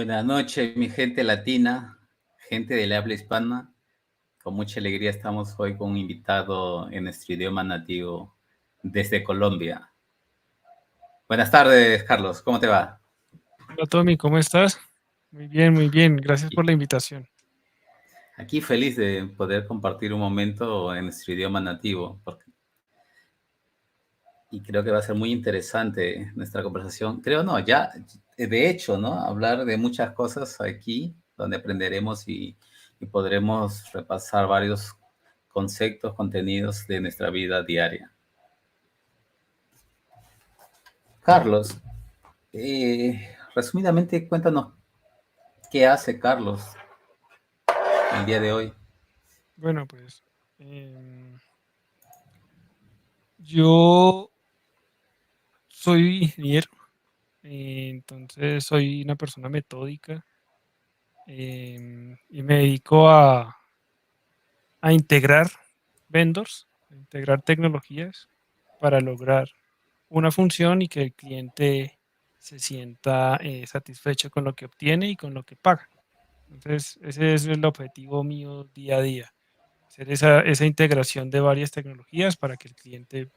Buenas noches, mi gente latina, gente del habla hispana. Con mucha alegría estamos hoy con un invitado en nuestro idioma nativo desde Colombia. Buenas tardes, Carlos, ¿cómo te va? Hola Tommy, ¿cómo estás? Muy bien, muy bien. Gracias por Aquí, la invitación. aquí feliz de poder compartir un momento en nuestro idioma nativo, y creo que va a ser muy interesante nuestra conversación. Creo no, ya, de hecho, ¿no? Hablar de muchas cosas aquí, donde aprenderemos y podremos repasar varios conceptos, contenidos de nuestra vida diaria. Carlos, resumidamente, cuéntanos qué hace Carlos el día de hoy. Bueno, pues yo soy ingeniero, entonces soy una persona metódica y me dedico a integrar vendors, a integrar tecnologías para lograr una función y que el cliente se sienta satisfecho con lo que obtiene y con lo que paga. Entonces, ese es el objetivo mío día a día. Hacer esa integración de varias tecnologías para que el cliente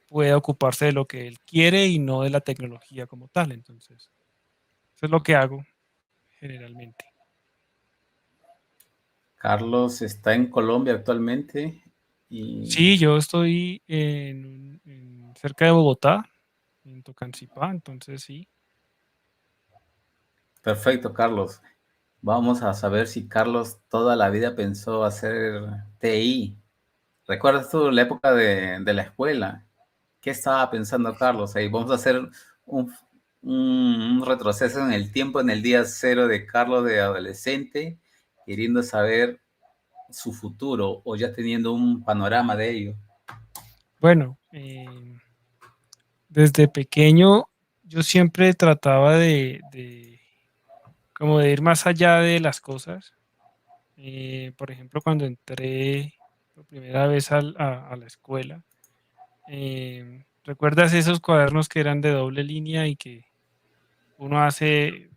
pueda ocuparse de lo que él quiere y no de la tecnología como tal. Entonces, eso es lo que hago generalmente. Carlos está en Colombia actualmente y Sí, yo estoy cerca de Bogotá, en Tocancipá, entonces sí. perfecto, Carlos. Vamos a saber si Carlos toda la vida pensó hacer TI. ¿Recuerdas tú la época de la escuela? ¿Qué estaba pensando Carlos ahí? Vamos a hacer un, un retroceso en el tiempo, en el día cero de Carlos de adolescente, queriendo saber su futuro o ya teniendo un panorama de ello. Bueno, desde pequeño yo siempre trataba como de ir más allá de las cosas. Por ejemplo, cuando entré por primera vez a la escuela, ¿recuerdas esos cuadernos que eran de doble línea y que uno hace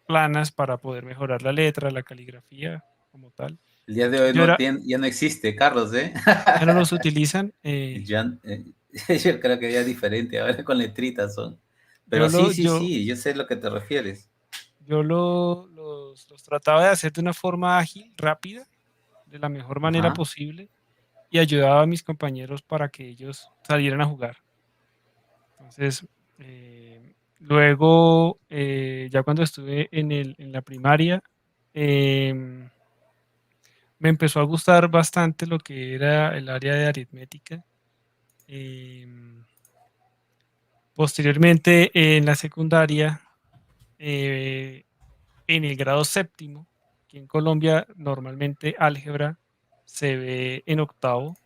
planas para poder mejorar la letra, la caligrafía como tal? El día de hoy Yo era, ya no existe, Carlos, ¿eh? ya no los utilizan. Ya, yo creo que ya es diferente, ahora con letritas son. Yo Pero sí, lo, sí, yo, sí, yo sé a lo que te refieres. los trataba de hacer de una forma ágil, rápida, de la mejor manera Ajá. posible y ayudaba a mis compañeros para que ellos salieran a jugar. Entonces, luego, ya cuando estuve en la primaria, em, me empezó a gustar bastante lo que era el área de aritmética. Em, Posteriormente, en la secundaria, eh, en el grado séptimo, aquí en Colombia normalmente álgebra se ve en octavo,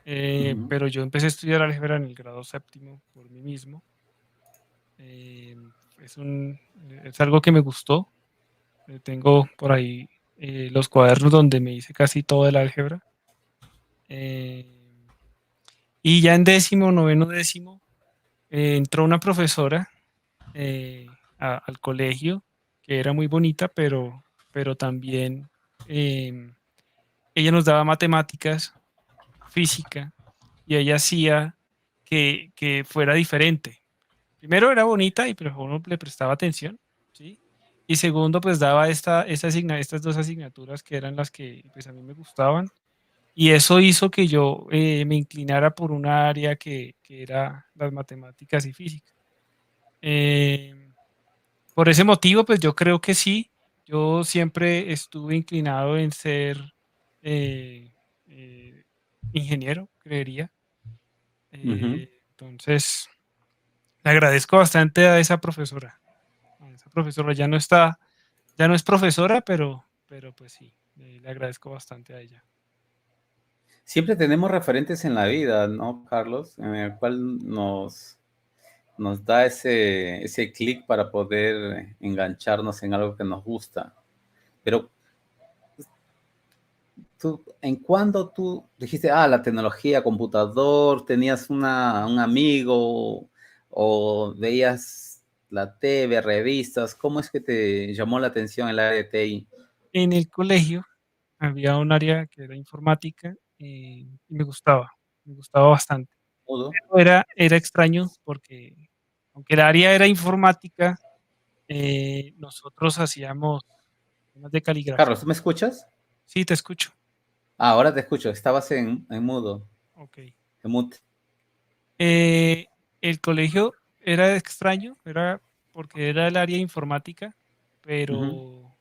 Ujú. pero yo empecé a estudiar álgebra en el grado séptimo por mí mismo. Es algo que me gustó. Tengo por ahí los cuadernos donde me hice casi todo el álgebra. Eh, y ya en décimo, noveno, décimo, entró una profesora al colegio que era muy bonita, pero también ella nos daba matemáticas, física, y ella hacía que fuera diferente. Primero era bonita y pero uno le prestaba atención, ¿sí? Y segundo, pues daba estas dos asignaturas que eran las que pues a mí me gustaban. Y eso hizo que yo me inclinara por una área que era las matemáticas y física. Eh, por ese motivo, pues yo creo que sí, yo siempre estuve inclinado en ser eh, eh, ingeniero, creería. Ujú. Entonces, le agradezco bastante a esa profesora. Esa profesora ya no está, ya no es profesora, pero pues sí, le agradezco bastante a ella. Siempre tenemos referentes en la vida, ¿no, Carlos? En el cual nos da ese clic para poder engancharnos en algo que nos gusta. Pero tú, ¿en cuándo tú dijiste, la tecnología, computador, tenías un amigo o veías la TV, revistas? ¿Cómo es que te llamó la atención el área de TI? En el colegio había un área que era informática y me gustaba bastante. ¿Mudo? Era extraño porque, aunque el área era informática, nosotros hacíamos temas de Carlos, caligrafía. ¿tú me escuchas? Sí, te escucho. Ah, ahora te escucho. Estabas en mudo, Ok. en mute. Eh, el colegio era extraño, era porque era el área informática, Ujú. pero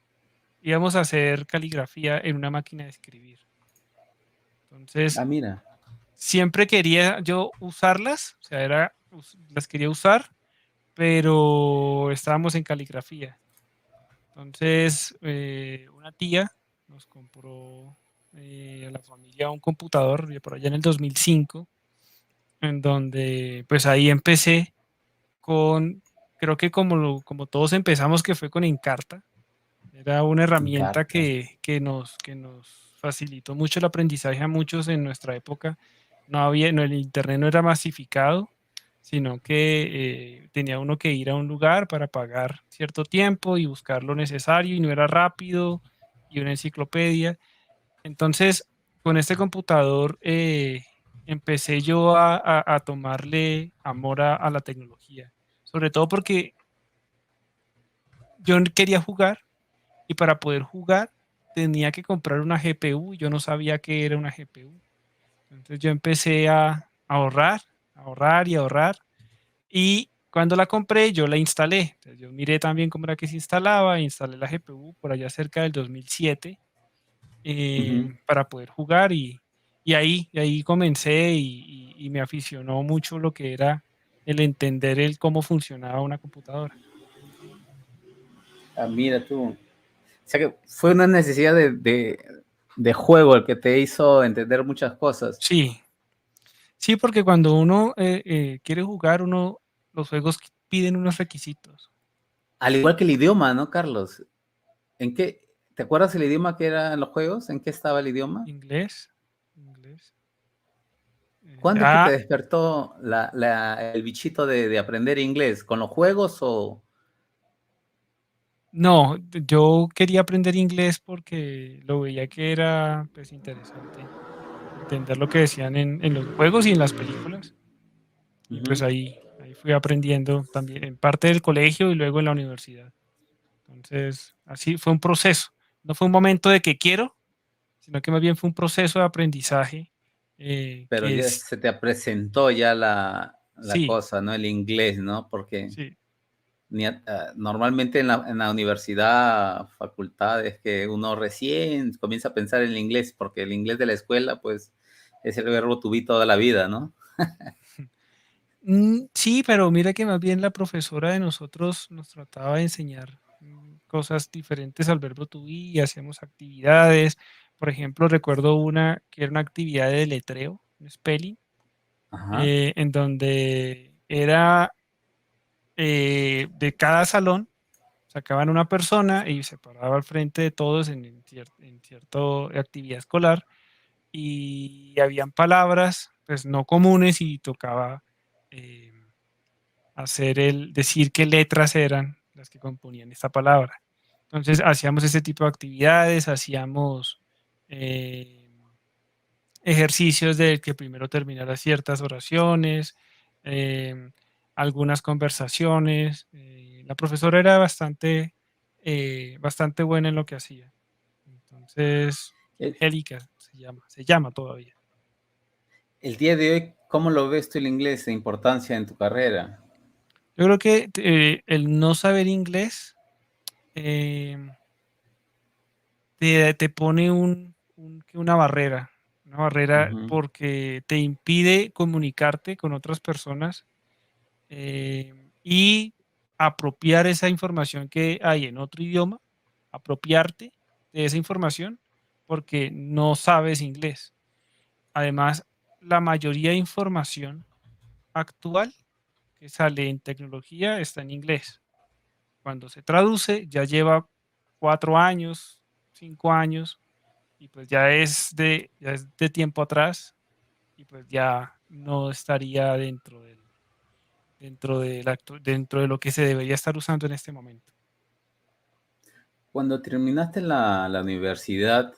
íbamos a hacer caligrafía en una máquina de escribir. Entonces, Ah, mira. siempre quería yo usarlas, o sea, las quería usar, pero estábamos en caligrafía. Entonces, una tía nos compró a la familia un computador por allá en el 2005, en donde pues ahí empecé con, creo que como todos empezamos, que fue con Encarta. Era una herramienta Encarta. que nos facilitó mucho el aprendizaje a muchos en nuestra época. No, el internet no era masificado, sino que tenía uno que ir a un lugar para pagar cierto tiempo y buscar lo necesario y no era rápido y una enciclopedia. Entonces, con este computador empecé yo a tomarle amor a la tecnología, sobre todo porque yo quería jugar y para poder jugar tenía que comprar una GPU y yo no sabía qué era una GPU. Entonces yo empecé a ahorrar, ahorrar y ahorrar. Y cuando la compré, yo la instalé. Entonces yo miré también cómo era que se instalaba, instalé la GPU por allá cerca del 2007 Ujú. para poder jugar y ahí comencé y me aficionó mucho lo que era el entender el cómo funcionaba una computadora. Ah, mira tú. O sea que fue una necesidad de juego el que te hizo entender muchas cosas. Sí, sí, porque cuando uno quiere jugar, los juegos piden unos requisitos. Al igual que el idioma, ¿no, Carlos? ¿En qué? ¿Te acuerdas el idioma que era en los juegos? ¿En qué estaba el idioma? Inglés, inglés. ¿Cuándo es que te despertó el bichito de aprender inglés? ¿Con los juegos o...? No, yo quería aprender inglés porque lo veía que era pues interesante entender lo que decían en los juegos y en las películas. Y pues Ujú. ahí fui aprendiendo también en parte del colegio y luego en la universidad. Entonces, así fue un proceso. No fue un momento de que quiero, sino que más bien fue un proceso de aprendizaje Pero que ya es, se te presentó ya la sí, cosa, ¿no? El inglés, ¿no? Porque sí. normalmente en la universidad, facultades, que uno recién comienza a pensar en el inglés, porque el inglés de la escuela, pues, es el verbo to be toda la vida, ¿no? Sí, pero mira que más bien la profesora de nosotros nos trataba de enseñar cosas diferentes al verbo to be y hacíamos actividades. Por ejemplo, recuerdo una que era una actividad de letreo, un spelling, Ajá. en donde era de cada salón, sacaban una persona y se paraba al frente de todos en cierta actividad escolar y habían palabras pues no comunes y tocaba eh, decir qué letras eran las que componían esta palabra. Entonces hacíamos ese tipo de actividades, hacíamos eh, ejercicios de que primero terminara ciertas oraciones, eh, algunas conversaciones. La profesora era bastante buena en lo que hacía. Entonces, El, Angélica se llama todavía. el día de hoy, ¿cómo lo ves tú el inglés de importancia en tu carrera? Yo creo que el no saber inglés eh, te pone una barrera Ujú. porque te impide comunicarte con otras personas y apropiar esa información que hay en otro idioma, apropiarte de esa información porque no sabes inglés. Además, la mayoría de información actual que sale en tecnología está en inglés. Cuando se traduce, ya lleva 4 años, 5 años, y pues ya es de tiempo atrás, y pues ya no estaría dentro dentro de lo que se debería estar usando en este momento. Cuando terminaste la universidad,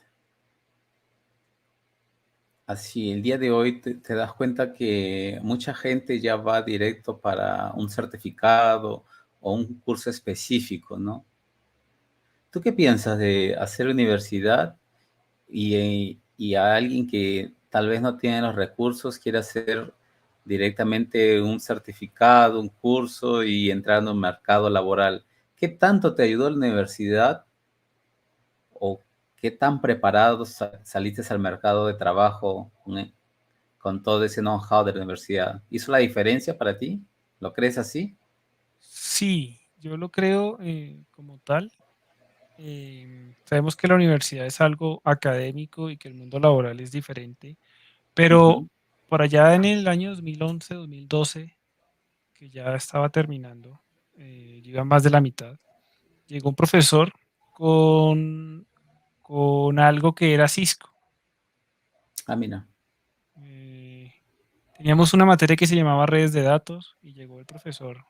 así el día de hoy te das cuenta que mucha gente ya va directo para un certificado o un curso específico, ¿no? ¿Tú qué piensas de hacer universidad y a alguien que tal vez no tiene los recursos quiere hacer directamente un certificado, un curso y entrar en un mercado laboral? ¿Qué tanto te ayudó la universidad o qué tan preparado saliste al mercado de trabajo con todo ese know-how de la universidad? ¿Hizo la diferencia para ti? ¿Lo crees así? Sí, yo lo creo como tal. Sabemos que la universidad es algo académico y que el mundo laboral es diferente, pero Ujú. por allá en el año 2011, 2012, que ya estaba terminando, yo iba más de la mitad, llegó un profesor con, con algo que era Cisco. Ah, mira. Eh, Teníamos una materia que se llamaba redes de datos y llegó el profesor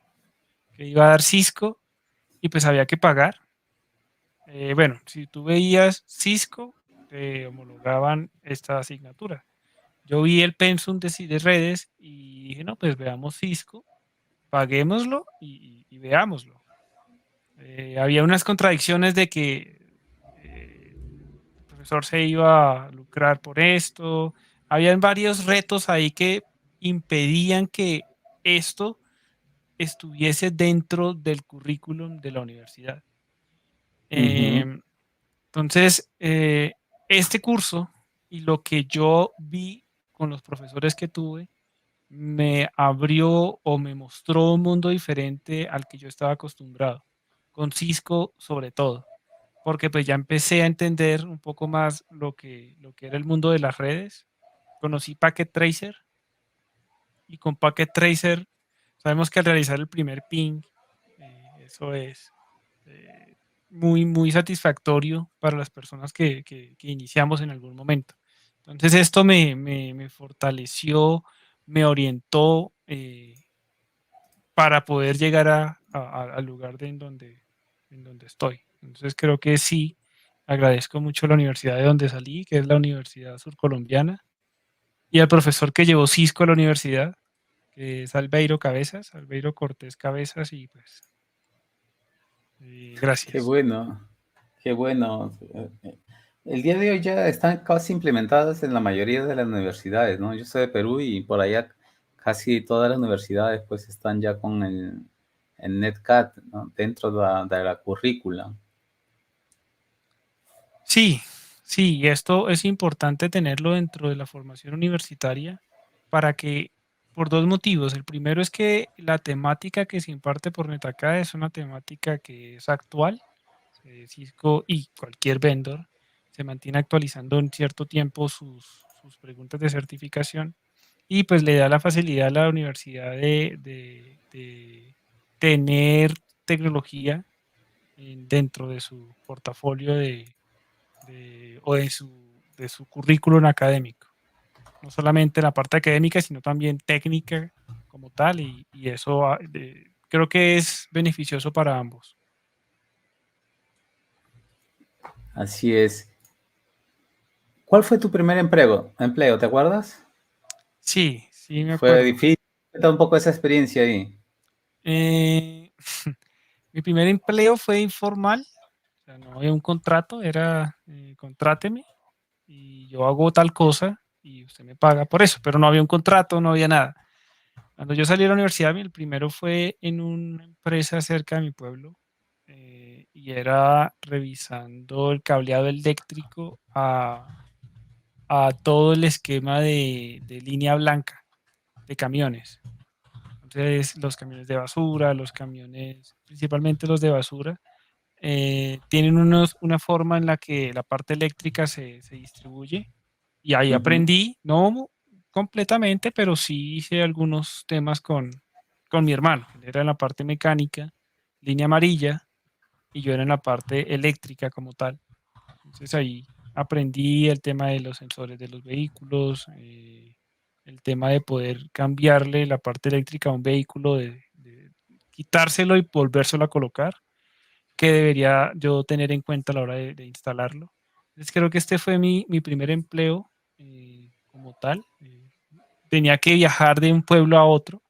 que iba a dar Cisco y pues había que pagar. Bueno, si tú veías Cisco, te homologaban esta asignatura. Yo vi el pensum de redes y dije, no, pues veamos Cisco, paguémoslo y veámoslo. Había unas contradicciones de que el profesor se iba a lucrar por esto. Habían varios retos ahí que impedían que esto estuviese dentro del currículum de la universidad. Ujú, Eh, entonces, este curso y lo que yo vi con los profesores que tuve me abrió o me mostró un mundo diferente al que yo estaba acostumbrado, con Cisco sobre todo, porque pues ya empecé a entender un poco más lo que era el mundo de las redes. Conocí Packet Tracer y con Packet Tracer sabemos que al realizar el primer ping, eso es eh, muy satisfactorio para las personas que iniciamos en algún momento. Entonces esto me fortaleció, me orientó para poder llegar al lugar en donde estoy. Entonces creo que sí, agradezco mucho la universidad de donde salí, que es la Universidad Surcolombiana, y al profesor que llevó Cisco a la universidad, que es Albeiro Cabezas, Albeiro Cortés Cabezas, y pues qué gracias. bueno, qué bueno. El día de hoy ya están casi implementadas en la mayoría de las universidades, ¿no? Yo soy de Perú y por allá casi todas las universidades pues están ya con el NetCat, ¿no? Dentro de la currícula. Sí, sí, y esto es importante tenerlo dentro de la formación universitaria para que, por dos motivos. El primero es que la temática que se imparte por Netacad es una temática que es actual. Cisco y cualquier vendor se mantiene actualizando en cierto tiempo sus preguntas de certificación y pues le da la facilidad a la universidad de tener tecnología dentro de su portafolio o de su currículum académico. No solamente la parte académica, sino también técnica como tal, y eso creo que es beneficioso para ambos. Así es. ¿Cuál fue tu primer empleo, te acuerdas? Sí, sí, me Fue acuerdo. difícil. Cuenta un poco esa experiencia ahí. Eh, Mi primer empleo fue informal, o sea, no había un contrato, era contráteme y yo hago tal cosa y usted me paga por eso, pero no había un contrato, no había nada. Cuando yo salí de la universidad, el primero fue en una empresa cerca de mi pueblo y era revisando el cableado eléctrico a todo el esquema de línea blanca de camiones. Entonces, los camiones de basura, los camiones, principalmente los de basura, tienen una forma en la que la parte eléctrica se distribuye y ahí Ujú, aprendí, no completamente, pero sí hice algunos temas con mi hermano. Él era en la parte mecánica, línea amarilla, y yo era en la parte eléctrica como tal. Entonces ahí aprendí el tema de los sensores de los vehículos, el tema de poder cambiarle la parte eléctrica a un vehículo, de quitárselo y volvérselo a colocar, que debería yo tener en cuenta a la hora de instalarlo. Entonces creo que este fue mi primer empleo como tal. Tenía que viajar de un pueblo a otro.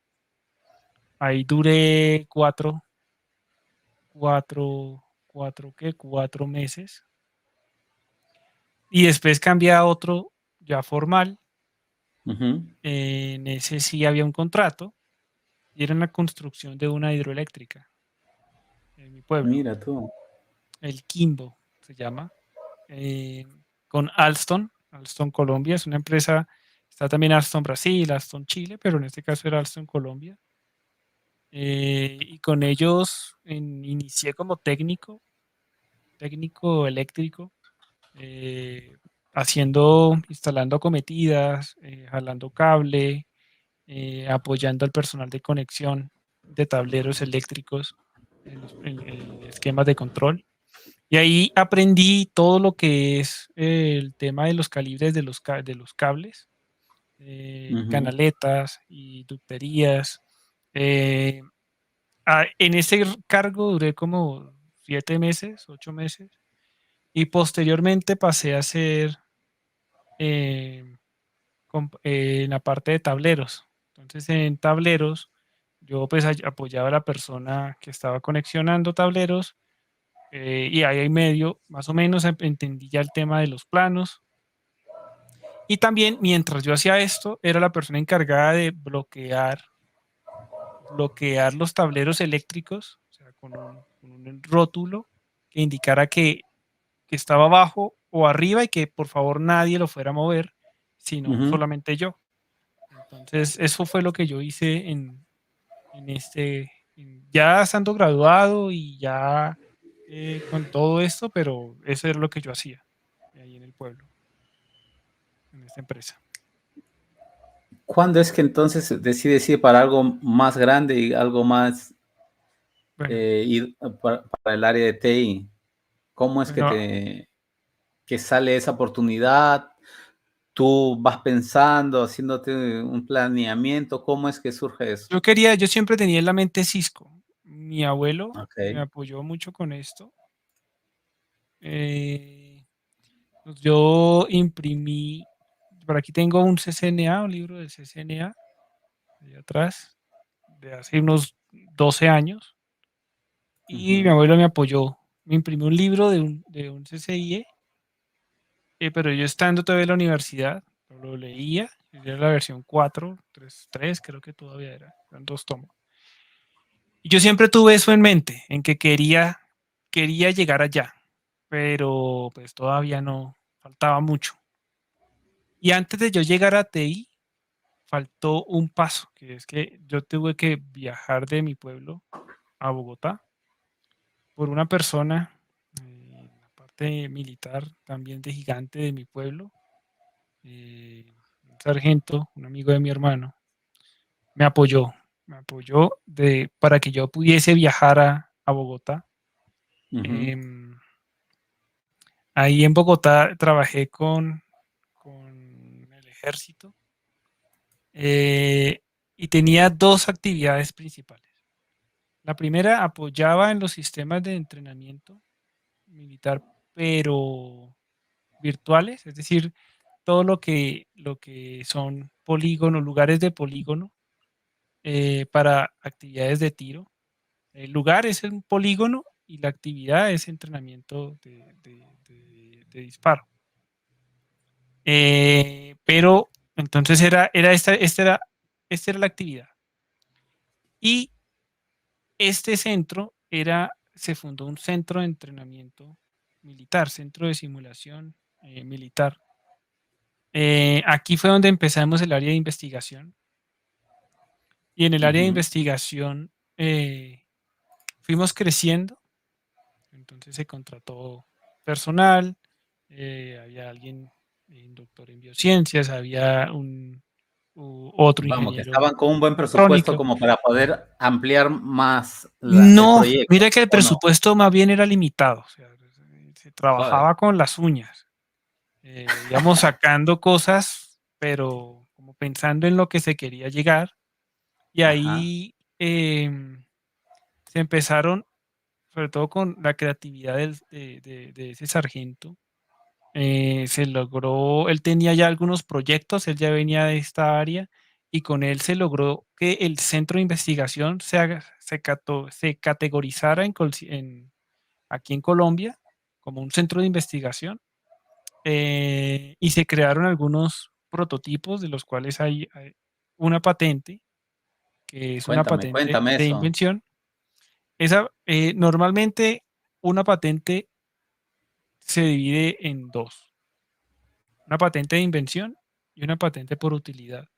Ahí duré cuatro meses. Y después cambié a otro ya formal. Ujú. En ese sí había un contrato y era en la construcción de una hidroeléctrica en mi pueblo. Mira tú. El Quimbo se llama. eh, con Alstom Colombia. Es una empresa, está también Alstom Brasil, Alstom Chile, pero en este caso era Alstom Colombia. Y con ellos inicié como técnico eléctrico, instalando acometidas, jalando cable, apoyando al personal de conexión de tableros eléctricos en esquemas de control. Y ahí aprendí todo lo que es el tema de los calibres de los cables, Ujú, canaletas y ducterías. Eh, en ese cargo duré como 7 meses, 8 meses, y posteriormente pasé a ser eh, en la parte de tableros. Entonces, en tableros, yo pues apoyaba a la persona que estaba conexionando tableros, y ahí en medio, más o menos, entendí ya el tema de los planos. Y también, mientras yo hacía esto, era la persona encargada de bloquear los tableros eléctricos, o sea, con un rótulo que indicara que estaba abajo o arriba y que por favor nadie lo fuera a mover, sino ujú. solamente yo. Entonces, eso fue lo que yo hice ya estando graduado y ya con todo esto, pero eso era lo que yo hacía ahí en el pueblo, en esta empresa. ¿Cuándo es que entonces decides ir para algo más grande y algo más Bueno, ir para el área de TI? ¿Cómo es que bueno, que sale esa oportunidad? ¿Tú vas pensando, haciéndote un planeamiento? ¿Cómo es que surge eso? yo siempre tenía en la mente Cisco. Mi abuelo me Ok. apoyó mucho con esto. Eh, pues yo imprimí, por aquí tengo un CCNA, un libro del CCNA, ahí atrás, de hace unos 12 años, y mi Ujú, abuelo me apoyó. Me imprimió un libro de un CCIE, pero yo estando todavía en la universidad, lo leía, era la versión 4, 3 creo que todavía eran 2 tomos. Y yo siempre tuve eso en mente, en que quería llegar allá, pero pues todavía no, faltaba mucho. Y antes de yo llegar a TI, faltó un paso, que es que yo tuve que viajar de mi pueblo a Bogotá por una persona, en la parte militar, también de gigante de mi pueblo, un sargento, un amigo de mi hermano, me apoyó, para que yo pudiese viajar a Bogotá. ujú, Em, Ahí en Bogotá trabajé con el ejército, eh, y tenía dos actividades principales. La primera, apoyaba en los sistemas de entrenamiento militar, pero virtuales, es decir, todo lo que son polígonos, lugares de polígono, para actividades de tiro. El lugar es un polígono y la actividad es entrenamiento de disparo. Pero entonces esta era la actividad. Y se fundó un centro de entrenamiento militar, centro de simulación militar. Aquí fue donde empezamos el área de investigación. Y en el área de ujú. investigación fuimos creciendo. Entonces se contrató personal, había alguien, un doctor en biociencias, había otro Vamos, que ingeniero estaban con un buen presupuesto electrónico. como para poder ampliar más el No, proyecto, mira que el ¿o no? presupuesto más bien era limitado, o sea, se Joder. trabajaba con las uñas. Íbamos sacando cosas, pero como pensando en lo que se quería llegar. Y Ajá. ahí se empezaron, sobre todo con la creatividad de ese sargento, se logró, él tenía ya algunos proyectos, él ya venía de esta área y con él se logró que el centro de investigación se categorizara aquí en Colombia como un centro de investigación, y se crearon algunos prototipos de los cuales hay una patente, que es una Cuéntame, patente cuéntame de eso. invención. Normalmente una patente se divide en dos: una patente de invención y una patente por utilidad.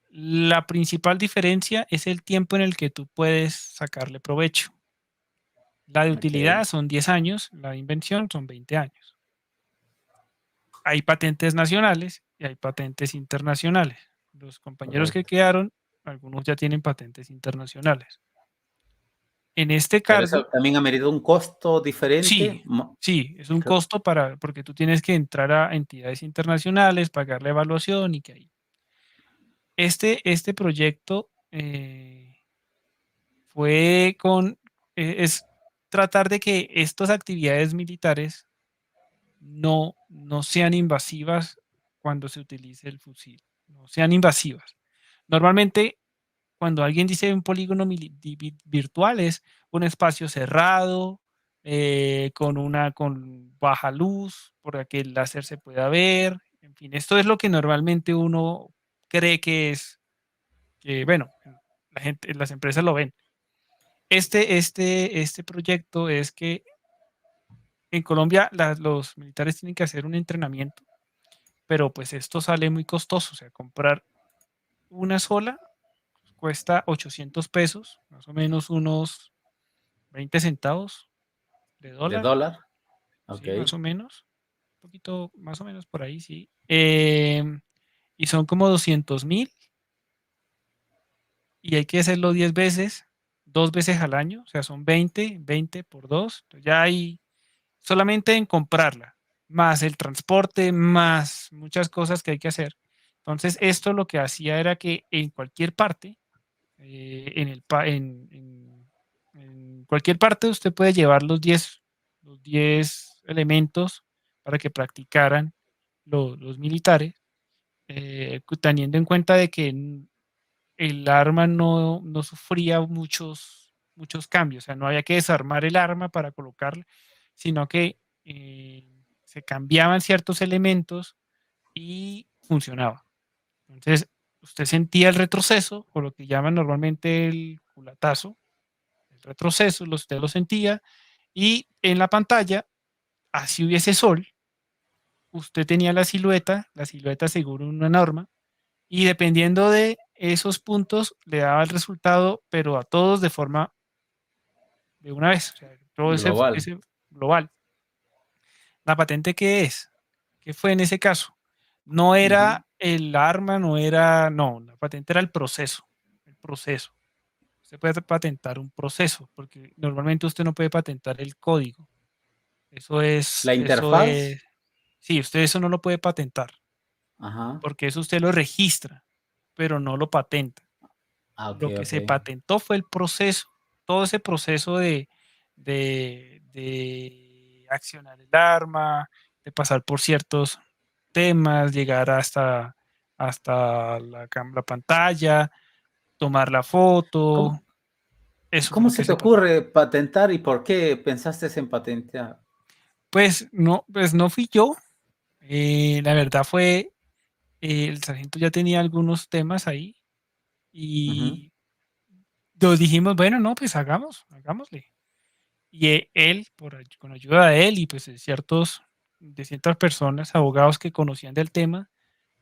La principal diferencia es el tiempo en el que tú puedes sacarle provecho. La de Ok, utilidad son 10 años, la de invención son 20 años. Hay patentes nacionales y hay patentes internacionales. Los compañeros que correcto. quedaron, algunos ya tienen patentes internacionales. En este Pero eso cargo, también ha merecido un costo diferente. sí, sí, es un costo porque tú tienes que entrar a entidades internacionales, pagar la evaluación y que ahí. Este proyecto fue es tratar de que estas actividades militares no sean invasivas cuando se utilice el fusil, no sean invasivas. Normalmente, cuando alguien dice un polígono virtual, es un espacio cerrado, con baja luz, para que el láser se pueda ver. En fin, esto es lo que normalmente uno cree que bueno, la gente, las empresas lo ven. Este proyecto es que en Colombia los militares tienen que hacer un entrenamiento, pero pues esto sale muy costoso. O sea, comprar una sola cuesta 800 pesos, más o menos unos 20 centavos de ¿De dólar, dólar? Ok. sí, más o menos, un poquito más o menos por ahí, sí. Y son como 200.000 y hay que hacerlo 10 veces, 2 veces al año, o sea, son 20 por 2. Ya hay solamente en comprarla, más el transporte, más muchas cosas que hay que hacer. Entonces, esto lo que hacía era que en cualquier parte, en cualquier parte usted puede llevar los diez elementos para que practicaran los militares, teniendo en cuenta de que el arma no sufría muchos cambios, o sea, no había que desarmar el arma para colocarla, sino que se cambiaban ciertos elementos y funcionaba. Entonces, usted sentía el retroceso, o lo que llaman normalmente el culatazo, el retroceso, usted lo sentía, y en la pantalla, así hubiese sol, usted tenía la silueta según una norma, y dependiendo de esos puntos, le daba el resultado, pero a todos de forma de una vez, o sea, todo Global. ese global. ¿La patente qué es? ¿Qué fue en ese caso? No Ujú. era el arma, no, la patente era el proceso, el proceso. Usted puede patentar un proceso, porque normalmente usted no puede patentar el código. La interfaz. Sí, usted eso no lo puede patentar, Ajá. porque eso usted lo registra, pero no lo patenta. Ah, ok, Lo que ok. se patentó fue el proceso, todo ese proceso de accionar el arma, de pasar por ciertos temas, llegar hasta la pantalla, tomar la foto, ¿Cómo, eso fue cómo lo se que te se patentó. ocurre patentar y por qué pensaste en patentar? Pues no fui yo, la verdad fue, el sargento ya tenía algunos temas ahí Ujú. y nos dijimos, bueno, no, pues hagámosle. Y él, con ayuda de él y pues de ciertas personas, abogados que conocían del tema,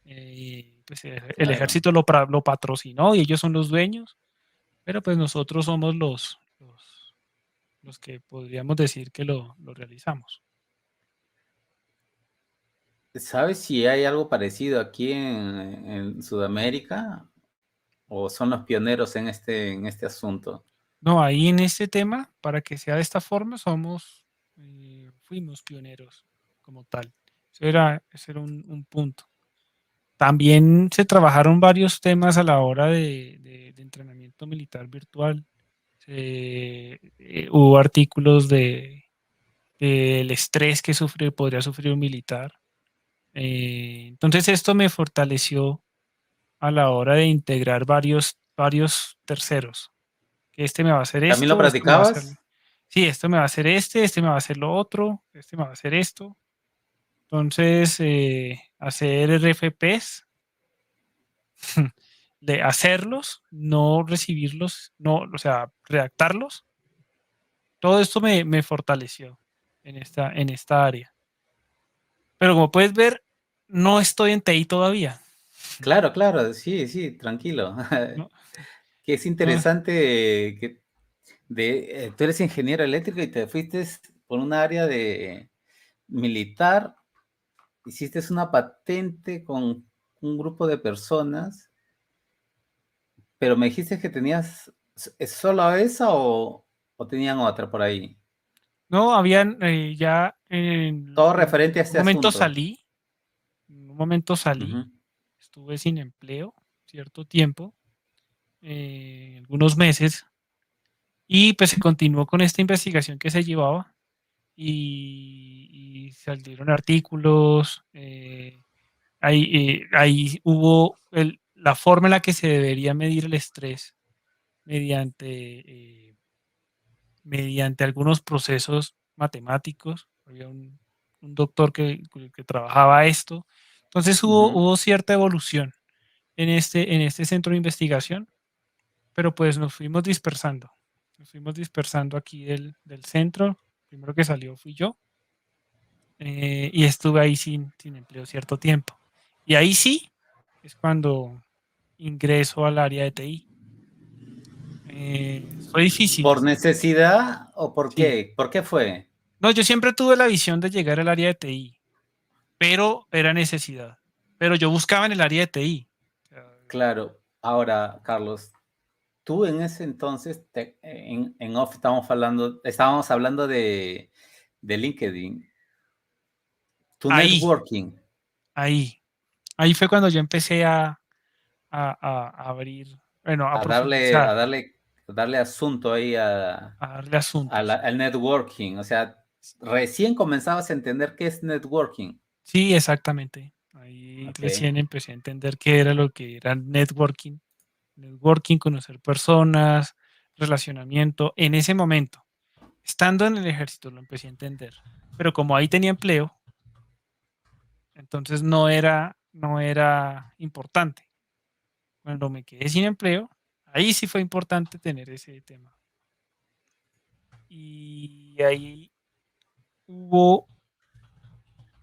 pues el Claro. ejército lo patrocinó y ellos son los dueños, pero pues nosotros somos los que podríamos decir que lo realizamos. ¿Sabes si hay algo parecido aquí en Sudamérica o son los pioneros en este asunto? No, ahí en este tema, para que sea de esta forma, fuimos pioneros como tal. Ese era un punto. También se trabajaron varios temas a la hora de entrenamiento militar virtual. Hubo artículos del estrés que podría sufrir un militar. Entonces esto me fortaleció a la hora de integrar varios terceros. Que este me va a hacer ¿También lo esto, esto me va a hacer. practicabas? Sí, esto me va a hacer este me va a hacer lo otro, este me va a hacer esto. Entonces, hacer RFPs, de hacerlos, no recibirlos, no, o sea, redactarlos, todo esto me fortaleció en esta área. Pero como puedes ver, no estoy en TI todavía. Claro, claro, sí, sí, tranquilo. No, Que es no, interesante que tú eres ingeniero eléctrico y te fuiste por un área de militar, hiciste una patente con un grupo de personas, pero me dijiste que tenías, ¿es solo esa o tenían otra por ahí? no, habían ya en, Todo en referente a un este momento asunto. salí, en un momento salí, Ujú, estuve sin empleo cierto tiempo, algunos meses, y pues se continuó con esta investigación que se llevaba y salieron artículos, ahí hubo la forma en la que se debería medir el estrés mediante, mediante algunos procesos matemáticos. Había un doctor que trabajaba esto. Entonces ujú. hubo cierta evolución en este centro de investigación, pero pues nos fuimos dispersando. Nos fuimos dispersando aquí del centro. Primero que salió fui yo, y estuve ahí sin empleo cierto tiempo. Y ahí sí es cuando ingreso al área de TI. Fue difícil, ¿Por necesidad o por sí. qué? ¿Por qué fue? No, yo siempre tuve la visión de llegar al área de TI, pero era necesidad. Pero yo buscaba en el área de TI. O sea, Claro. Ahora, Carlos, tú en ese entonces, en off estábamos hablando de LinkedIn, tu ahí, networking, ahí. Ahí fue cuando yo empecé a abrir, bueno, a a darle, a profundizar, darle, a darle asunto ahí a darle asuntos. al networking. O sea, recién comenzabas a entender qué es networking. Sí, exactamente. Ahí Ok. recién empecé a entender qué era lo que era networking. Networking, conocer personas, relacionamiento. En ese momento, estando en el ejército, lo empecé a entender. Pero como ahí tenía empleo, entonces no era importante. Cuando me quedé sin empleo, ahí sí fue importante tener ese tema. Y ahí hubo,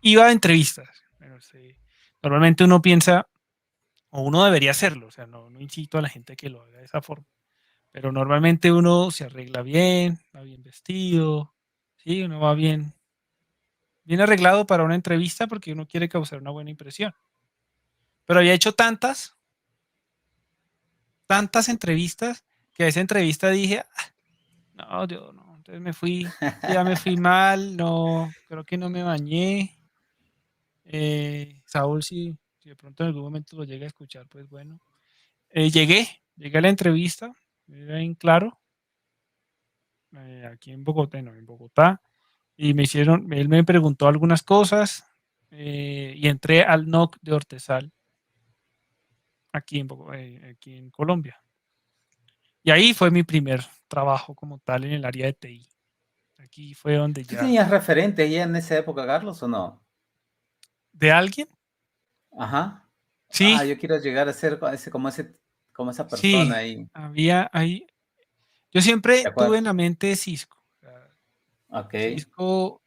iba a entrevistas. Bueno, normalmente uno piensa, o uno debería hacerlo, o sea, no incito a la gente que lo haga de esa forma, pero normalmente uno se arregla bien, va bien vestido, sí, uno va bien arreglado para una entrevista porque uno quiere causar una buena impresión. Pero había hecho tantas entrevistas que a esa entrevista dije, no, yo no, entonces me fui, sí, ya me fui mal, no, creo que no me bañé. Saúl, si de pronto en algún momento lo llega a escuchar, pues bueno. Llegué a la entrevista, era en claro, aquí en Bogotá, no, en Bogotá, y él me preguntó algunas cosas, y entré al NOC de Ortezal, aquí en Colombia. Y ahí fue mi primer trabajo como tal en el área de TI. Aquí fue donde ¿Tú ya, tenías referente ya en esa época, Carlos, o no? de alguien, Ajá. sí, Yo quiero llegar a ser como esa sí, persona ahí. había ahí. Yo ¿De siempre tuve acuerdo? en la mente Cisco. O sea, Ok. Cisco,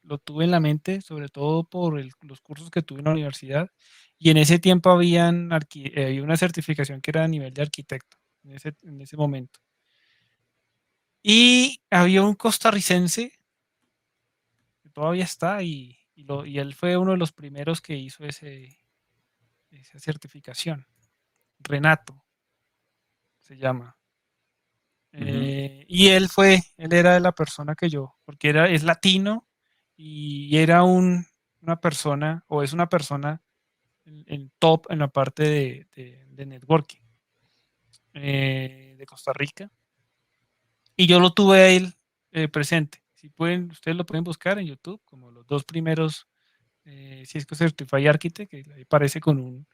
lo tuve en la mente, sobre todo por los cursos que tuve en la universidad. Y en ese tiempo había una certificación que era a nivel de arquitecto, en ese momento. Y había un costarricense que todavía está y él fue uno de los primeros que hizo esa certificación. Renato se llama. Ujú. Y él era la persona que porque es latino y era una persona, o es una persona el top en la parte de networking de Costa Rica. Y yo lo tuve a él presente. Si pueden, ustedes lo pueden buscar en YouTube, como los dos primeros Cisco Certified Architect, que ahí aparece con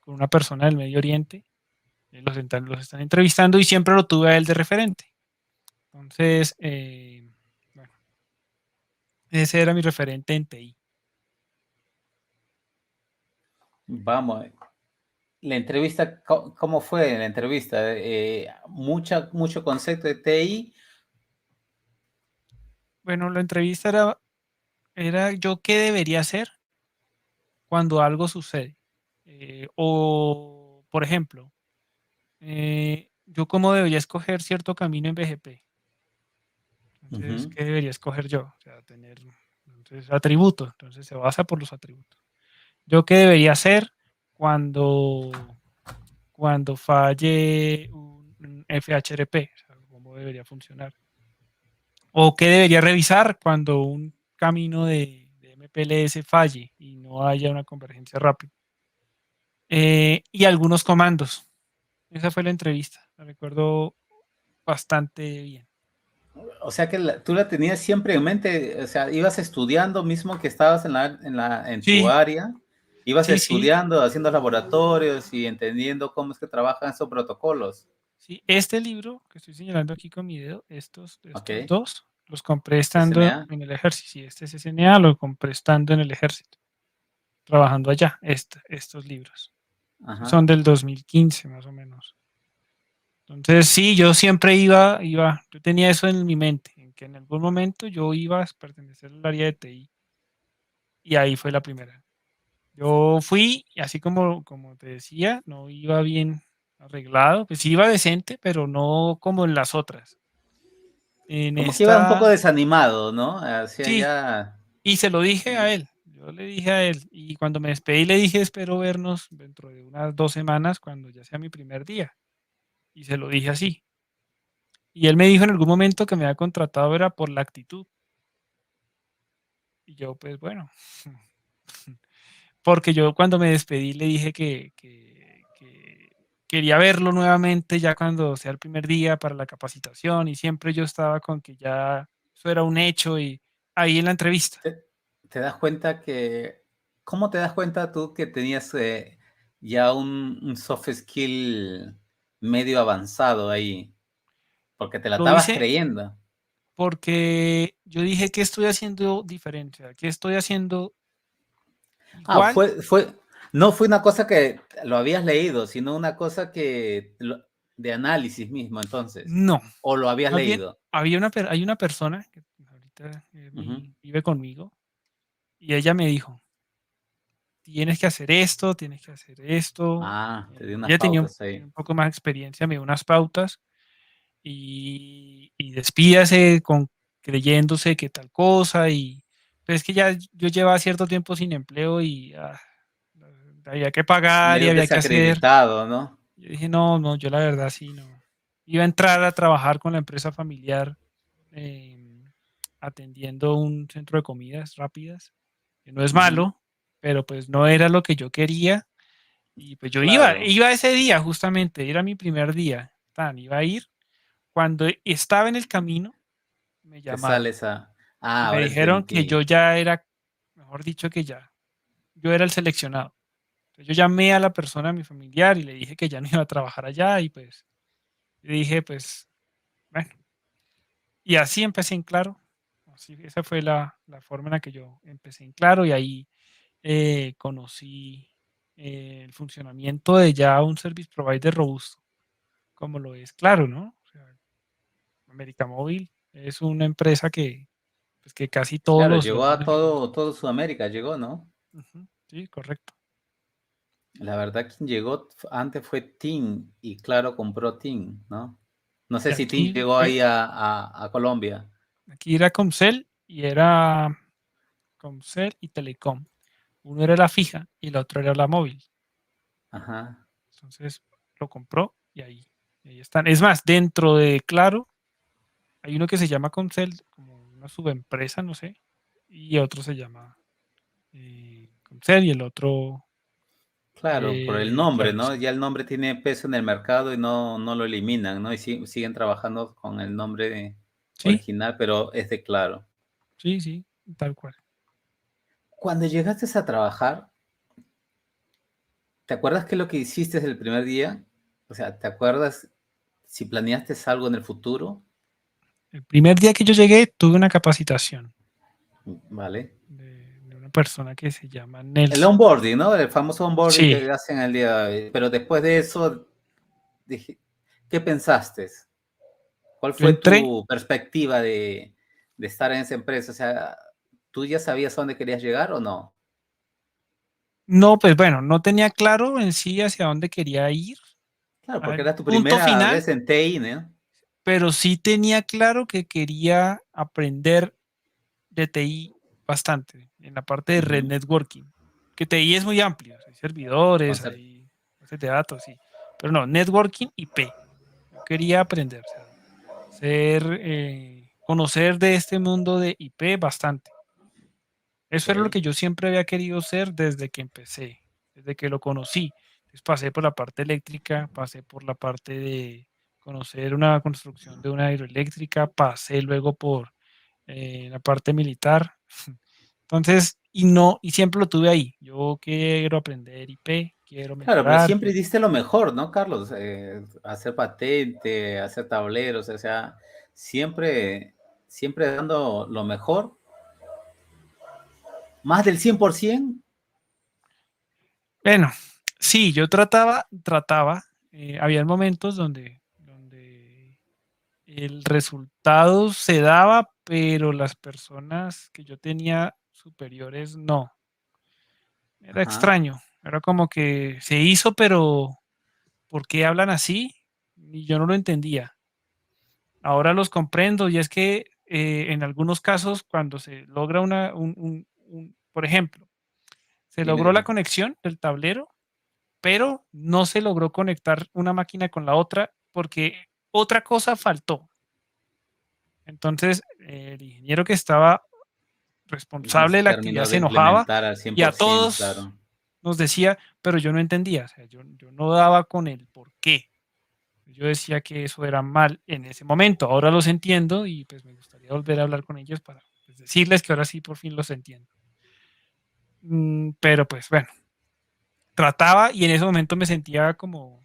una persona del Medio Oriente. Los están entrevistando y siempre lo tuve a él de referente. Entonces, bueno, ese era mi referente en TI. Vamos, la entrevista, ¿cómo fue la entrevista? Mucho concepto de TI. Bueno, la entrevista era yo qué debería hacer cuando algo sucede. O, por ejemplo, yo cómo debería escoger cierto camino en BGP. Entonces, Ujú. ¿qué debería escoger yo? O sea, tener entonces, atributos. Entonces, se basa por los atributos. ¿Yo qué debería hacer cuando, cuando falle un FHRP? O sea, ¿cómo debería funcionar? ¿O qué debería revisar cuando un camino de MPLS falle y no haya una convergencia rápida? Y algunos comandos. Esa fue la entrevista. La recuerdo bastante bien. O sea que tú la tenías siempre en mente, o sea, ibas estudiando mismo que estabas en tu Sí, área, ibas sí, sí, estudiando, haciendo laboratorios y entendiendo cómo es que trabajan esos protocolos. sí. Este libro que estoy señalando aquí con mi dedo, Ok, estos dos, los compré estando SNA. en el ejército. Sí, este es SNA, lo compré estando en el ejército, trabajando allá, estos libros. Son Ajá. del 2015 más o menos. Entonces, sí, yo siempre yo tenía eso en mi mente, en que en algún momento yo iba a pertenecer al área de TI. Y ahí fue la primera. Yo fui, y así como te decía, no iba bien arreglado, pues sí iba decente, pero no como en las otras. En Como que ibas un poco esta, desanimado, ¿no? Hacia sí, ya. y se lo dije a él. Yo le dije a él, y cuando me despedí le dije, espero vernos dentro de unas 2 semanas, cuando ya sea mi primer día. Y se lo dije así. Y él me dijo en algún momento que me había contratado era por la actitud. Y yo, pues bueno, porque yo cuando me despedí le dije que quería verlo nuevamente ya cuando sea el primer día para la capacitación y siempre yo estaba con que ya eso era un hecho y ahí en la entrevista. te, te das cuenta ¿cómo te das cuenta tú que tenías ya un soft skill medio avanzado ahí? Porque te la Lo estabas hice creyendo. porque yo dije, ¿qué estoy haciendo diferente? O sea, ¿qué estoy haciendo Ah, igual? no fue una cosa que lo habías leído, sino una cosa de análisis mismo, entonces. No, O lo habías más bien leído. hay una persona que ahorita Ujú. vive conmigo y ella me dijo, tienes que hacer esto, tienes que hacer esto. Ah, te di unas Ella pautas tiene ahí. un poco más de experiencia, me dio unas pautas y despídase creyéndose que tal cosa y pues es que ya yo llevaba cierto tiempo sin empleo y había que pagar y Medio había que hacer. desacreditado, ¿no? Yo dije, no, no, yo la verdad sí, no. Iba a entrar a trabajar con la empresa familiar em, atendiendo un centro de comidas rápidas, que no es Ujú. malo, pero pues no era lo que yo quería. Y pues yo Claro, iba ese día justamente, era mi primer día, iba a ir. Cuando estaba en el camino, me te llamaron sales a. y Ah, me ahora dijeron que yo entendí. ya era, mejor dicho, que ya, yo era el seleccionado. Entonces yo llamé a la persona, a mi familiar, y le dije que ya no iba a trabajar allá y pues le dije, pues, bueno, y así empecé en Claro. Así, esa fue la forma en la que yo empecé en Claro y ahí conocí el funcionamiento de ya un service provider robusto, como lo es Claro, ¿no? O sea, América Móvil es una empresa pues, que casi todos Claro, los llegó a buenos negocios. todo Sudamérica, llegó, ¿no? Ujú, sí, correcto. La verdad, quien llegó antes fue Tim y claro, compró Tim, ¿no? No Y sé si Tim llegó ahí a Colombia. aquí era Comcel y era Comcel y Telecom. Uno era la fija y el otro era la móvil. Ajá. Entonces lo compró y ahí están. Es más, dentro de Claro hay uno que se llama Comcel, como una subempresa, no sé, y otro se llama Comcel y el otro. Claro, por el nombre, Claro, ¿no? sí. Ya el nombre tiene peso en el mercado y no lo eliminan, ¿no? Y siguen trabajando con el nombre Sí, original, pero es de Claro. sí, sí, tal cual. Cuando llegaste a trabajar, ¿te acuerdas qué es lo que hiciste el primer día? O sea, ¿te acuerdas si planeaste algo en el futuro? El primer día que yo llegué tuve una capacitación Vale. de una persona que se llama El Nelson. onboarding, ¿no? El famoso onboarding Sí, que hacen el día. Pero después de eso, dije, ¿qué pensaste? ¿Cuál yo fue entré. tu perspectiva de estar en esa empresa? O sea, ¿tú ya sabías a dónde querías llegar o no? No, pues bueno, no tenía claro en sí hacia dónde quería ir, Claro, porque al era tu punto primera final, vez en TI, ¿no? pero sí tenía claro que quería aprender de TI bastante, en la parte de red Ujú. networking, que TI es muy amplio, hay servidores, Concepto. hay bases de datos, sí, pero no, networking IP. Yo quería aprender, o sea, conocer de este mundo de IP bastante. Eso era lo Ok. que yo siempre había querido ser desde que empecé, desde que lo conocí. Entonces pasé por la parte eléctrica, pasé por la parte de conocer una construcción de una hidroeléctrica, pasé luego por la parte militar. Entonces, y siempre lo tuve ahí. Yo quiero aprender IP, quiero Claro, pero mejorar. siempre diste lo mejor, ¿no, Carlos? Hacer patente, hacer tableros, o sea, siempre, siempre dando lo mejor, más del 100%. Bueno, sí, yo trataba. Había momentos donde el resultado se daba, pero las personas que yo tenía superiores no. Era Ajá, extraño. Era como que se hizo, pero ¿por qué hablan así? Y yo no lo entendía. Ahora los comprendo y es que en algunos casos cuando se logra por ejemplo, se dime, logró la dime. conexión del tablero, pero no se logró conectar una máquina con la otra porque otra cosa faltó. Entonces, el ingeniero que estaba No responsable se de la actividad terminó se de enojaba implementar al y a 100%, todos claro. nos decía, pero yo no entendía, o sea, yo no daba con el por qué. Yo decía que eso era mal en ese momento. Ahora los entiendo y pues me gustaría volver a hablar con ellos para pues, decirles que ahora sí por fin los entiendo. Pero pues bueno, trataba y en ese momento me sentía como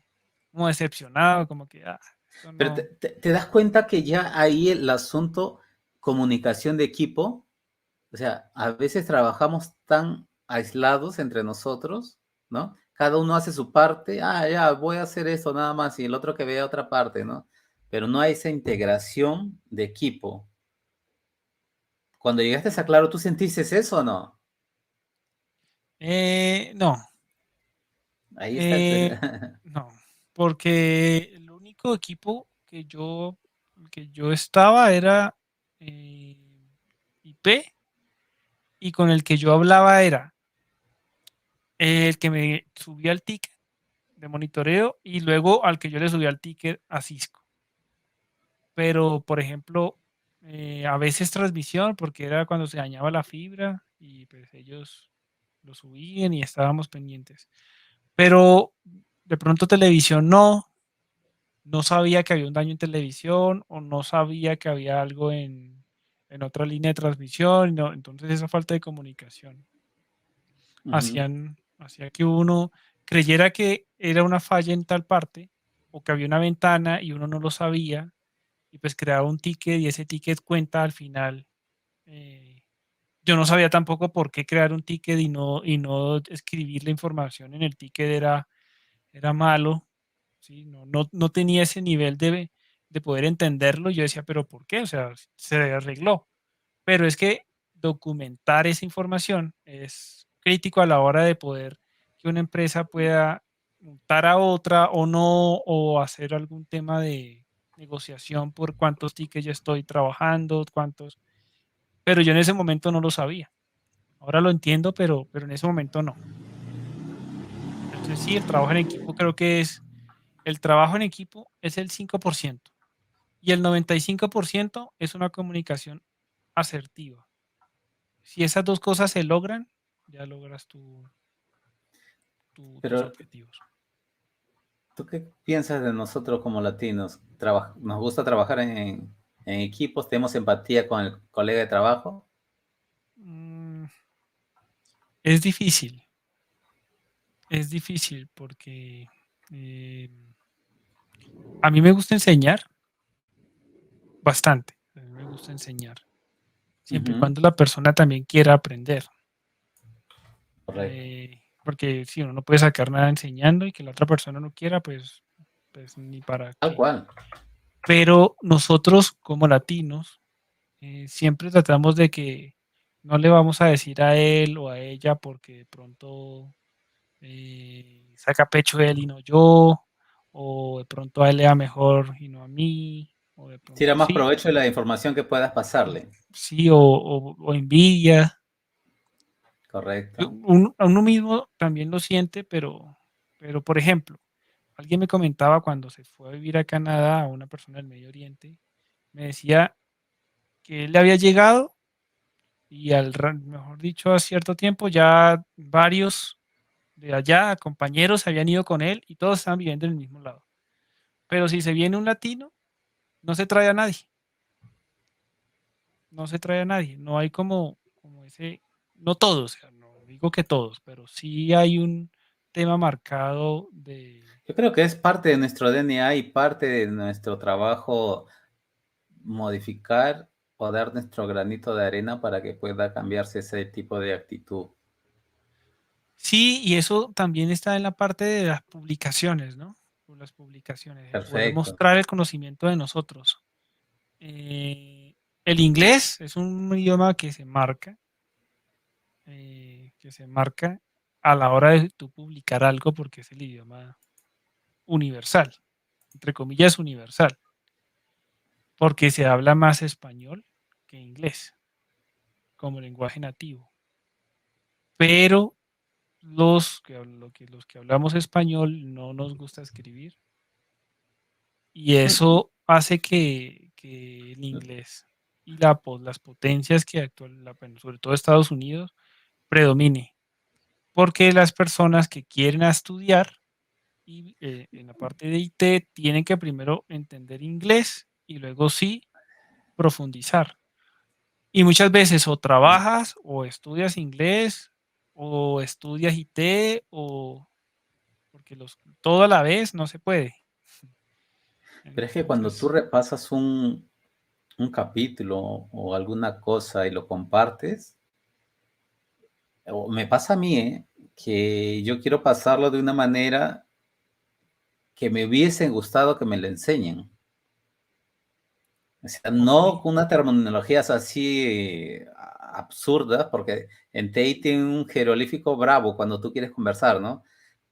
decepcionado, como que esto Pero no. te das cuenta que ya ahí el asunto comunicación de equipo, o sea, a veces trabajamos tan aislados entre nosotros, ¿no? Cada uno hace su parte, ya, voy a hacer esto nada más, y el otro que vea otra parte, ¿no? Pero no hay esa integración de equipo. Cuando llegaste a Claro, ¿tú sentiste eso o no? No, Ahí está eh, no, porque el único equipo que yo estaba era eh, IP y con el que yo hablaba era el que me subía el ticket de monitoreo y luego al que yo le subía el ticket a Cisco. Pero, por ejemplo, a veces transmisión, porque era cuando se dañaba la fibra y pues ellos lo subían y estábamos pendientes. Pero de pronto televisión no sabía que había un daño en televisión o no sabía que había algo en otra línea de transmisión. No, entonces esa falta de comunicación Ujú. hacía que uno creyera que era una falla en tal parte o que había una ventana y uno no lo sabía y pues creaba un ticket y ese ticket cuenta al final. eh, yo no sabía tampoco por qué crear un ticket y no escribir la información en el ticket era malo, ¿sí? No tenía ese nivel de poder entenderlo. Yo decía, pero ¿por qué? O sea, se arregló. Pero es que documentar esa información es crítico a la hora de poder que una empresa pueda montar a otra o no, o hacer algún tema de negociación por cuántos tickets yo estoy trabajando, cuántos. Pero yo en ese momento no lo sabía. Ahora lo entiendo, pero en ese momento no. Entonces sí, el trabajo en equipo es el 5% y el 95% es una comunicación asertiva. Si esas dos cosas se logran, ya logras tú. tus Pero, objetivos. ¿tú qué piensas de nosotros como latinos? ¿Nos gusta trabajar en equipos? ¿Tenemos empatía con el colega de trabajo? Mm, es difícil porque eh, a mí me gusta enseñar bastante, a mí me gusta enseñar, siempre y Ujú, cuando la persona también quiera aprender. correcto. Porque si uno no puede sacar nada enseñando y que la otra persona no quiera, pues ni para Tal qué. cual. Pero nosotros como latinos siempre tratamos de que no le vamos a decir a él o a ella porque de pronto saca pecho él y no yo, o de pronto a él le da mejor y no a mí, o de Tira pronto más sí, provecho de la información que puedas pasarle. sí, o envidia. Correcto. A uno mismo también lo siente, pero por ejemplo, alguien me comentaba cuando se fue a vivir a Canadá, a una persona del Medio Oriente, me decía que él le había llegado y mejor dicho, a cierto tiempo ya varios de allá, compañeros, habían ido con él y todos estaban viviendo en el mismo lado. Pero si se viene un latino, no se trae a nadie, no se trae a nadie, no hay como ese, no todos, o sea, no digo que todos, pero sí hay un tema marcado de, Yo creo que es parte de nuestro DNA y parte de nuestro trabajo modificar o dar nuestro granito de arena para que pueda cambiarse ese tipo de actitud. sí, y eso también está en la parte de las publicaciones, ¿no? Las publicaciones, el poder Perfecto. mostrar el conocimiento de nosotros. El inglés es un idioma que se marca a la hora de tú publicar algo porque es el idioma universal, entre comillas universal, porque se habla más español que inglés como lenguaje nativo. Pero los que hablamos español no nos gusta escribir y eso hace que el inglés y las potencias que bueno, sobre todo Estados Unidos, predomine. Porque las personas que quieren estudiar y en la parte de IT tienen que primero entender inglés y luego sí profundizar. Y muchas veces o trabajas o estudias inglés o estudias IT o porque todo a la vez no se puede. Pero es que cuando tú Entonces, repasas un capítulo o alguna cosa y lo compartes, o me pasa a mí, que yo quiero pasarlo de una manera que me hubiese gustado que me lo enseñen. O sea, ok, no con una terminologías así absurdas, porque en TI tiene un jeroglífico bravo cuando tú quieres conversar, ¿no?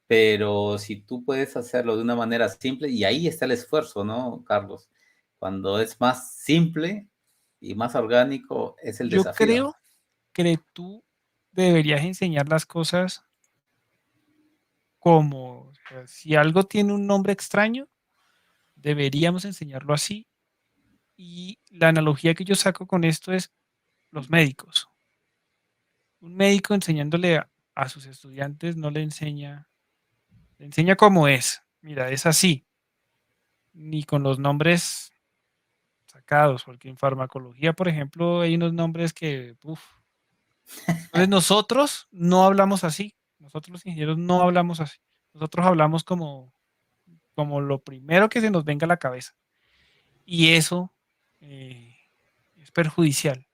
Pero si tú puedes hacerlo de una manera simple, y ahí está el esfuerzo, ¿no, Carlos? Cuando es más simple y más orgánico, es el yo desafío. creo que tú deberías enseñar las cosas como, o sea, si algo tiene un nombre extraño, deberíamos enseñarlo así. Y la analogía que yo saco con esto es los médicos. Un médico enseñándole a sus estudiantes no le enseña cómo es. Mira, es así, ni con los nombres sacados, porque en farmacología, por ejemplo, hay unos nombres que, uf. Entonces nosotros no hablamos así, nosotros los ingenieros no hablamos así, nosotros hablamos como lo primero que se nos venga a la cabeza. Y eso eh, es perjudicial.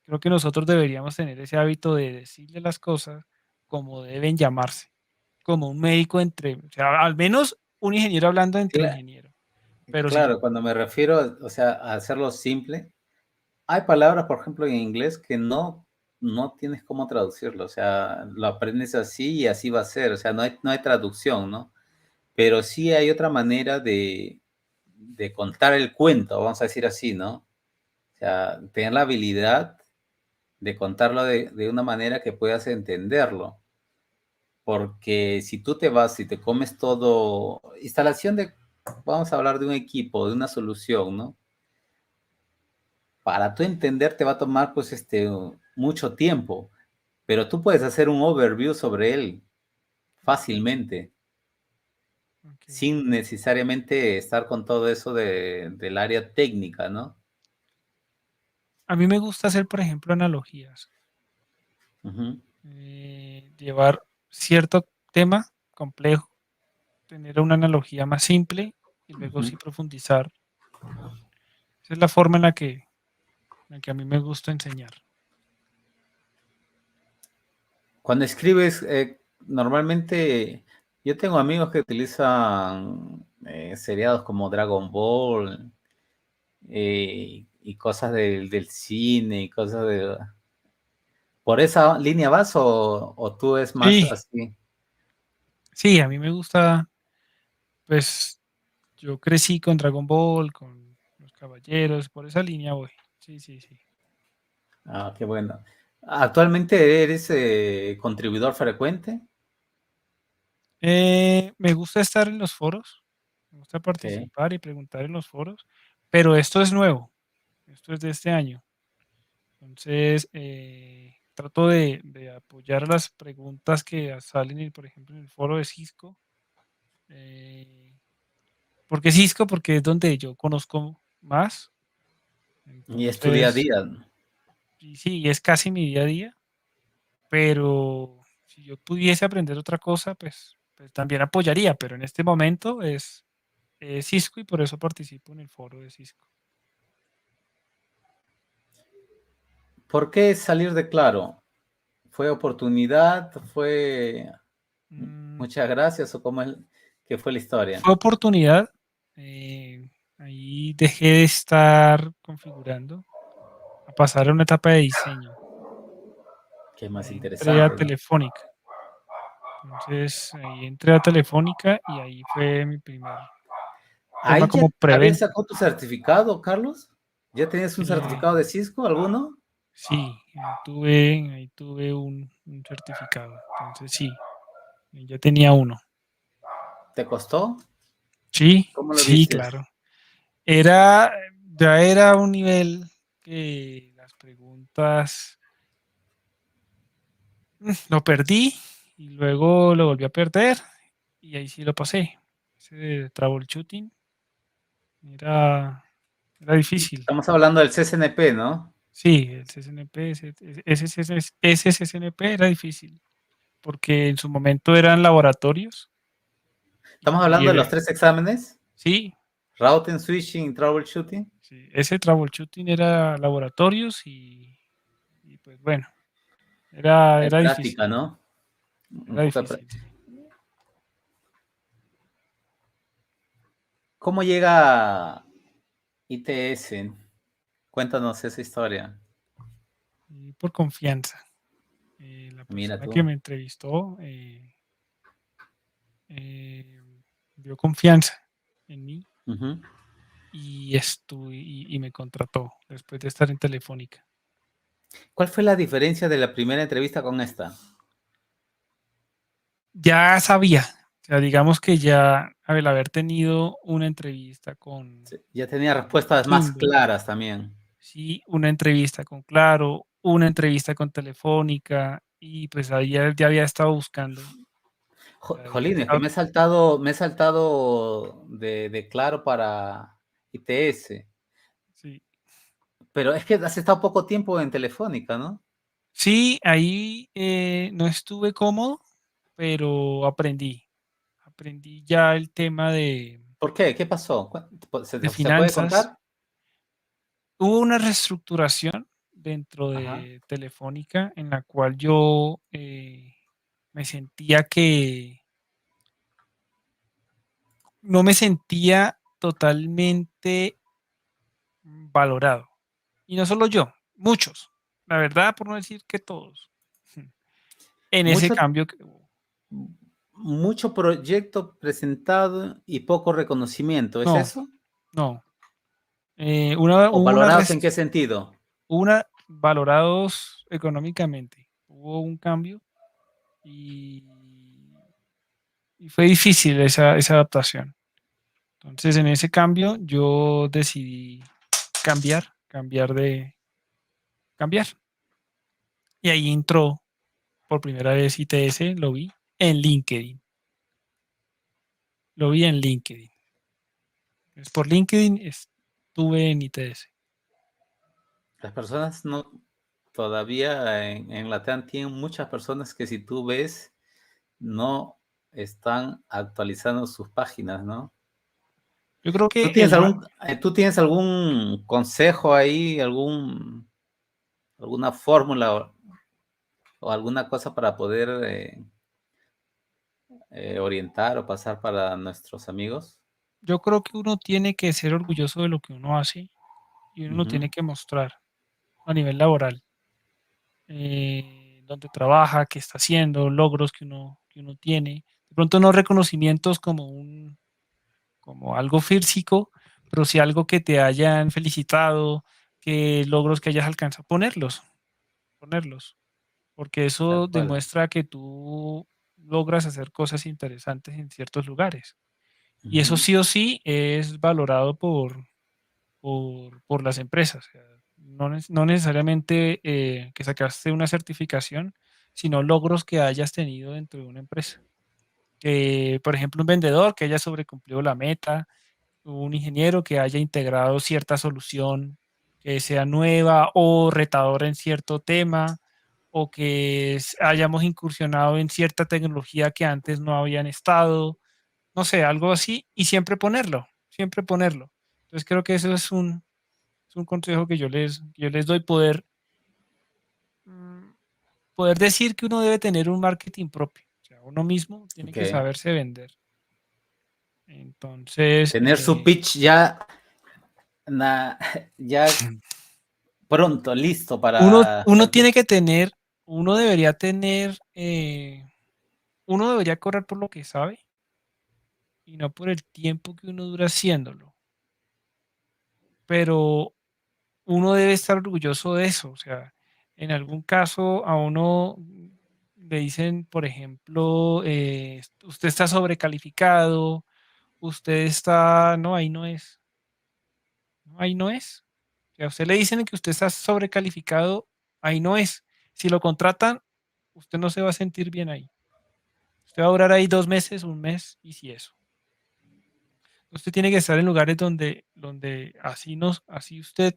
Creo que nosotros deberíamos tener ese hábito de decirle las cosas como deben llamarse, como un médico o sea, al menos un ingeniero hablando entre Cla- ingenieros. Pero si Claro, cuando me refiero, o sea, a hacerlo simple, hay palabras, por ejemplo, en inglés que no tienes cómo traducirlo, o sea, lo aprendes así y así va a ser, o sea, no hay traducción, ¿no? Pero sí hay otra manera de contar el cuento, vamos a decir así, ¿no? O sea, tener la habilidad de contarlo de una manera que puedas entenderlo. Porque si tú te vas y te comes todo, instalación de, vamos a hablar de un equipo, de una solución, ¿no? Para tú entender te va a tomar pues mucho tiempo, pero tú puedes hacer un overview sobre él fácilmente, Ok. sin necesariamente estar con todo eso del área técnica, ¿no? A mí me gusta hacer, por ejemplo, analogías. Ujú, Llevar cierto tema complejo, tener una analogía más simple y luego ujú. sí profundizar. Esa es la forma en la que a mí me gusta enseñar. Cuando escribes, normalmente yo tengo amigos que utilizan seriados como Dragon Ball y cosas del cine y cosas de... ¿Por esa línea vas o tú es más Sí, así? sí, a mí me gusta, pues yo crecí con Dragon Ball, con los caballeros, por esa línea voy. Sí, sí, sí. Ah, qué bueno. ¿Actualmente eres contribuidor frecuente? Me gusta estar en los foros, me gusta Sí. participar y preguntar en los foros, pero esto es nuevo, esto es de este año. Entonces, trato de apoyar las preguntas que salen, por ejemplo, en el foro de Cisco. Eh, ¿Por qué Cisco? Porque es donde yo conozco más. Y es tu día a Entonces, día. y sí, es casi mi día a día, pero si yo pudiese aprender otra cosa, pues también apoyaría, pero en este momento es Cisco y por eso participo en el foro de Cisco. ¿Por qué salir de Claro? ¿Fue oportunidad? ¿Fue Mm, muchas gracias? ¿O cómo es que fue la historia? Fue oportunidad. Ahí dejé de estar configurando a pasar a una etapa de diseño. Que es más Entré a interesante, ¿no? Telefónica. Entonces, ahí entré a Telefónica y ahí fue mi primer tema ¿Ahí ya como habías preventa. sacado tu certificado, Carlos? ¿Ya tenías un Eh, certificado de Cisco, alguno? sí, ahí tuve un certificado. Entonces, sí, ya tenía uno. ¿Te costó? Sí, ¿Cómo lo sí, viste? claro. Era, ya era un nivel que las preguntas lo perdí y luego lo volví a perder y ahí sí lo pasé. Ese de troubleshooting era, era difícil. Estamos hablando del CCNP, ¿no? Sí, el CSNP, ese CSNP era difícil porque en su momento eran laboratorios Estamos y hablando de los tres exámenes. sí, Routing, switching, troubleshooting. sí, ese troubleshooting era laboratorios y pues bueno, Hay era difícil, práctica, ¿no? Un era poco difícil, sí. ¿Cómo llega ITS? Cuéntanos esa historia. Y por confianza. La Mira persona que tú. me entrevistó eh, dio confianza en mí Ujú. y me contrató después de estar en Telefónica. ¿Cuál fue la diferencia de la primera entrevista con esta? Ya sabía, o sea, digamos que ya al haber tenido una entrevista con Sí, ya tenía respuestas más Kindle, claras también. sí, una entrevista con Claro, una entrevista con Telefónica y pues ahí ya había estado buscando, había Jolín, es que estado, me he saltado de Claro para ITS. sí. Pero es que has estado poco tiempo en Telefónica, ¿no? Sí, ahí no estuve cómodo, pero aprendí ya el tema ¿Por qué? ¿Qué pasó? de Se puede finanzas. contar? Hubo una reestructuración dentro Ajá. de Telefónica en la cual yo me sentía que no me sentía totalmente valorado. Y no solo yo, muchos. La verdad, por no decir que todos. En ese Mucho, cambio que hubo. mucho proyecto presentado y poco reconocimiento, ¿es No, eso? no. Una, ¿O hubo una, valorados en rest- qué sentido? una valorados económicamente. Hubo un cambio y, y fue difícil esa adaptación. Entonces, en ese cambio, yo decidí cambiar. Y ahí entró por primera vez ITS, lo vi. en LinkedIn. Lo vi en LinkedIn. Por LinkedIn estuve en ITS. Las personas no, todavía en Latam tienen muchas personas que si tú ves, no están actualizando sus páginas, ¿no? Yo creo ¿Tú que tienes algún consejo ahí, alguna fórmula o alguna cosa para poder orientar o pasar para nuestros amigos? yo creo que uno tiene que ser orgulloso de lo que uno hace y uno lo tiene Ujú. que mostrar a nivel laboral. Donde trabaja, qué está haciendo, logros que uno tiene. De pronto no reconocimientos como algo físico, pero sí algo que te hayan felicitado, que logros que hayas alcanzado, ponerlos, porque eso Tal cual. demuestra que tú logras hacer cosas interesantes en ciertos lugares. Y eso Ujú. sí o sí es valorado por las empresas. O sea, no necesariamente que sacaste una certificación, sino logros que hayas tenido dentro de una empresa. Que, por ejemplo, un vendedor que haya sobrecumplido la meta, un ingeniero que haya integrado cierta solución que sea nueva o retadora en cierto tema, o que hayamos incursionado en cierta tecnología que antes no habían estado, no sé, algo así, y siempre ponerlo, siempre ponerlo. Entonces creo que eso es un consejo que yo les doy, mm, poder decir que uno debe tener un marketing propio. O sea, uno mismo tiene que Que saberse vender. Entonces, tener su pitch ya, na- ya pronto, listo para uno cualquier... tiene que tener, uno debería tener, uno debería correr por lo que sabe y no por el tiempo que uno dura haciéndolo. Pero uno debe estar orgulloso de eso. O sea, en algún caso a uno le dicen, por ejemplo, usted está sobrecalificado, usted está, no, ahí no es, no, ahí no es. O sea, a usted le dicen que usted está sobrecalificado, ahí no es. Si lo contratan, usted no se va a sentir bien ahí. Usted va a durar ahí 2 meses, un mes, y si eso. Usted tiene que estar en lugares donde así usted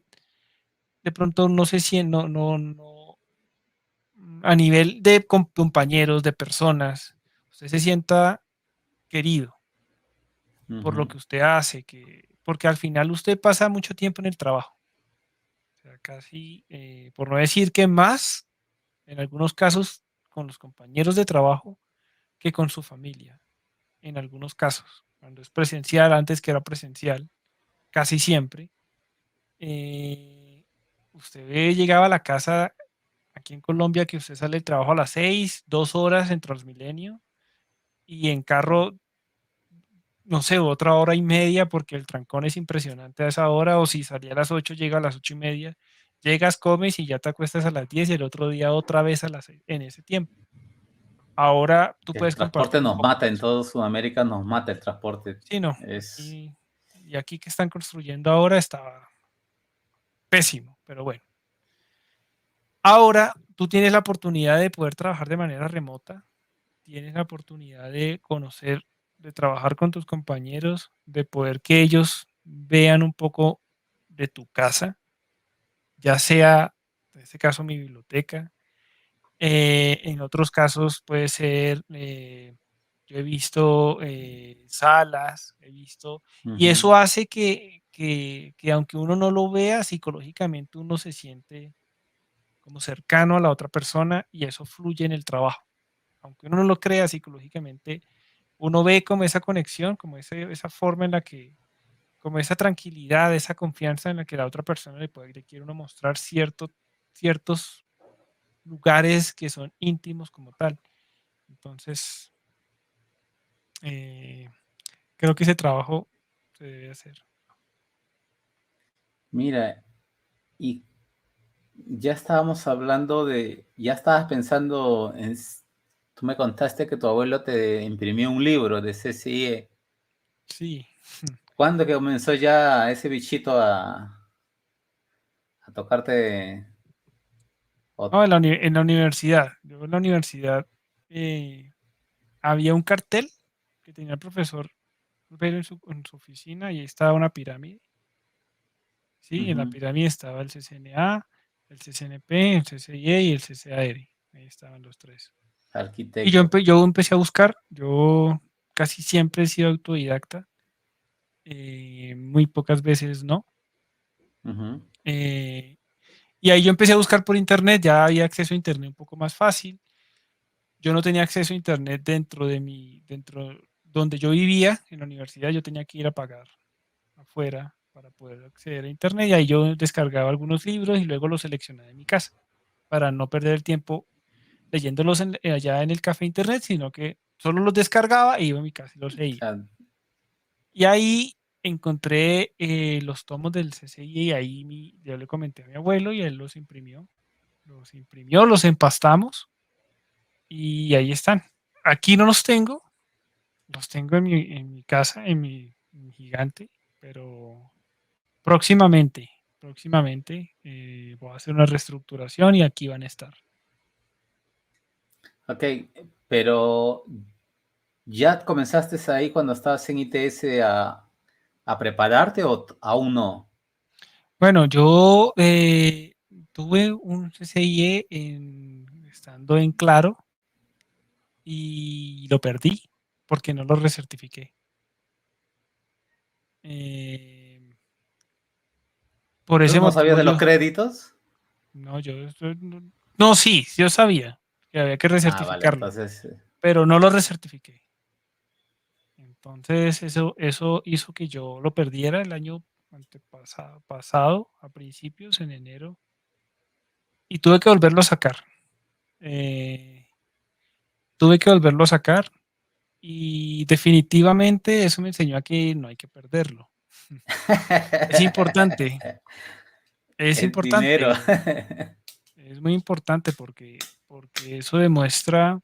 de pronto no se siente, no, a nivel de compañeros, de personas, usted se sienta querido por lo Ujú. que usted hace, porque al final usted pasa mucho tiempo en el trabajo. O sea, casi, por no decir que más, en algunos casos, con los compañeros de trabajo que con su familia, en algunos casos. Cuando es presencial, antes que era presencial, casi siempre. Llegaba a la casa aquí en Colombia que usted sale del trabajo a las 6, 2 horas en Transmilenio y en carro, no sé, otra hora y media porque el trancón es impresionante a esa hora, o si salía a las 8 llega a las 8:30, llegas, comes y ya te acuestas a las 10 y el otro día otra vez a las 6 en ese tiempo. Ahora tú El puedes transporte compartir un nos poco mata, de en eso. toda Sudamérica nos mata el transporte. Sí, no, Es, y aquí que están construyendo ahora está pésimo, pero bueno. Ahora tú tienes la oportunidad de poder trabajar de manera remota, tienes la oportunidad de conocer, de trabajar con tus compañeros, de poder que ellos vean un poco de tu casa, ya sea, en este caso, mi biblioteca. En otros casos puede ser, yo he visto salas, he visto, y ujú, eso hace que aunque uno no lo vea, psicológicamente uno se siente como cercano a la otra persona y eso fluye en el trabajo. Aunque uno no lo crea psicológicamente, uno ve como esa conexión, como esa forma en la que, como esa tranquilidad, esa confianza en la que la otra persona le quiere uno mostrar ciertos lugares que son íntimos como tal. Entonces, eh, creo que ese trabajo se debe hacer. mira, y ya estábamos hablando ya estabas pensando tú me contaste que tu abuelo te imprimió un libro de CCIE. Sí. ¿Cuándo que comenzó ya ese bichito a tocarte? No, o- en la universidad. Yo en la universidad, eh, había un cartel que tenía el profesor Rivero en su oficina y ahí estaba una pirámide. Sí, en la pirámide estaba el CCNA, el CCNP, el CCIE y el CCAR. Ahí estaban los tres. Y Arquitecto. yo empecé a buscar. Yo casi siempre he sido autodidacta. Muy pocas veces no. Ujú. Eh, y ahí yo empecé a buscar por internet. Ya había acceso a internet un poco más fácil. Yo no tenía acceso a internet dentro donde yo vivía, en la universidad. Yo tenía que ir a pagar afuera para poder acceder a internet. Y ahí yo descargaba algunos libros y luego los seleccionaba en mi casa para no perder el tiempo leyéndolos allá en el café internet, sino que solo los descargaba e iba a mi casa y los leía. Claro. Y ahí encontré los tomos del CCI y ahí yo le comenté a mi abuelo y él los imprimió, los empastamos y ahí están. Aquí no los tengo en mi casa, en mi gigante, pero próximamente voy a hacer una reestructuración y aquí van a estar. Ok, pero ¿ya comenzaste ahí cuando estabas en ITS a prepararte o aún no? Bueno, yo tuve un CCIE estando en Claro y lo perdí porque no lo recertifiqué. Eh, por ¿Tú ese no sabías motivo de los créditos? no, no, sí, yo sabía que había que Ah, vale, recertificarlo, entonces, pero no lo recertifiqué. Entonces eso hizo que yo lo perdiera el año pasado, a principios, en enero, y tuve que volverlo a sacar. Eh, tuve que volverlo a sacar y definitivamente eso me enseñó a que no hay que perderlo. Es importante, es el dinero. importante, es muy importante porque eso demuestra,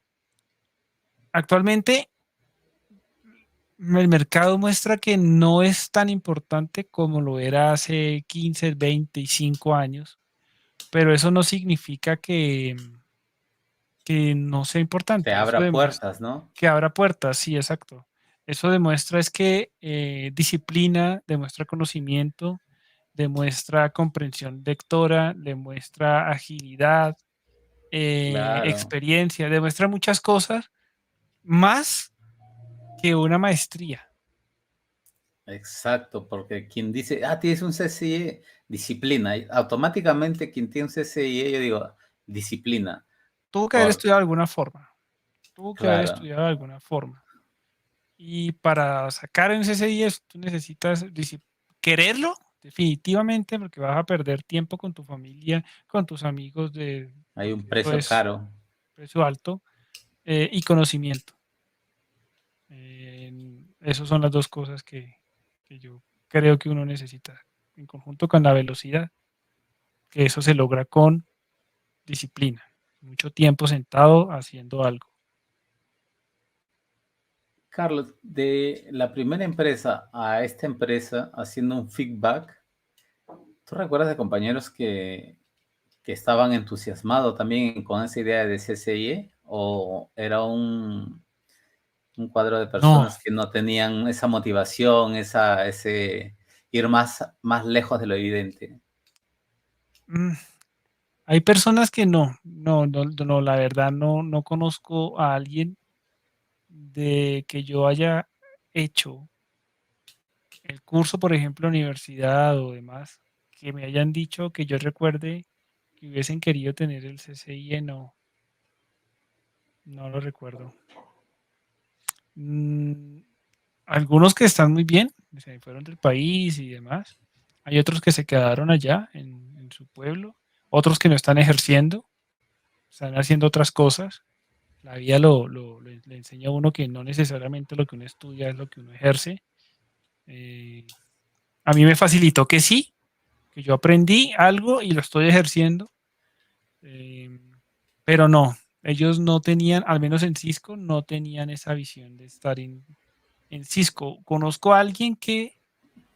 actualmente el mercado muestra que no es tan importante como lo era hace 15, 25 años, pero eso no significa que no sea Te importante. Eso abra demuestra puertas, ¿no? que abra puertas, sí, exacto. Eso demuestra es que disciplina, demuestra conocimiento, demuestra comprensión lectora, demuestra agilidad, Claro, experiencia, demuestra muchas cosas más que una maestría. exacto, porque quien dice, ah, tienes un CCIE, disciplina, y automáticamente quien tiene un CCIE, yo digo, disciplina, Tuvo que haber por, estudiado de alguna forma, tuvo que haber claro, estudiado de alguna forma. Y para sacar un CCIE tú necesitas quererlo, definitivamente, porque vas a perder tiempo con tu familia, con tus amigos, hay un porque eso precio es caro. precio alto, y conocimiento. Esas son las dos cosas que yo creo que uno necesita, en conjunto con la velocidad, que eso se logra con disciplina, mucho tiempo sentado haciendo algo. Carlos, de la primera empresa a esta empresa, haciendo un feedback, ¿tú recuerdas de compañeros que estaban entusiasmados también con esa idea de CCIE? ¿O era un cuadro de No, personas que no tenían esa motivación, ese ir más lejos de lo evidente? mm, hay personas que no, la verdad no conozco a alguien de que yo haya hecho el curso, por ejemplo, universidad o demás, que me hayan dicho que yo recuerde que hubiesen querido tener el CCIE, no lo recuerdo. Mm, algunos que están muy bien, se fueron del país y demás. Hay otros que se quedaron allá en su pueblo, otros que no están ejerciendo, están haciendo otras cosas. La vida le enseña a uno que no necesariamente lo que uno estudia es lo que uno ejerce. Eh, a mí me facilitó que sí, que yo aprendí algo y lo estoy ejerciendo, eh, pero no, ellos no tenían, al menos en Cisco, no tenían esa visión de estar en Cisco. Conozco a alguien que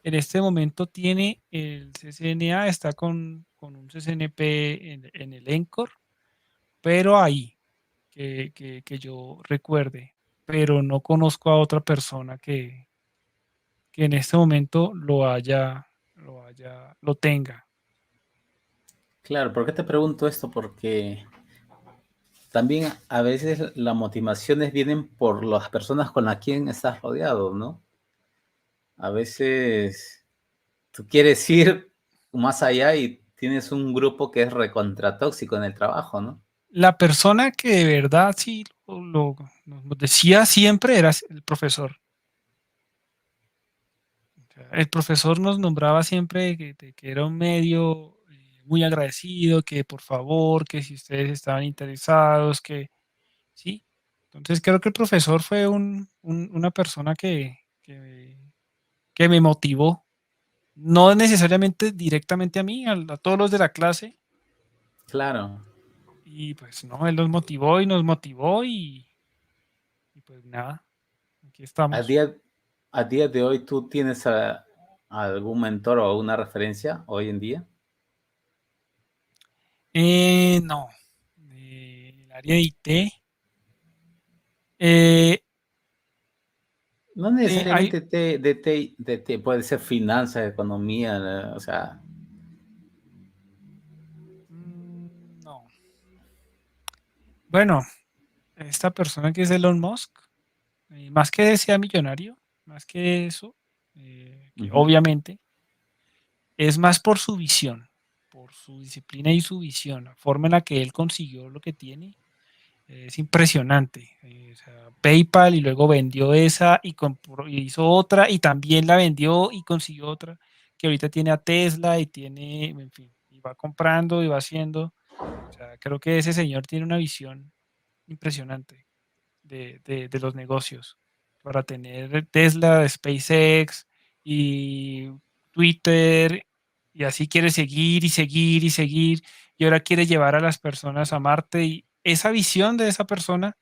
en este momento tiene el CCNA, está con un CCNP en el ENCOR, pero ahí, que yo recuerde. pero no conozco a otra persona que en este momento lo tenga. Claro, ¿por qué te pregunto esto? Porque también a veces las motivaciones vienen por las personas con las quien estás rodeado, ¿no? A veces tú quieres ir más allá y tienes un grupo que es recontratóxico en el trabajo, ¿no? La persona que de verdad sí nos decía siempre era el profesor. O sea, el profesor nos nombraba siempre que era un medio muy agradecido, que por favor, que si ustedes estaban interesados, que sí. Entonces creo que el profesor fue una persona que me motivó, no necesariamente directamente a mí, a todos los de la clase, Claro. y pues no, él nos motivó y nos motivó y pues nada, aquí A estamos. día, a día de hoy, ¿tú tienes algún mentor o una referencia hoy en día? No, el área de IT, eh, No hay, necesariamente puede ser finanzas, economía, o sea, no. Bueno, esta persona que es Elon Musk, más que sea millonario, más que eso, que ujú. obviamente es más por su visión, por su disciplina y su visión, la forma en la que él consiguió lo que tiene. Es impresionante. O sea, PayPal y luego vendió esa y hizo otra y también la vendió y consiguió otra que ahorita tiene a Tesla y tiene, en fin, y va comprando y va haciendo. O sea, creo que ese señor tiene una visión impresionante de los negocios para tener Tesla, SpaceX y Twitter y así quiere seguir y seguir y seguir y ahora quiere llevar a las personas a Marte y esa visión de esa persona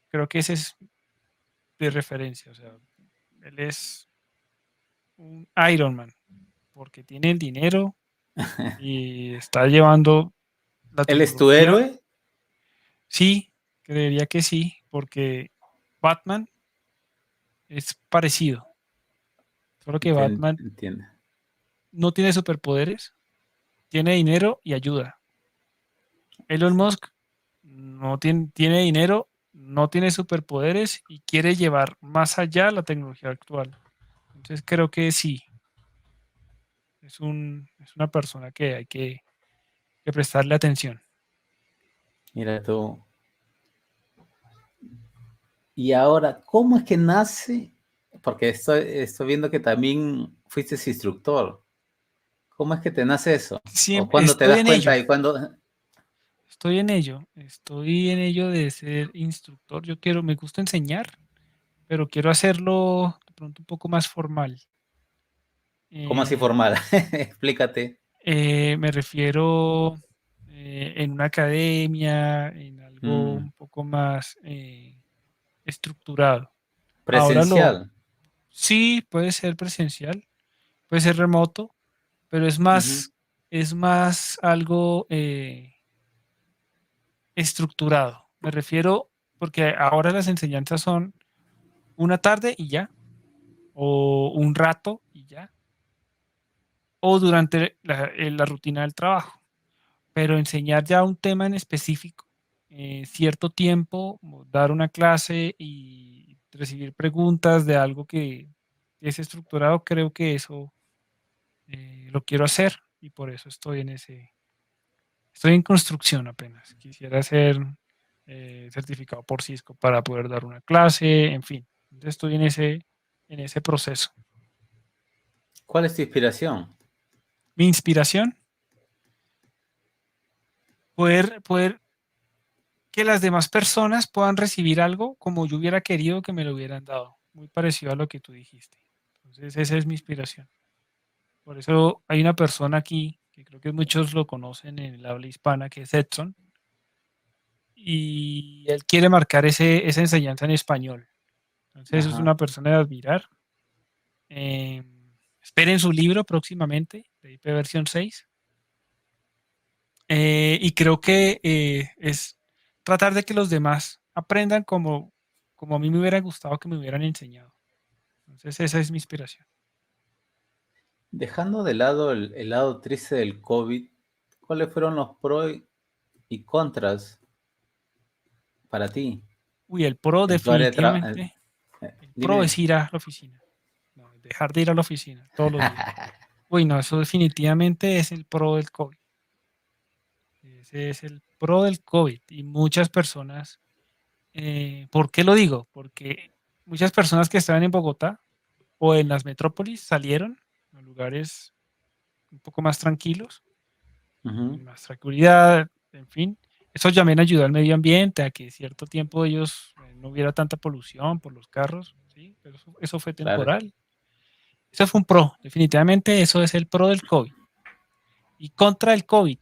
creo que ese es de referencia, o sea, él es un Iron Man porque tiene el dinero y está llevando la ¿Él es tu tecnología. héroe? Sí, creería que sí, porque Batman es parecido. Solo que Batman Entiende. no tiene superpoderes, tiene dinero y ayuda. Elon Musk no tiene dinero, no tiene superpoderes y quiere llevar más allá la tecnología actual. Entonces creo que sí, es una persona que hay que prestarle atención. Mira tú. Y ahora, ¿cómo es que nace? Porque estoy viendo que también fuiste instructor. ¿Cómo es que te nace eso? ¿O Siempre, cuándo te das cuenta y cuándo? estoy en ello de ser instructor. Me gusta enseñar, pero quiero hacerlo de pronto un poco más formal. ¿Cómo así Eh, formal? Explícate. Me refiero en una academia, en algo Mm, un poco más estructurado. Ahora presencial. sí, puede ser presencial, puede ser remoto, pero Ujú. es más algo estructurado. Me refiero porque ahora las enseñanzas son una tarde y ya, o un rato y ya, o durante la rutina del trabajo. Pero enseñar ya un tema en específico, cierto tiempo, dar una clase y recibir preguntas de algo que es estructurado, creo que eso lo quiero hacer y por eso estoy en construcción apenas. Quisiera ser certificado por Cisco para poder dar una clase, en fin. Entonces estoy en ese proceso. ¿Cuál es tu inspiración? Mi inspiración, poder que las demás personas puedan recibir algo como yo hubiera querido que me lo hubieran dado, muy parecido a lo que tú dijiste. Entonces, esa es mi inspiración. Por eso hay una persona aquí, que creo que muchos lo conocen en el habla hispana, que es Edson, y él quiere marcar esa enseñanza en español. Entonces, es Ajá, una persona de admirar. Eh, esperen su libro próximamente, de IP versión 6. Y creo que es tratar de que los demás aprendan como como a mí me hubiera gustado que me hubieran enseñado. Entonces esa es mi inspiración. Dejando de lado el lado triste del COVID, ¿cuáles fueron los pros y contras para ti Uy, el pro en tu área de trabajo? definitivamente, el pro Dime. es ir a la oficina. No, dejar de ir a la oficina todos los días. Uy, no, eso definitivamente es el pro del COVID. Ese es el pro del COVID. Y muchas personas, ¿por qué lo digo? Porque muchas personas que estaban en Bogotá o en las metrópolis salieron a lugares un poco más tranquilos, Ujú, más tranquilidad, en fin. Eso también ayudó al medio ambiente, a que cierto tiempo ellos no hubiera tanta polución por los carros, ¿sí? Pero eso fue claro. temporal. Eso fue un pro, definitivamente eso es el pro del COVID. Y contra el COVID,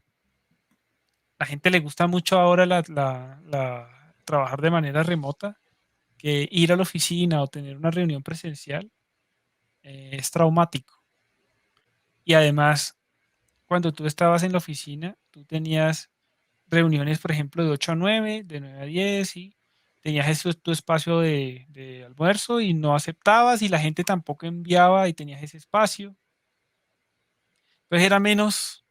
la gente le gusta mucho ahora trabajar de manera remota, que ir a la oficina o tener una reunión presencial es traumático. Y además, cuando tú estabas en la oficina, tú tenías reuniones, por ejemplo, de 8 a 9, de 9 a 10, y tenías tu espacio de almuerzo y no aceptabas y la gente tampoco enviaba y tenías ese espacio. Entonces era menos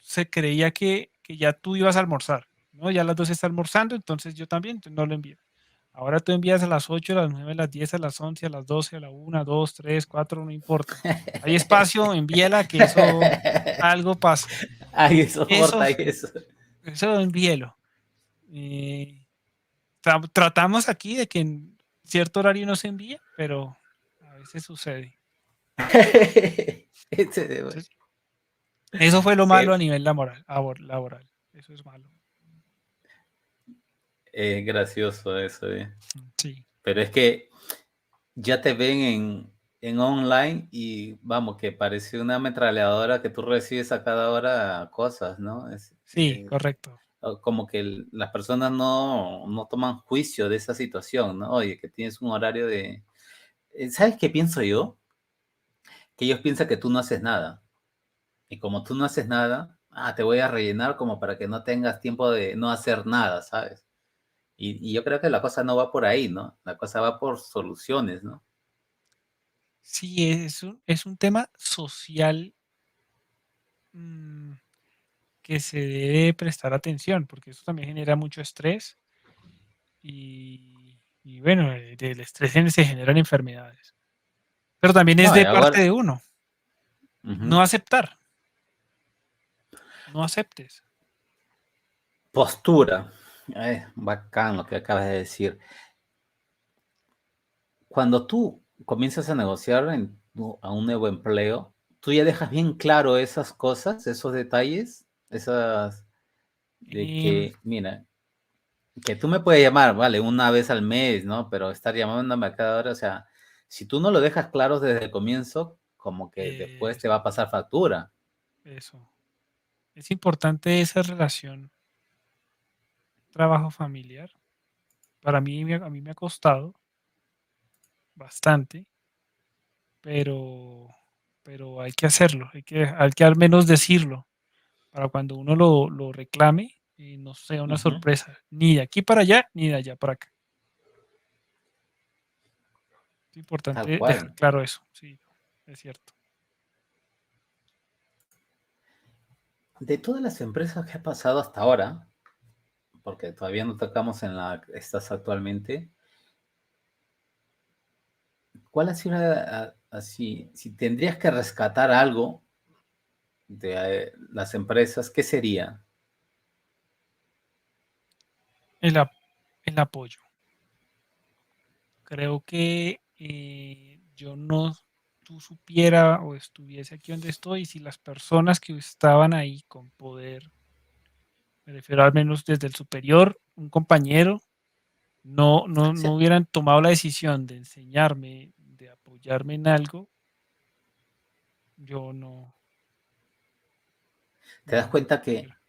se creía que ya tú ibas a almorzar, ¿no? Ya a las 2 está almorzando, entonces yo también, entonces no lo envío. Ahora tú envías a las 8, a las 9, a las 10, a las 11, a las 12, a la 1, 2, 3, 4, no importa. Hay espacio, envíela, que eso algo pasa. Ay, eso, Eso, Porta, ay, eso. eso envíelo. Eh, tratamos aquí de que en cierto horario no se envíe, pero a veces sucede. Entonces, eso fue lo malo a Eh, nivel laboral. Eso es malo. es gracioso eso, eh. Sí. Pero es que ya te ven en online y vamos, que parece una ametralladora que tú recibes a cada hora cosas, ¿no? Sí, correcto. Como que las personas no toman juicio de esa situación, ¿no? Oye, que tienes un horario de... ¿Sabes qué pienso yo? Que ellos piensan que tú no haces nada. Y como tú no haces nada, te voy a rellenar como para que no tengas tiempo de no hacer nada, ¿sabes? Y yo creo que la cosa no va por ahí, ¿no? La cosa va por soluciones, ¿no? Sí, es un tema social, mm, que se debe prestar atención, porque eso también genera mucho estrés y bueno, del estrés se generan enfermedades. Pero también es No, y de parte ahora, de uno, no ujú. aceptar, no aceptes. Postura. Bacán lo que acabas de decir. Cuando tú comienzas a negociar a un nuevo empleo, tú ya dejas bien claro esas cosas, esos detalles, esas de Em, que, mira, que tú me puedes llamar, vale, una vez al mes, ¿no? Pero estar llamándome a cada hora, o sea, si tú no lo dejas claro desde el comienzo, como que después te va eso, a pasar factura. eso. Es importante esa relación trabajo familiar. Para mí, a mí me ha costado bastante, pero, pero hay que hacerlo, hay que al menos decirlo para cuando uno lo reclame y no sea una Ujú, sorpresa, ni de aquí para allá, ni de allá para acá. Es tal importante dejar cual. claro eso, sí, es cierto. De todas las empresas que ha pasado hasta ahora, porque todavía no tocamos en la que estás actualmente, ¿cuál ha sido así? Si tendrías que rescatar algo de las empresas, ¿qué sería? El, ap- el apoyo. Creo que yo no tú supiera o estuviese aquí donde estoy, si las personas que estaban ahí con poder, me refiero al menos desde el superior, un compañero, no Sí, hubieran tomado la decisión de enseñarme, de apoyarme en algo, yo ¿te das no cuenta que estuviera.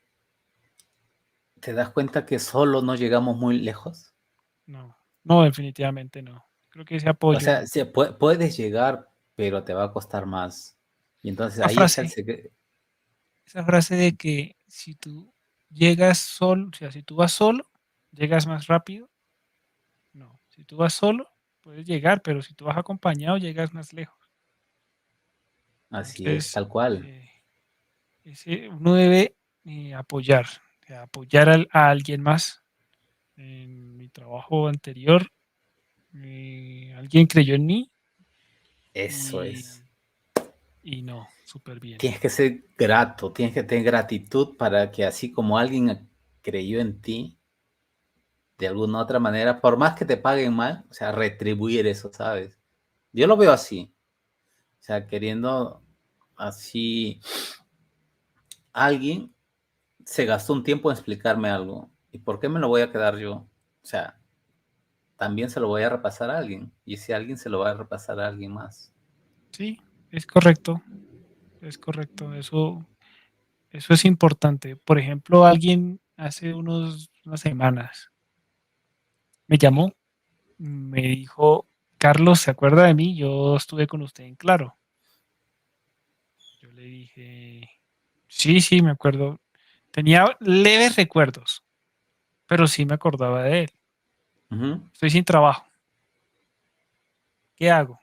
solo no llegamos muy lejos? No, no, definitivamente no. Creo que ese O sea, apoyo, sí, puedes llegar, pero te va a costar más. Y entonces esa ahí está el frase, secreto. esa frase de que si tú llegas solo, o sea, si tú vas solo, llegas más rápido, Si tú vas solo, puedes llegar, pero si tú vas acompañado, llegas más lejos. Así es, Entonces, tal cual. uno debe apoyar, apoyar a alguien más. En mi trabajo anterior, alguien creyó en mí Eso es. y, y no, súper bien. Tienes que ser grato, tienes que tener gratitud para que así como alguien creyó en ti, de alguna otra manera, por más que te paguen mal, o sea, retribuir eso, ¿sabes? Yo lo veo así, o sea, queriendo así, alguien se gastó un tiempo en explicarme algo, ¿y por qué me lo voy a quedar yo? O sea, también se lo voy a repasar a alguien, y ese alguien se lo va a repasar a alguien más. Sí, es correcto, es correcto. Eso es importante. Por ejemplo, alguien hace unas semanas me llamó, me dijo, Carlos, ¿se acuerda de mí? Yo estuve con usted en Claro. Yo le dije, sí, sí, me acuerdo. Tenía leves recuerdos, pero sí me acordaba de él. Ujú. Estoy sin trabajo. ¿Qué hago?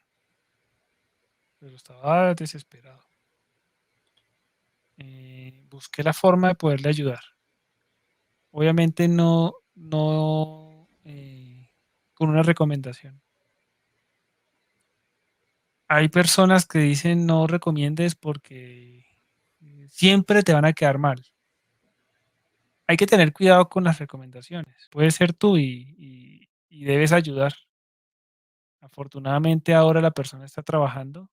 Pero estaba desesperado. Busqué la forma de poderle ayudar. Obviamente no con una recomendación. Hay personas que dicen no recomiendes porque siempre te van a quedar mal. Hay que tener cuidado con las recomendaciones. Puedes ser tú y debes ayudar. Afortunadamente ahora la persona está trabajando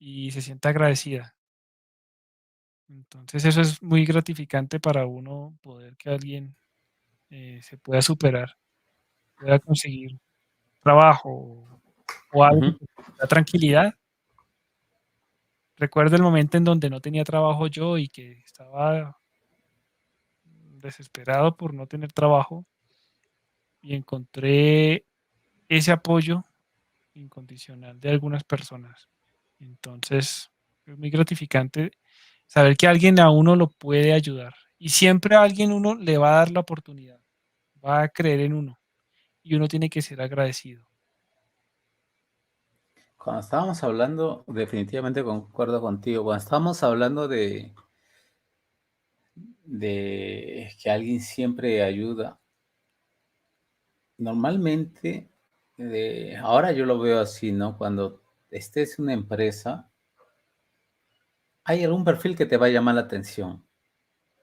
y se siente agradecida. Entonces eso es muy gratificante para uno poder que alguien se pueda superar, pueda conseguir trabajo o algo Ujú. que da tranquilidad. Recuerdo el momento en donde no tenía trabajo yo y que estaba desesperado por no tener trabajo y encontré ese apoyo incondicional de algunas personas. Entonces, es muy gratificante saber que alguien a uno lo puede ayudar y siempre a alguien uno le va a dar la oportunidad, va a creer en uno y uno tiene que ser agradecido. Cuando estábamos hablando, definitivamente concuerdo contigo, cuando estábamos hablando de que alguien siempre ayuda, normalmente, ahora yo lo veo así, ¿no? Cuando estés en una empresa, hay algún perfil que te va a llamar la atención,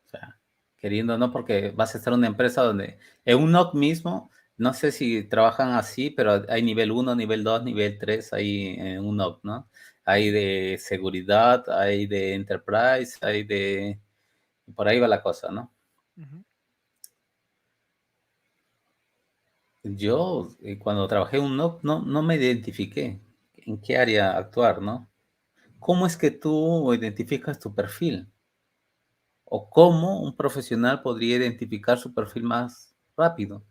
o sea, queriendo o no, porque vas a estar en una empresa donde, en un NOC mismo, no sé si trabajan así, pero hay nivel uno, nivel 2, nivel 3 ahí en un NOC, ¿no? Hay de seguridad, hay de enterprise, hay de... Por ahí va la cosa, ¿no? Ujú. Yo, cuando trabajé en un NOC, no me identifiqué en qué área actuar, ¿no? ¿Cómo es que tú identificas tu perfil? ¿O cómo un profesional podría identificar su perfil más rápido?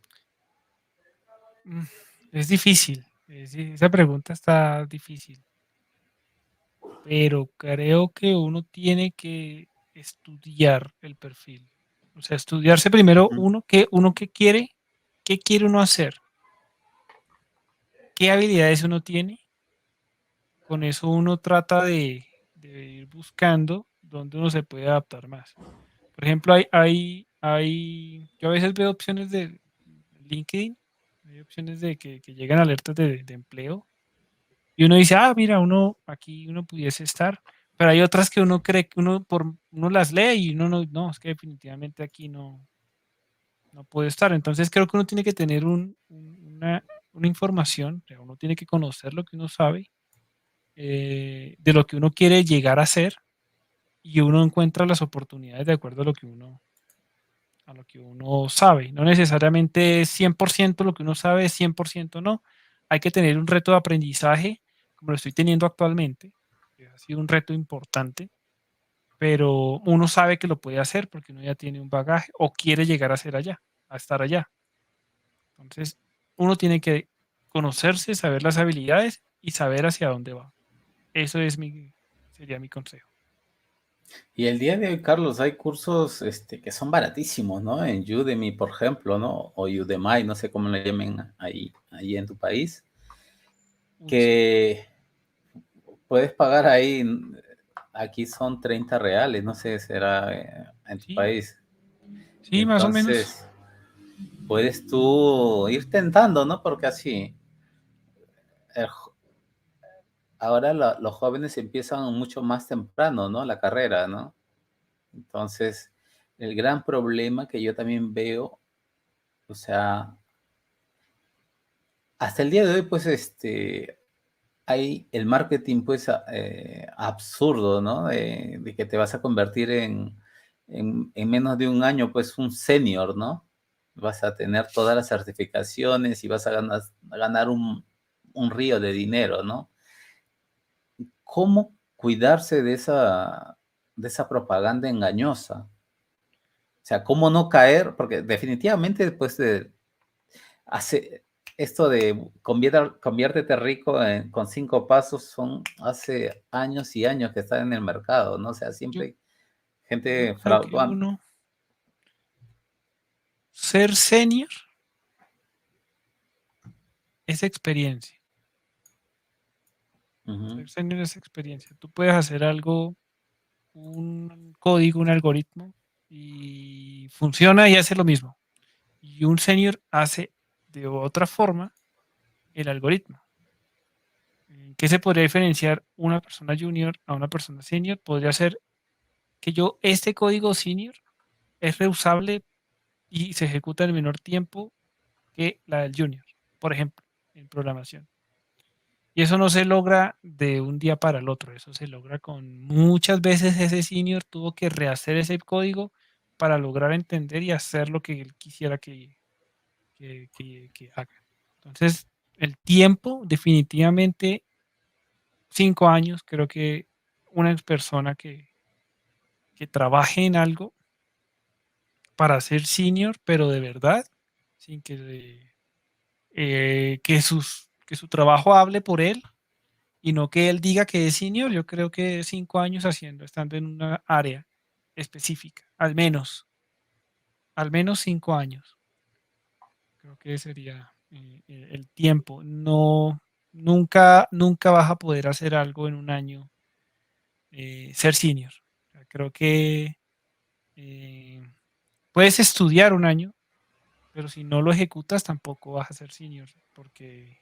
Mm, Es difícil, esa pregunta está difícil, pero creo que uno tiene que estudiar el perfil. O sea, estudiarse primero Ujú. uno qué quiere uno hacer, qué habilidades uno tiene. Con eso uno trata de ir buscando dónde uno se puede adaptar más. Por ejemplo, yo a veces veo opciones de LinkedIn, hay opciones de que llegan alertas de empleo y uno dice, ah, mira, aquí uno pudiese estar, pero hay otras que uno cree que uno las lee y uno no, es que definitivamente aquí no puede estar. Entonces creo que uno tiene que tener una información, o sea, uno tiene que conocer lo que uno sabe, de lo que uno quiere llegar a ser y uno encuentra las oportunidades de acuerdo a lo que uno sabe. No necesariamente es 100% lo que uno sabe, es 100% no. Hay que tener un reto de aprendizaje, como lo estoy teniendo actualmente, que ha sido un reto importante, pero uno sabe que lo puede hacer porque uno ya tiene un bagaje o quiere llegar a ser allá, a estar allá. Entonces, uno tiene que conocerse, saber las habilidades y saber hacia dónde va. Eso sería mi consejo. Y el día de hoy, Carlos, hay cursos que son baratísimos, ¿no? En Udemy, por ejemplo, ¿no? O Udemy, no sé cómo le llamen ahí en tu país, Uy, sí. que puedes pagar ahí, aquí son 30 reales, no sé, será en tu Sí, país. Y sí, más o menos. entonces puedes tú ir tentando, ¿no? Porque así, el ahora los jóvenes empiezan mucho más temprano, ¿no? La carrera, ¿no? Entonces, el gran problema que yo también veo, o sea, hasta el día de hoy, pues, hay el marketing, pues, absurdo, ¿no? De que te vas a convertir en menos de un año, pues, un senior, ¿no? Vas a tener todas las certificaciones y vas a ganar un río de dinero, ¿no? ¿Cómo cuidarse de esa propaganda engañosa? O sea, ¿cómo no caer? Porque definitivamente después de hace esto de conviértete rico con 5 pasos hace años y años que está en el mercado, ¿no? O sea, Yo, siempre yo gente creo que fraudulenta. uno, ser senior es experiencia. Ujú, Ser senior es experiencia. Tú puedes hacer algo, un código, un algoritmo, y funciona y hace lo mismo. Y un senior hace de otra forma el algoritmo. ¿En qué se podría diferenciar una persona junior a una persona senior? Podría ser que este código senior es reusable y se ejecuta en menor tiempo que la del junior, por ejemplo, en programación. Y eso no se logra de un día para el otro, eso se logra con muchas veces ese senior tuvo que rehacer ese código para lograr entender y hacer lo que él quisiera que haga. Entonces, el tiempo, definitivamente, 5 años, creo que una persona que trabaje en algo para ser senior, pero de verdad, sin que su trabajo hable por él y no que él diga que es senior. Yo creo que 5 años estando en una área específica, al menos 5 años, creo que sería el tiempo. No, nunca vas a poder hacer algo en un año, ser senior. O sea, creo que eh, puedes estudiar un año, pero si no lo ejecutas tampoco vas a ser senior, porque,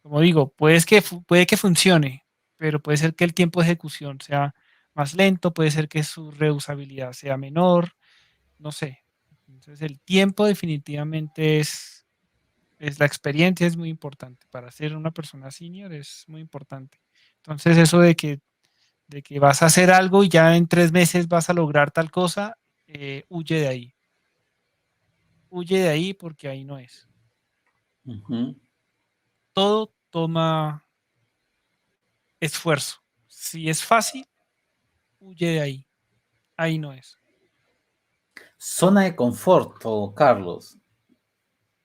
como digo, puede que funcione, pero puede ser que el tiempo de ejecución sea más lento, puede ser que su reusabilidad sea menor, no sé. Entonces el tiempo definitivamente es la experiencia, es muy importante. Para ser una persona senior es muy importante. Entonces eso de que vas a hacer algo y ya en 3 meses vas a lograr tal cosa, huye de ahí. Huye de ahí porque ahí no es. ujú. Todo toma esfuerzo. Si es fácil, huye de ahí. Ahí no es. Zona de confort, Carlos.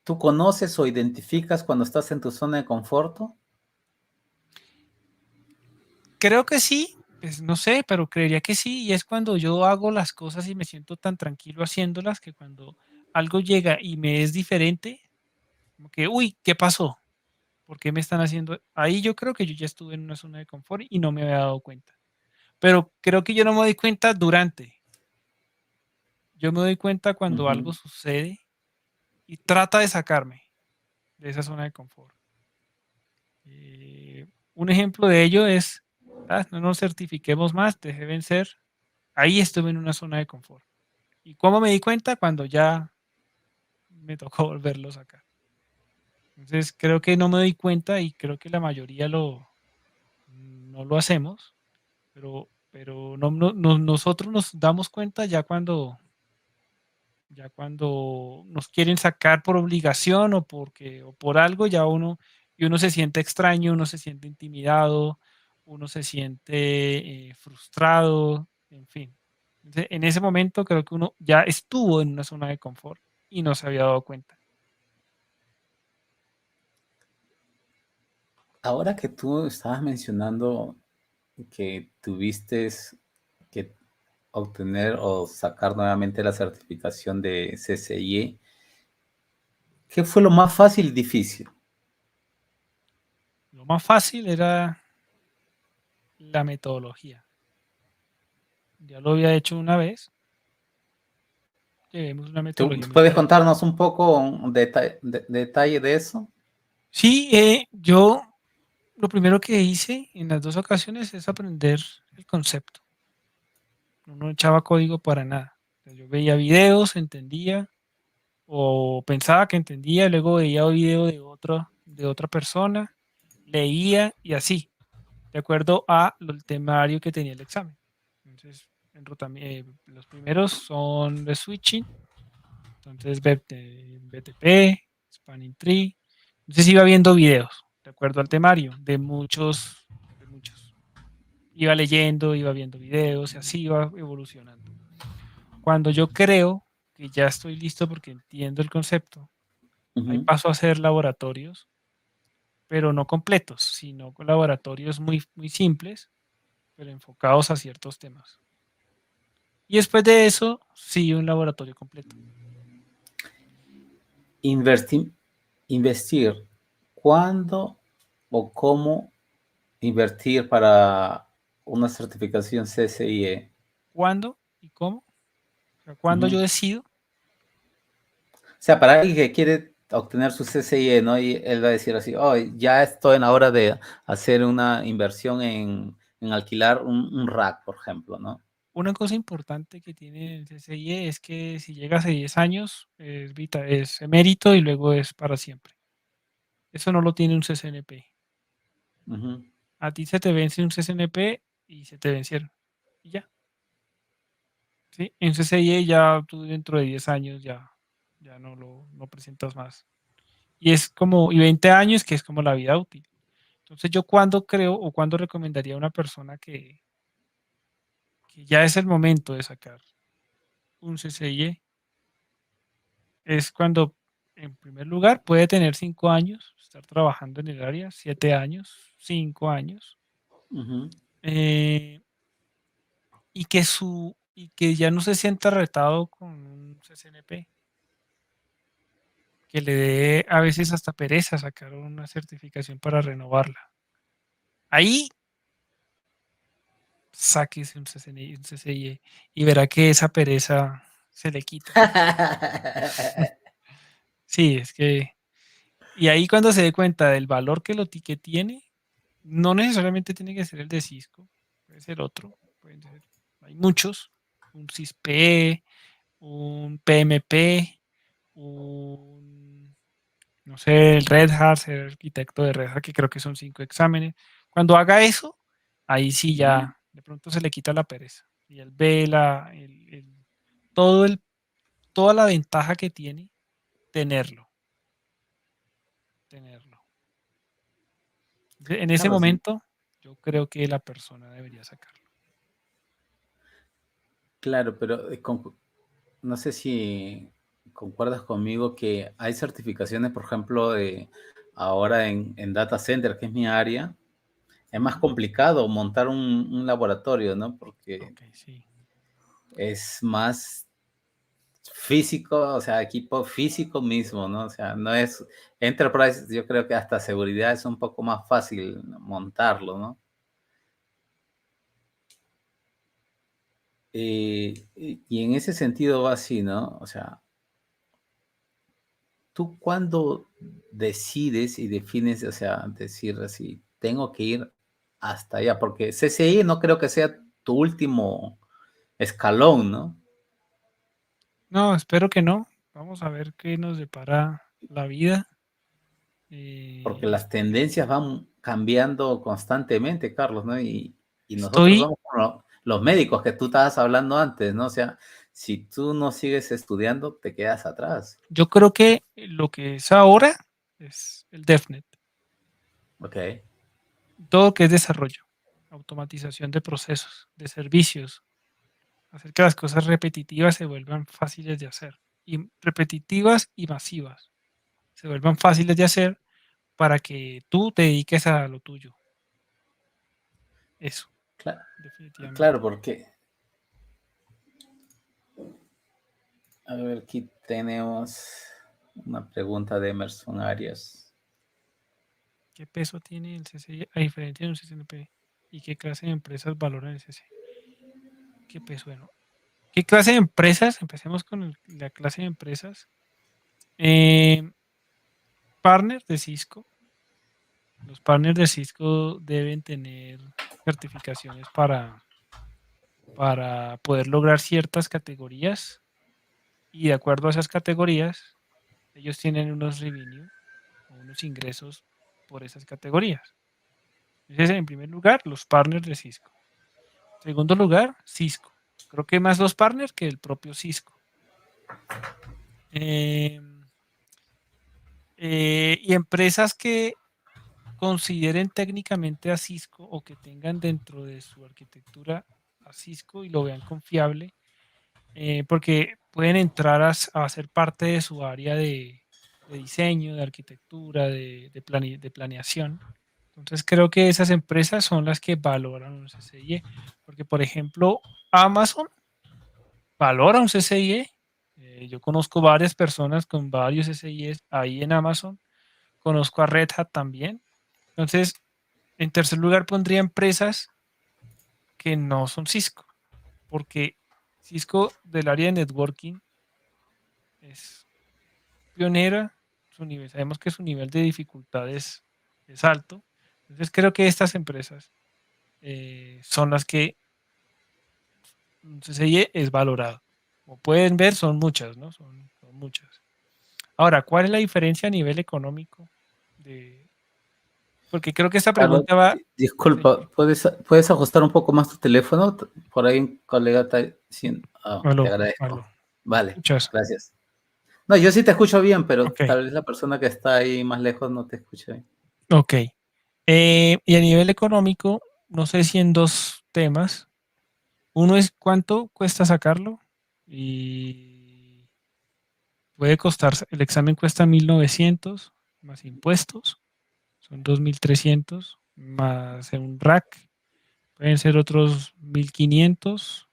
¿Tú conoces o identificas cuando estás en tu zona de confort? Creo que sí, pues no sé, pero creería que sí. Y es cuando yo hago las cosas y me siento tan tranquilo haciéndolas que cuando algo llega y me es diferente, como que, uy, ¿qué pasó? ¿Por qué me están haciendo? Ahí yo creo que yo ya estuve en una zona de confort y no me había dado cuenta. Pero creo que yo no me doy cuenta durante. Yo me doy cuenta cuando Ujú, algo sucede y trata de sacarme de esa zona de confort. Un ejemplo de ello es, no nos certifiquemos más, dejé vencer. Ahí estuve en una zona de confort. ¿Y cómo me di cuenta? Cuando ya me tocó volverlo a sacar. Entonces creo que no me doy cuenta y creo que la mayoría no lo hacemos, pero nosotros nos damos cuenta ya cuando nos quieren sacar por obligación o por algo, y uno se siente extraño, uno se siente intimidado, uno se siente frustrado, en fin. Entonces, en ese momento creo que uno ya estuvo en una zona de confort y no se había dado cuenta. Ahora que tú estabas mencionando que tuviste que obtener o sacar nuevamente la certificación de CCIE, ¿qué fue lo más fácil y difícil? Lo más fácil era la metodología. Ya lo había hecho una vez. Llevemos una ¿Tú metodología muy puedes clara. contarnos un poco un detalle de eso? Sí, yo lo primero que hice en las dos ocasiones es aprender el concepto. No echaba código para nada. Yo veía videos, entendía, o pensaba que entendía, luego veía video de otra persona, leía y así, de acuerdo a el temario que tenía el examen. Entonces, los primeros son de switching, entonces BTP, Spanning Tree. Entonces iba viendo videos, de acuerdo al temario, de muchos. Iba leyendo, iba viendo videos y así iba evolucionando. Cuando yo creo que ya estoy listo porque entiendo el concepto, ahí Ujú. paso a hacer laboratorios, pero no completos, sino con laboratorios muy, muy simples, pero enfocados a ciertos temas. Y después de eso, sí, un laboratorio completo. Invertir, investir. ¿Cuándo o cómo invertir para una certificación CCIE? ¿Cuándo y cómo? O sea, ¿cuándo yo Ujú. decido? O sea, para alguien que quiere obtener su CCIE, ¿no? Y él va a decir así, oh, ya estoy en la hora de hacer una inversión en alquilar un rack, por ejemplo, ¿no? Una cosa importante que tiene el CCIE es que si llegas a 10 años es emérito y luego es para siempre. Eso no lo tiene un CCNP. Ujú, A ti se te vence un CCNP y se te vencieron. Y ya. ¿Sí? En CCIE ya tú dentro de 10 años ya no presentas más. Y es como, y 20 años que es como la vida útil. Entonces yo cuando creo o cuando recomendaría a una persona que ya es el momento de sacar un CCIE, es cuando en primer lugar puede tener 5 años, estar trabajando en el área, 7 años, 5 años, ujú. eh, y que ya no se sienta retado con un CCNP, que le dé a veces hasta pereza sacar una certificación para renovarla. Ahí sáquese un CCIE y verá que esa pereza se le quita. Sí, es que, y ahí cuando se dé cuenta del valor que tiene, no necesariamente tiene que ser el de Cisco, puede ser otro, pueden ser, hay muchos, un CISP, un PMP, un, no sé, el Red Hat, ser arquitecto de Red Hat, que creo que son 5 exámenes. Cuando haga eso, ahí sí Ujú. ya de pronto se le quita la pereza. Y él ve todo toda la ventaja que tiene tenerlo, tenerlo. En ese Carlos, momento, yo creo que la persona debería sacarlo. claro, pero no sé si concuerdas conmigo que hay certificaciones, por ejemplo, ahora en Data Center, que es mi área, es más Ujú. complicado montar un laboratorio, ¿no? Porque Ok, sí. es más físico, o sea, equipo físico mismo, ¿no? O sea, no es Enterprise, yo creo que hasta seguridad es un poco más fácil montarlo, ¿no? Y en ese sentido va así, ¿no? O sea, ¿tú cuándo decides y defines, o sea, decir así, tengo que ir hasta allá? Porque CCI no creo que sea tu último escalón, ¿no? No, espero que no. Vamos a ver qué nos depara la vida. Porque las tendencias van cambiando constantemente, Carlos, ¿no? Y nosotros Estoy, somos como los médicos que tú estabas hablando antes, ¿no? O sea, si tú no sigues estudiando, te quedas atrás. yo creo que lo que es ahora es el DevNet. Ok, Todo que es desarrollo, automatización de procesos, de servicios, hacer que las cosas repetitivas se vuelvan fáciles de hacer. Y repetitivas y masivas. Se vuelvan fáciles de hacer para que tú te dediques a lo tuyo. Eso, Cla- claro, definitivamente. porque A ver, aquí tenemos una pregunta de Emerson Arias. ¿Qué peso tiene el CCI a diferencia de un CCNP? ¿Y qué clase de empresas valoran el CCI? ¿Qué peso? Bueno, ¿qué clase de empresas? Empecemos con la clase de empresas. Partners de Cisco. Los partners de Cisco deben tener certificaciones para poder lograr ciertas categorías y de acuerdo a esas categorías, ellos tienen unos revenue o unos ingresos por esas categorías. Entonces, en primer lugar, los partners de Cisco. En segundo lugar, Cisco. Creo que más los partners que el propio Cisco. Y empresas que consideren técnicamente a Cisco o que tengan dentro de su arquitectura a Cisco y lo vean confiable, porque pueden entrar a ser parte de su área de diseño, de arquitectura, de planeación. Entonces creo que esas empresas son las que valoran un CCIE, porque por ejemplo Amazon valora un CCIE. Yo conozco varias personas con varios CCIEs ahí en Amazon, conozco a Red Hat también. Entonces, en tercer lugar pondría empresas que no son Cisco, porque Cisco del área de networking es pionera, sabemos que su nivel de dificultad es alto. Entonces creo que estas empresas son las que CCIE es valorado. Como pueden ver, son muchas, ¿no? Son muchas. Ahora, ¿cuál es la diferencia a nivel económico? Porque creo que esta Carlos, pregunta va... Sí, disculpa, ¿puedes ajustar un poco más tu teléfono? Por ahí un colega está diciendo. Ah, te aló, agradezco. aló. Vale, Muchas. gracias. No, yo sí te escucho bien, pero Ok, tal vez la persona que está ahí más lejos no te escuche bien. ok. Y a nivel económico, no sé si en dos temas. Uno es cuánto cuesta sacarlo y puede costar, el examen cuesta 1.900 más impuestos, son 2.300 más un rack, pueden ser otros 1.500,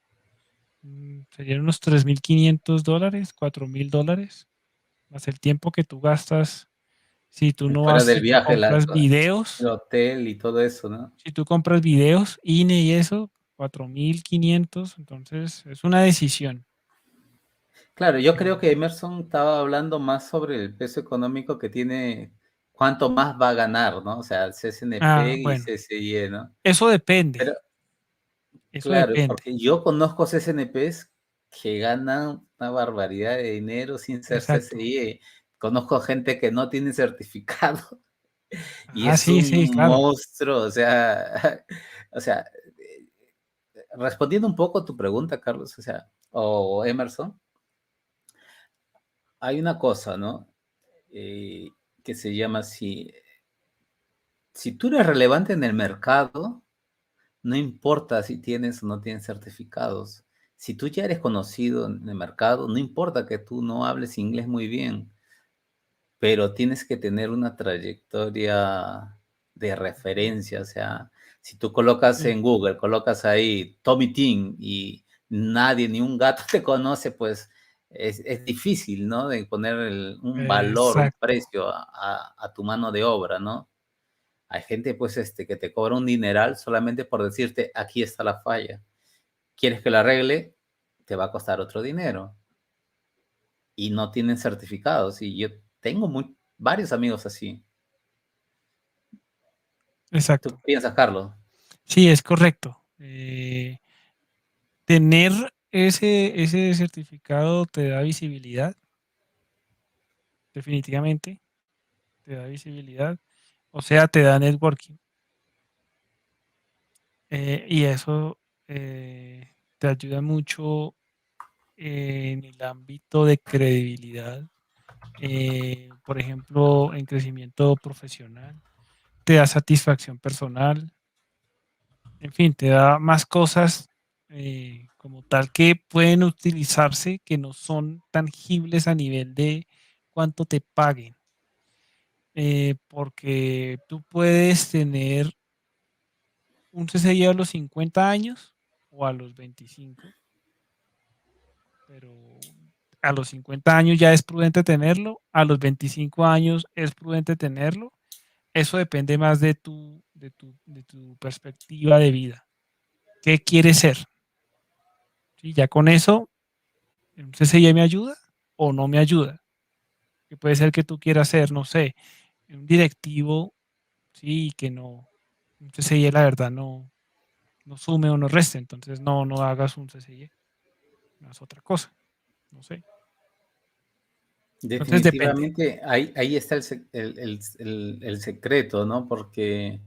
serían unos $3.500, $4.000, más el tiempo que tú gastas si tú no Fuera vas, del si tú viaje, compras el videos. hotel y todo eso, ¿no? Si tú compras videos, INE y eso, 4.500, entonces es una decisión. Claro, yo creo que Eh, Emerson estaba hablando más sobre el peso económico que tiene, cuánto más va a ganar, ¿no? O sea, CSNP y bueno, CCIE, ¿no? eso depende, Pero eso claro, depende. porque yo conozco CSNPs que ganan una barbaridad de dinero sin ser Exacto. CCIE. Conozco gente que no tiene certificado y Ah, es sí, sí, un claro. monstruo, o sea, o sea, respondiendo un poco a tu pregunta, Carlos, o sea, o Emerson, hay una cosa, ¿no? Eh, que se llama si tú eres relevante en el mercado, no importa si tienes o no tienes certificados. Si tú ya eres conocido en el mercado, no importa que tú no hables inglés muy bien, pero tienes que tener una trayectoria de referencia. O sea, si tú colocas Sí, en Google, colocas ahí Tommy Ting y nadie, ni un gato te conoce, pues es difícil, ¿no? De poner un valor, un exacto. precio a tu mano de obra, ¿no? Hay gente, pues, que te cobra un dineral solamente por decirte, aquí está la falla. ¿Quieres que la arregle? Te va a costar otro dinero. Y no tienen certificados. Y yo tengo varios amigos así. ¿Tú Exacto. qué piensas, Carlos? Sí, es correcto. Tener ese certificado te da visibilidad, definitivamente, te da visibilidad, o sea, te da networking. Y eso te ayuda mucho en el ámbito de credibilidad, por ejemplo, en crecimiento profesional, te da satisfacción personal, en fin, te da más cosas como tal que pueden utilizarse que no son tangibles a nivel de cuánto te paguen, porque tú puedes tener un CCI a los 50 años o a los 25, pero a los 50 años ya es prudente tenerlo, a los 25 años es prudente tenerlo. Eso depende más de tu perspectiva de vida. ¿Qué quieres ser? ¿Sí? Ya con eso, ¿un CCI me ayuda o no me ayuda? Que puede ser que tú quieras ser, no sé, un directivo, sí, que no, un CCI la verdad no sume o no reste, entonces no hagas un CCI, haz otra cosa, no sé. Entonces depende. Definitivamente ahí está el secreto, ¿no? Porque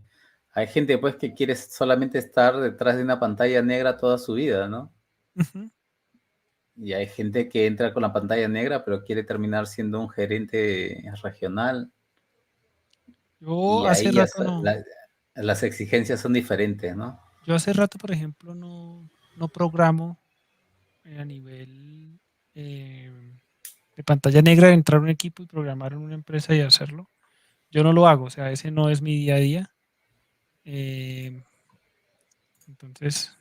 hay gente pues que quiere solamente estar detrás de una pantalla negra toda su vida, ¿no? Ujú. Y hay gente que entra con la pantalla negra pero quiere terminar siendo un gerente regional Yo y hace ahí ya rato no, las exigencias son diferentes, ¿no? yo hace rato, por ejemplo, no programo a nivel eh, de pantalla negra, de entrar a un equipo y programar en una empresa y hacerlo. Yo no lo hago, o sea, ese no es mi día a día. Eh, entonces,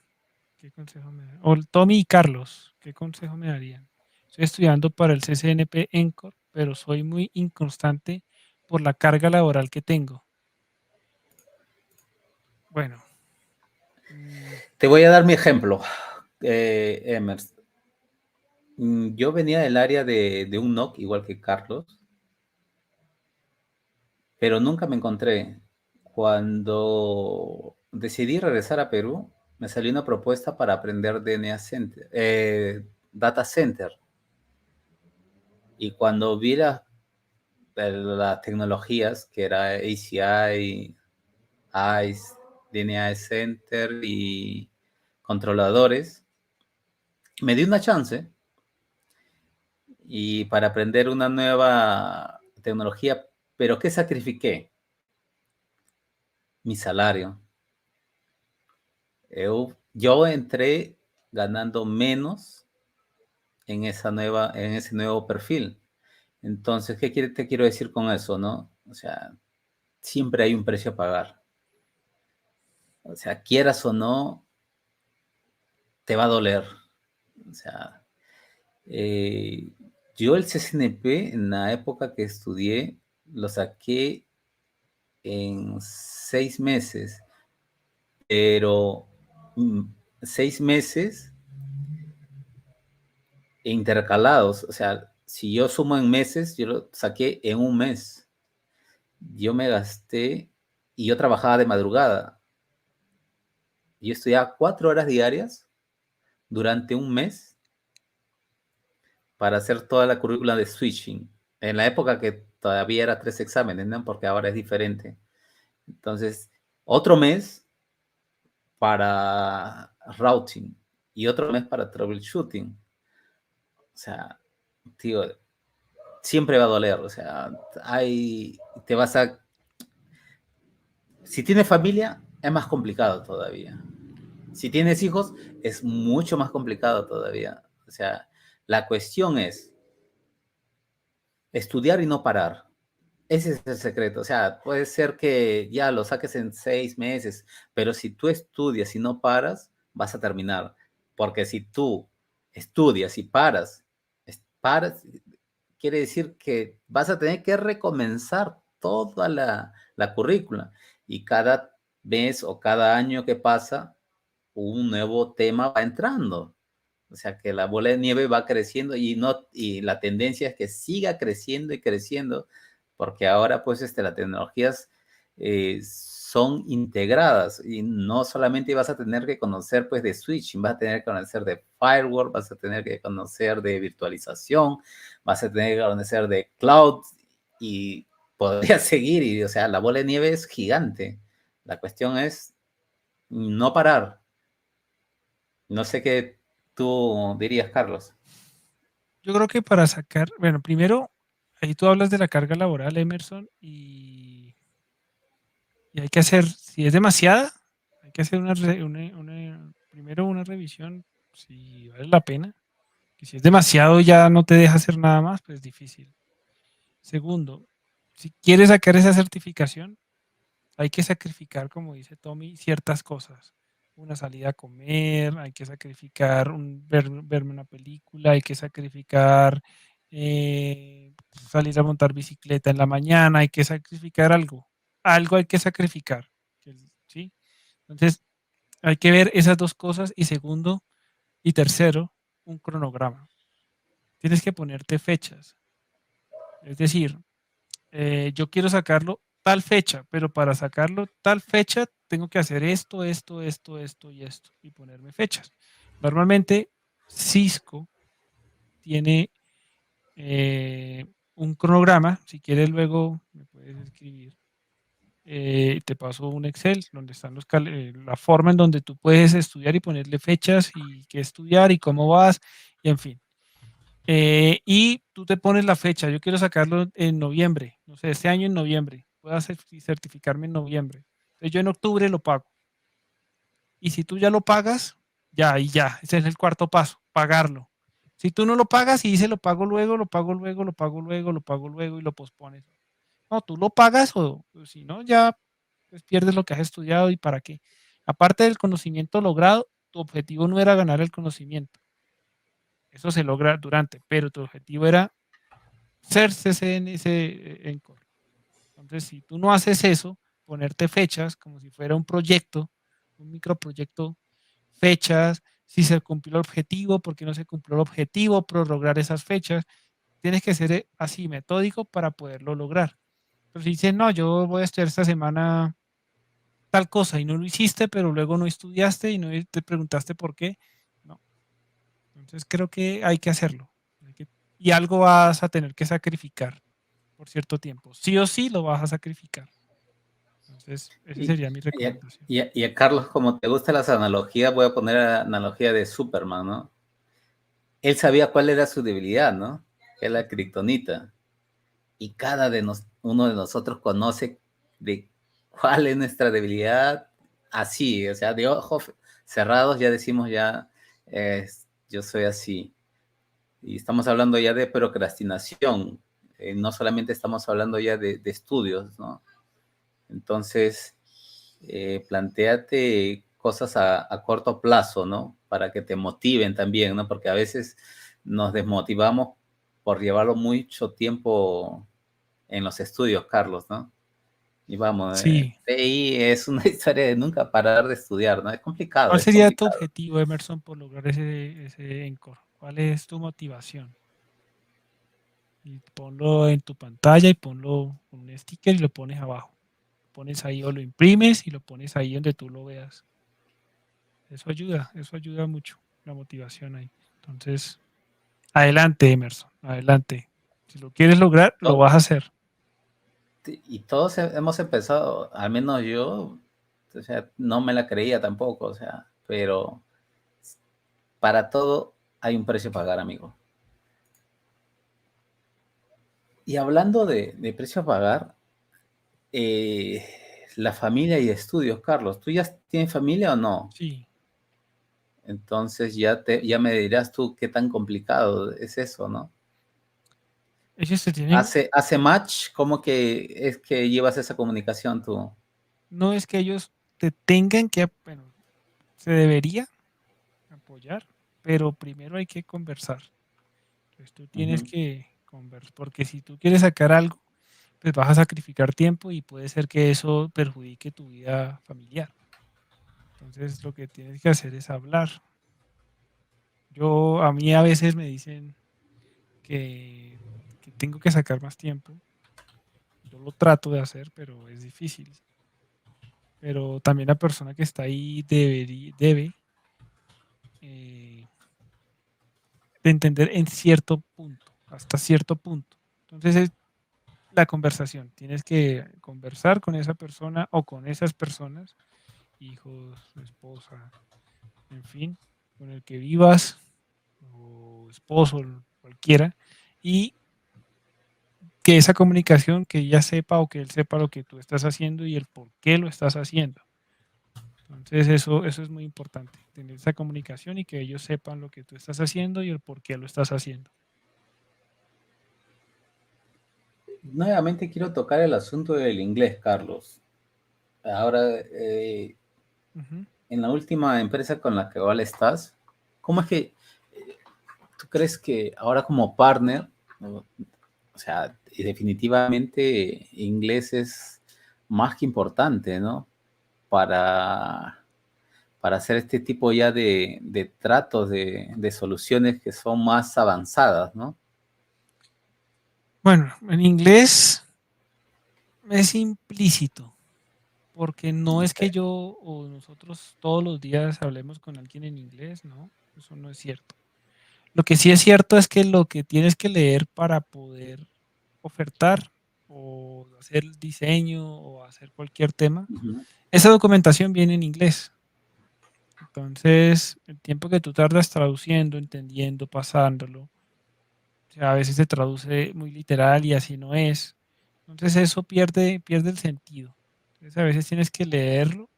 ¿qué consejo me darían? O Tommy y Carlos, ¿qué consejo me darían? Estoy estudiando para el CCNP ENCOR, pero soy muy inconstante por la carga laboral que tengo. Bueno, mm, Te voy a dar mi ejemplo, Emers. Yo venía del área de un NOC, igual que Carlos, pero nunca me encontré. Cuando decidí regresar a Perú, me salió una propuesta para aprender DNA Center, Data Center. Y cuando vi las tecnologías, que era ACI, ICE, DNA Center y controladores, me di una chance y para aprender una nueva tecnología, pero ¿qué sacrifiqué? Mi salario. Yo entré ganando menos en ese nuevo perfil. Entonces, te quiero decir con eso, no? O sea, siempre hay un precio a pagar. O sea, quieras o no, te va a doler. O sea, eh, yo el CCNP en la época que estudié lo saqué en 6 meses, pero 6 meses intercalados. O sea, si yo sumo en meses, yo lo saqué en un mes. Yo me gasté y yo trabajaba de madrugada. Yo estudiaba 4 horas diarias durante un mes para hacer toda la currícula de switching. En la época que todavía era 3 exámenes, ¿no? Porque ahora es diferente. Entonces, otro mes para routing y otro mes para troubleshooting. O sea, tío, siempre va a doler. O sea, te vas a... Si tienes familia, es más complicado todavía. Si tienes hijos, es mucho más complicado todavía. O sea, la cuestión es estudiar y no parar. Ese es el secreto. O sea, puede ser que ya lo saques en 6 meses, pero si tú estudias y no paras, vas a terminar. Porque si tú estudias y paras, quiere decir que vas a tener que recomenzar toda la currícula. Y cada mes o cada año que pasa, un nuevo tema va entrando. O sea que la bola de nieve va creciendo y la tendencia es que siga creciendo y creciendo, porque ahora pues las tecnologías son integradas y no solamente vas a tener que conocer pues de switching, vas a tener que conocer de firewall, vas a tener que conocer de virtualización, vas a tener que conocer de cloud y podría seguir y o sea, la bola de nieve es gigante. La cuestión es no parar. No sé qué tú dirías, Carlos. yo creo que para sacar, bueno, primero, ahí tú hablas de la carga laboral, Emerson, y hay que hacer, si es demasiada, hay que hacer primero una revisión si vale la pena. Y si es demasiado ya no te deja hacer nada más, pues es difícil. Segundo, si quieres sacar esa certificación, hay que sacrificar, como dice Tommy, ciertas cosas. una salida a comer, hay que sacrificar verme una película, hay que sacrificar salir a montar bicicleta en la mañana, hay que sacrificar algo, algo hay que sacrificar, ¿sí? Entonces, hay que ver esas dos cosas y segundo y tercero, un cronograma. Tienes que ponerte fechas. Es decir, yo quiero sacarlo tal fecha, pero para sacarlo tal fecha tengo que hacer esto, esto, esto, esto y esto y ponerme fechas. Normalmente Cisco tiene un cronograma, si quieres luego me puedes escribir, te paso un Excel donde están la forma en donde tú puedes estudiar y ponerle fechas y qué estudiar y cómo vas, y en fin. Y tú te pones la fecha, yo quiero sacarlo en noviembre, no sé, este año en noviembre, puedo certificarme en noviembre. Entonces yo en octubre lo pago. Y si tú ya lo pagas, ya, y ya, ese es el cuarto paso, pagarlo. Si tú no lo pagas y dices lo pago luego, lo pago luego, lo pago luego, lo pago luego y lo pospones. No, tú lo pagas o si no, ya pues pierdes lo que has estudiado y para qué. Aparte del conocimiento logrado, tu objetivo no era ganar el conocimiento. Eso se logra durante, pero tu objetivo era ser CCNS en core. Entonces, si tú no haces eso, ponerte fechas como si fuera un proyecto, un microproyecto, fechas, si se cumplió el objetivo, por qué no se cumplió el objetivo, prorrogar esas fechas, tienes que ser así metódico para poderlo lograr. Pero si dices, no, yo voy a estudiar esta semana tal cosa y no lo hiciste, pero luego no estudiaste y no te preguntaste por qué, no. Entonces creo que hay que hacerlo. Y algo vas a tener que sacrificar por cierto tiempo. Sí o sí lo vas a sacrificar. Entonces, esa Y, sería mi y a, recomendación. y a Carlos, como te gustan las analogías, voy a poner la analogía de Superman, ¿no? Él sabía cuál era su debilidad, ¿no? Que es la kriptonita. Y cada uno de nosotros conoce de cuál es nuestra debilidad, así, o sea, de ojos cerrados ya decimos ya, yo soy así. Y estamos hablando ya de procrastinación, no solamente estamos hablando ya de estudios, ¿no? Entonces, plantéate cosas a corto plazo, ¿no? Para que te motiven también, ¿no? Porque a veces nos desmotivamos por llevarlo mucho tiempo en los estudios, Carlos, ¿no? Y vamos, Sí. TI es una historia de nunca parar de estudiar, ¿no? Es complicado, ¿Cuál es sería tu complicado. objetivo, Emerson, por lograr ese encore? ¿Cuál es tu motivación? Y ponlo en tu pantalla y ponlo con un sticker y lo pones abajo. Lo pones ahí o lo imprimes y lo pones ahí donde tú lo veas. Eso ayuda mucho, la motivación ahí. Entonces, adelante, Emerson, adelante. Si lo quieres lograr, lo vas a hacer. Y todos hemos empezado, al menos yo, o sea, no me la creía tampoco, o sea, pero para todo hay un precio a pagar, amigo. Y hablando de precio a pagar, eh, la familia y estudios, Carlos, ¿tú ya tienes familia o no? Sí, Entonces ya me dirás tú qué tan complicado es eso, ¿no? ellos se tienen, Hace match, ¿cómo que es que llevas esa comunicación tú? no es que ellos te tengan que, bueno, se debería apoyar, pero primero hay que conversar. Entonces tú tienes Ujú. que conversar, porque si tú quieres sacar algo, pues vas a sacrificar tiempo y puede ser que eso perjudique tu vida familiar. Entonces lo que tienes que hacer es hablar. A mí a veces me dicen que tengo que sacar más tiempo. Yo lo trato de hacer, pero es difícil. Pero también la persona que está ahí debe eh, de entender en cierto punto, hasta cierto punto. Entonces es la conversación. Tienes que conversar con esa persona o con esas personas, hijos, esposa, en fin, con el que vivas, o esposo, cualquiera, y que esa comunicación, que ella sepa o que él sepa lo que tú estás haciendo y el por qué lo estás haciendo. Entonces eso es muy importante, tener esa comunicación y que ellos sepan lo que tú estás haciendo y el por qué lo estás haciendo. Nuevamente quiero tocar el asunto del inglés, Carlos. Ahora, Ujú. En la última empresa con la que igual estás, ¿cómo es que tú crees que ahora como partner, ¿no? O sea, y definitivamente inglés es más que importante, ¿no? Para, para hacer este tipo ya de tratos, de soluciones que son más avanzadas, ¿no? Bueno, en inglés es implícito, porque no es que Ok. yo o nosotros todos los días hablemos con alguien en inglés, no, eso no es cierto. Lo que sí es cierto es que lo que tienes que leer para poder ofertar o hacer el diseño o hacer cualquier tema, Ujú. esa documentación viene en inglés. Entonces, el tiempo que tú tardas traduciendo, entendiendo, pasándolo, o sea, a veces se traduce muy literal y así no es. Entonces eso pierde el sentido. Entonces a veces tienes que leerlo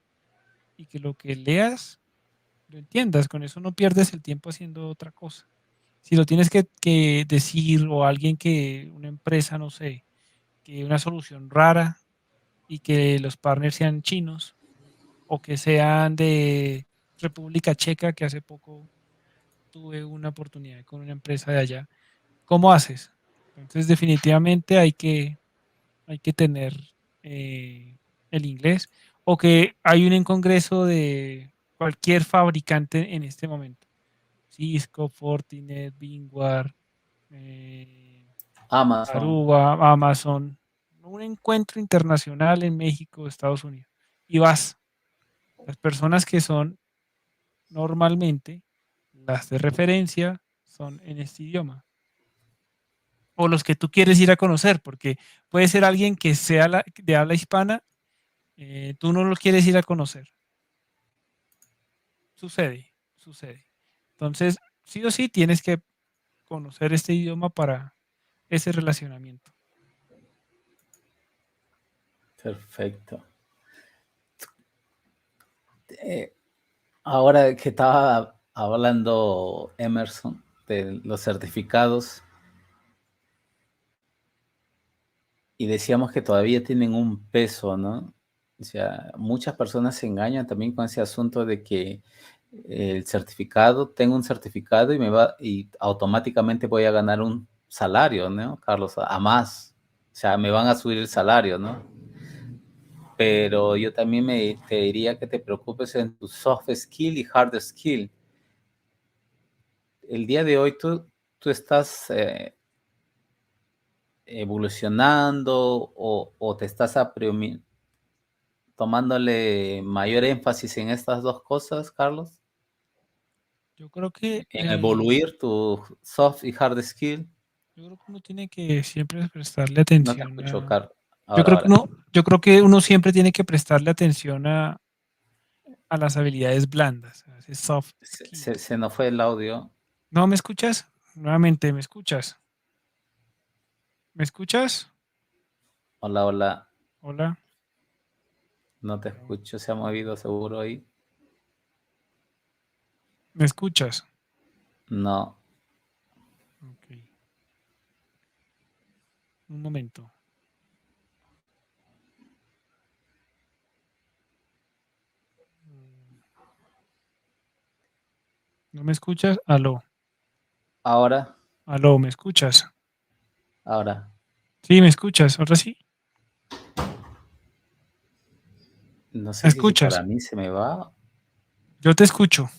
y que lo que leas lo entiendas. Con eso no pierdes el tiempo haciendo otra cosa. Si lo tienes que decir o alguien que, una empresa, no sé, que una solución rara y que los partners sean chinos o que sean de República Checa, que hace poco tuve una oportunidad con una empresa de allá. ¿Cómo haces? Entonces definitivamente hay que tener el inglés o que hay un en congreso de cualquier fabricante en este momento. Cisco, Fortinet, VMware, eh, Amazon. Aruba, Amazon, un encuentro internacional en México, Estados Unidos. Y vas, las personas que son normalmente las de referencia son en este idioma. O los que tú quieres ir a conocer, porque puede ser alguien que sea de habla hispana, tú no lo quieres ir a conocer. Sucede, sucede. Entonces, sí o sí tienes que conocer este idioma para ese relacionamiento. Perfecto. Eh, Ahora que estaba hablando Emerson de los certificados y decíamos que todavía tienen un peso, ¿no? O sea, muchas personas se engañan también con ese asunto de que el certificado, tengo un certificado y me va y automáticamente voy a ganar un salario, ¿no? Carlos, a más. O sea, me van a subir el salario, ¿no? Pero yo también te diría que te preocupes en tu soft skill y hard skill. El día de hoy tú estás evolucionando o te estás tomándole mayor énfasis en estas dos cosas, Carlos, Yo creo que en evoluir tu soft y hard skill. uno tiene que siempre prestarle No te atención escucho, a. Carlos. Ahora, ahora. Yo creo que uno siempre tiene que prestarle atención a las habilidades blandas, a ese soft skills. Se nos fue el audio. ¿No me escuchas? Nuevamente, ¿me escuchas? ¿Me escuchas? Hola, hola. Hola. No te No. escucho. Se ha movido seguro ahí. ¿Me escuchas? No. Ok. Un momento. ¿No me escuchas? Aló. Ahora, Aló, ¿me escuchas? ahora. Sí, ¿me escuchas? ¿Ahora sí? No ¿Me sé si para escuchas? mí se me va. Yo te escucho.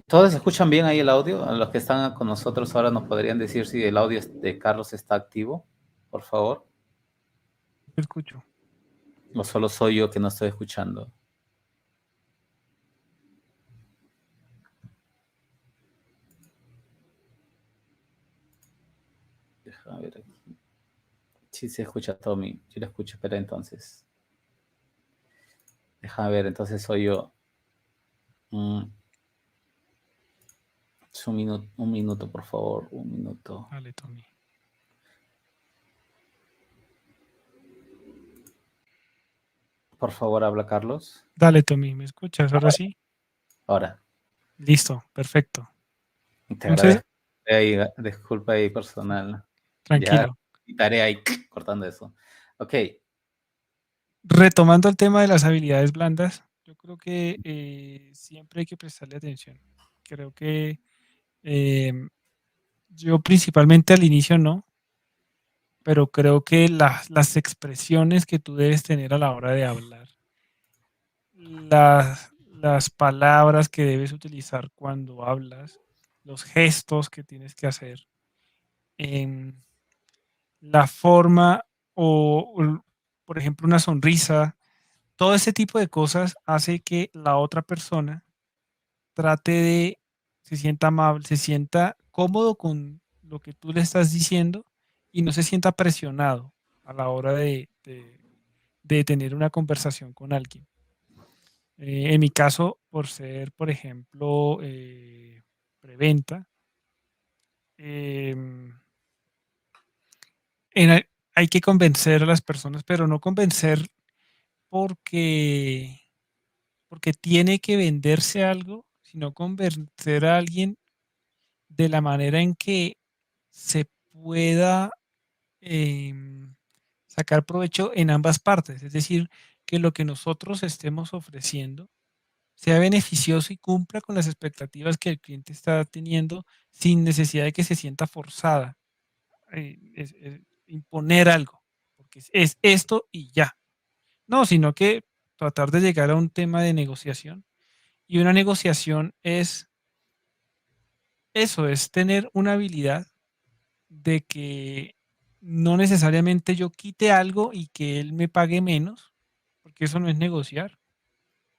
¿Todos escuchan bien ahí el audio? A los que están con nosotros ahora nos podrían decir si el audio de Carlos está activo, por favor. Te escucho. O solo soy yo que no estoy escuchando. Déjame ver aquí. Sí se escucha Tommy. Yo lo escucho, pero entonces. Déjame ver, entonces soy yo. Mm, es un minuto, por favor. Un minuto. Dale, Tommy. Por favor, habla Carlos. Dale, Tommy, ¿me escuchas? ¿Ahora Ahora, sí? ahora. Listo, perfecto. Te Entonces, agradezco. Ahí, disculpa ahí personal. Ya tranquilo. quitaré ahí cortando eso. Ok. Retomando el tema de las habilidades blandas, Yo creo que siempre hay que prestarle atención. Creo que em, yo principalmente al inicio no, pero creo que las expresiones que tú debes tener a la hora de hablar, las palabras que debes utilizar cuando hablas, los gestos que tienes que hacer, em, la forma por ejemplo, una sonrisa, todo ese tipo de cosas hace que la otra persona trate de, se sienta amable, se sienta cómodo con lo que tú le estás diciendo y no se sienta presionado a la hora de tener una conversación con alguien. En mi caso, por ser, por ejemplo, preventa, em, hay que convencer a las personas, pero no convencer porque, porque tiene que venderse algo, sino convencer a alguien de la manera en que se pueda sacar provecho en ambas partes. Es decir, que lo que nosotros estemos ofreciendo sea beneficioso y cumpla con las expectativas que el cliente está teniendo sin necesidad de que se sienta forzada. Imponer algo, porque es esto y ya. No, sino que tratar de llegar a un tema de negociación. Y una negociación es eso, es tener una habilidad de que no necesariamente yo quite algo y que él me pague menos, porque eso no es negociar,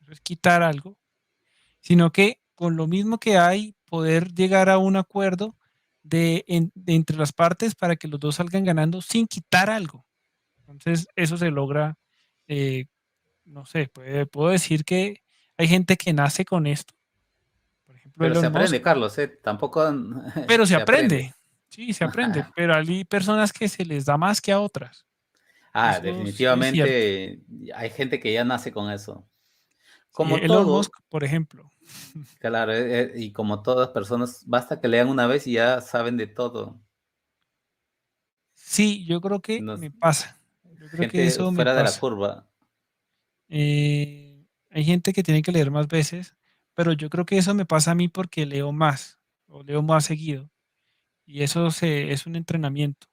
eso es quitar algo, sino que con lo mismo que hay, poder llegar a un acuerdo de entre las partes para que los dos salgan ganando sin quitar algo. Entonces, eso se logra, eh, no sé, puedo decir que hay gente que nace con esto, por ejemplo, Pero se Elon Musk, aprende, Carlos, ¿eh? Tampoco pero se se aprende. aprende, sí, se aprende, pero hay personas que se les da más que a otras. Ah, Eso sí es cierto. definitivamente hay gente que ya nace con eso. Sí, Como Elon Musk, todo, por ejemplo. claro, y como todas personas, basta que lean una vez y ya saben de todo. Sí, yo creo que Nos- me pasa. Yo creo que gente eso me fuera de la pasa. curva. Hay gente que tiene que leer más veces, pero yo creo que eso me pasa a mí porque leo más o leo más seguido. Y es un entrenamiento.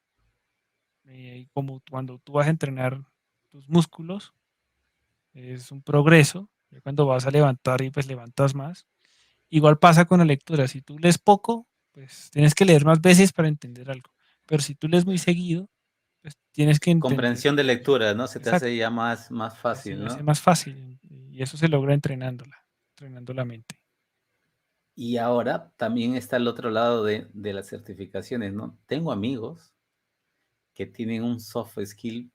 Como cuando tú vas a entrenar tus músculos, es un progreso. Ya cuando vas a levantar y pues levantas más. Igual pasa con la lectura. Si tú lees poco, pues tienes que leer más veces para entender algo. Pero si tú lees muy seguido, pues tienes que entender. Comprensión de lectura, ¿no? Se te hace Exacto. ya más Se fácil, me hace ¿no? más fácil. Y eso se logra entrenando la mente. Y ahora también está el otro lado de las certificaciones, ¿no? Tengo amigos que tienen un soft skill,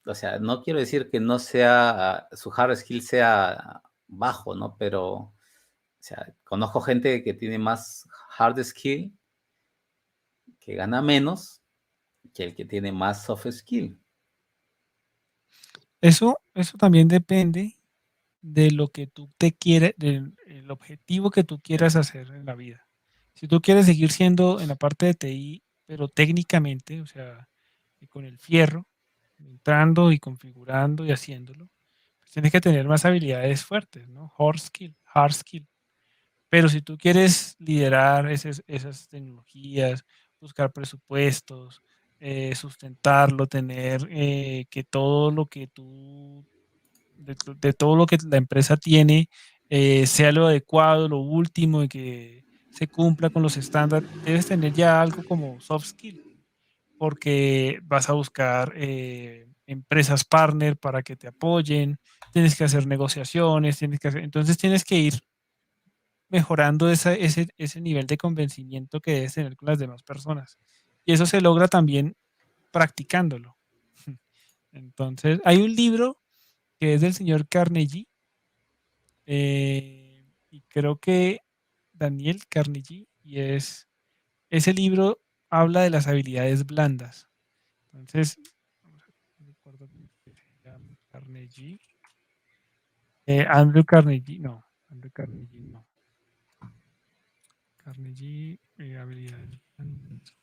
o sea, no quiero decir que no sea, su hard skill sea bajo, ¿no? Pero, o sea, conozco gente que tiene más hard skill, que gana menos que el que tiene más soft skill. Eso también depende de lo que tú te quieres, del el objetivo que tú quieras hacer en la vida. Si tú quieres seguir siendo en la parte de TI, pero técnicamente, o sea, con el fierro, entrando y configurando y haciéndolo, pues tienes que tener más habilidades fuertes, ¿no? Hard skill. Pero si tú quieres liderar esas tecnologías, buscar presupuestos, sustentarlo, tener que todo lo que de todo lo que la empresa tiene, sea lo adecuado, lo último y que se cumpla con los estándares, debes tener ya algo como soft skill, porque vas a buscar empresas partner para que te apoyen, tienes que hacer negociaciones, entonces tienes que ir mejorando ese nivel de convencimiento que debes tener con las demás personas. Y eso se logra también practicándolo. Entonces, hay un libro que es del señor Carnegie, y creo que Daniel Carnegie, ese libro habla de las habilidades blandas. Entonces, no recuerdo cómo se llama, Carnegie. Andrew Carnegie, no, Andrew Carnegie, no. Carnegie, habilidades blandas.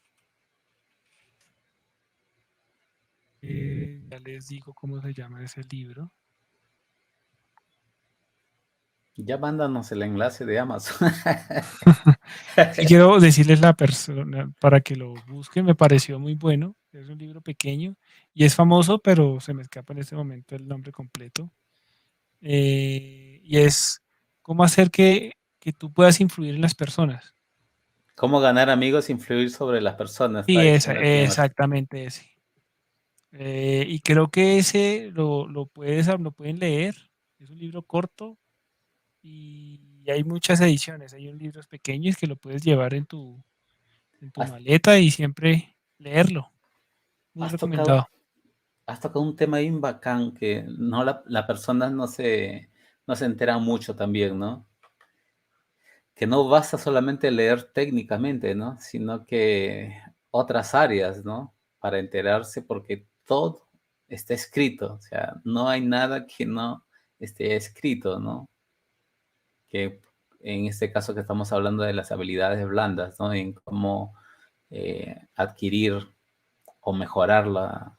Ya les digo cómo se llama ese libro. Ya mándanos el enlace de Amazon. Sí quiero decirles la persona para que lo busquen, me pareció muy bueno. Es un libro pequeño y es famoso, pero se me escapa en este momento el nombre completo. Y es cómo hacer que tú puedas influir en las personas. Cómo ganar amigos e influir sobre las personas, está Sí, diciendo aquí en exactamente ese. Y creo que ese lo pueden leer. Es un libro corto y hay muchas ediciones. Hay un libros pequeños que lo puedes llevar en tu Has, maleta y siempre leerlo. Muy has tocado, recomendado. has tocado un tema bien bacán que no la persona no se entera mucho también, ¿no? Que no basta solamente leer técnicamente, ¿no? Sino que otras áreas, ¿no? Para enterarse, porque todo está escrito, o sea, no hay nada que no esté escrito, ¿no? Que en este caso que estamos hablando de las habilidades blandas, ¿no? En cómo adquirir o mejorarla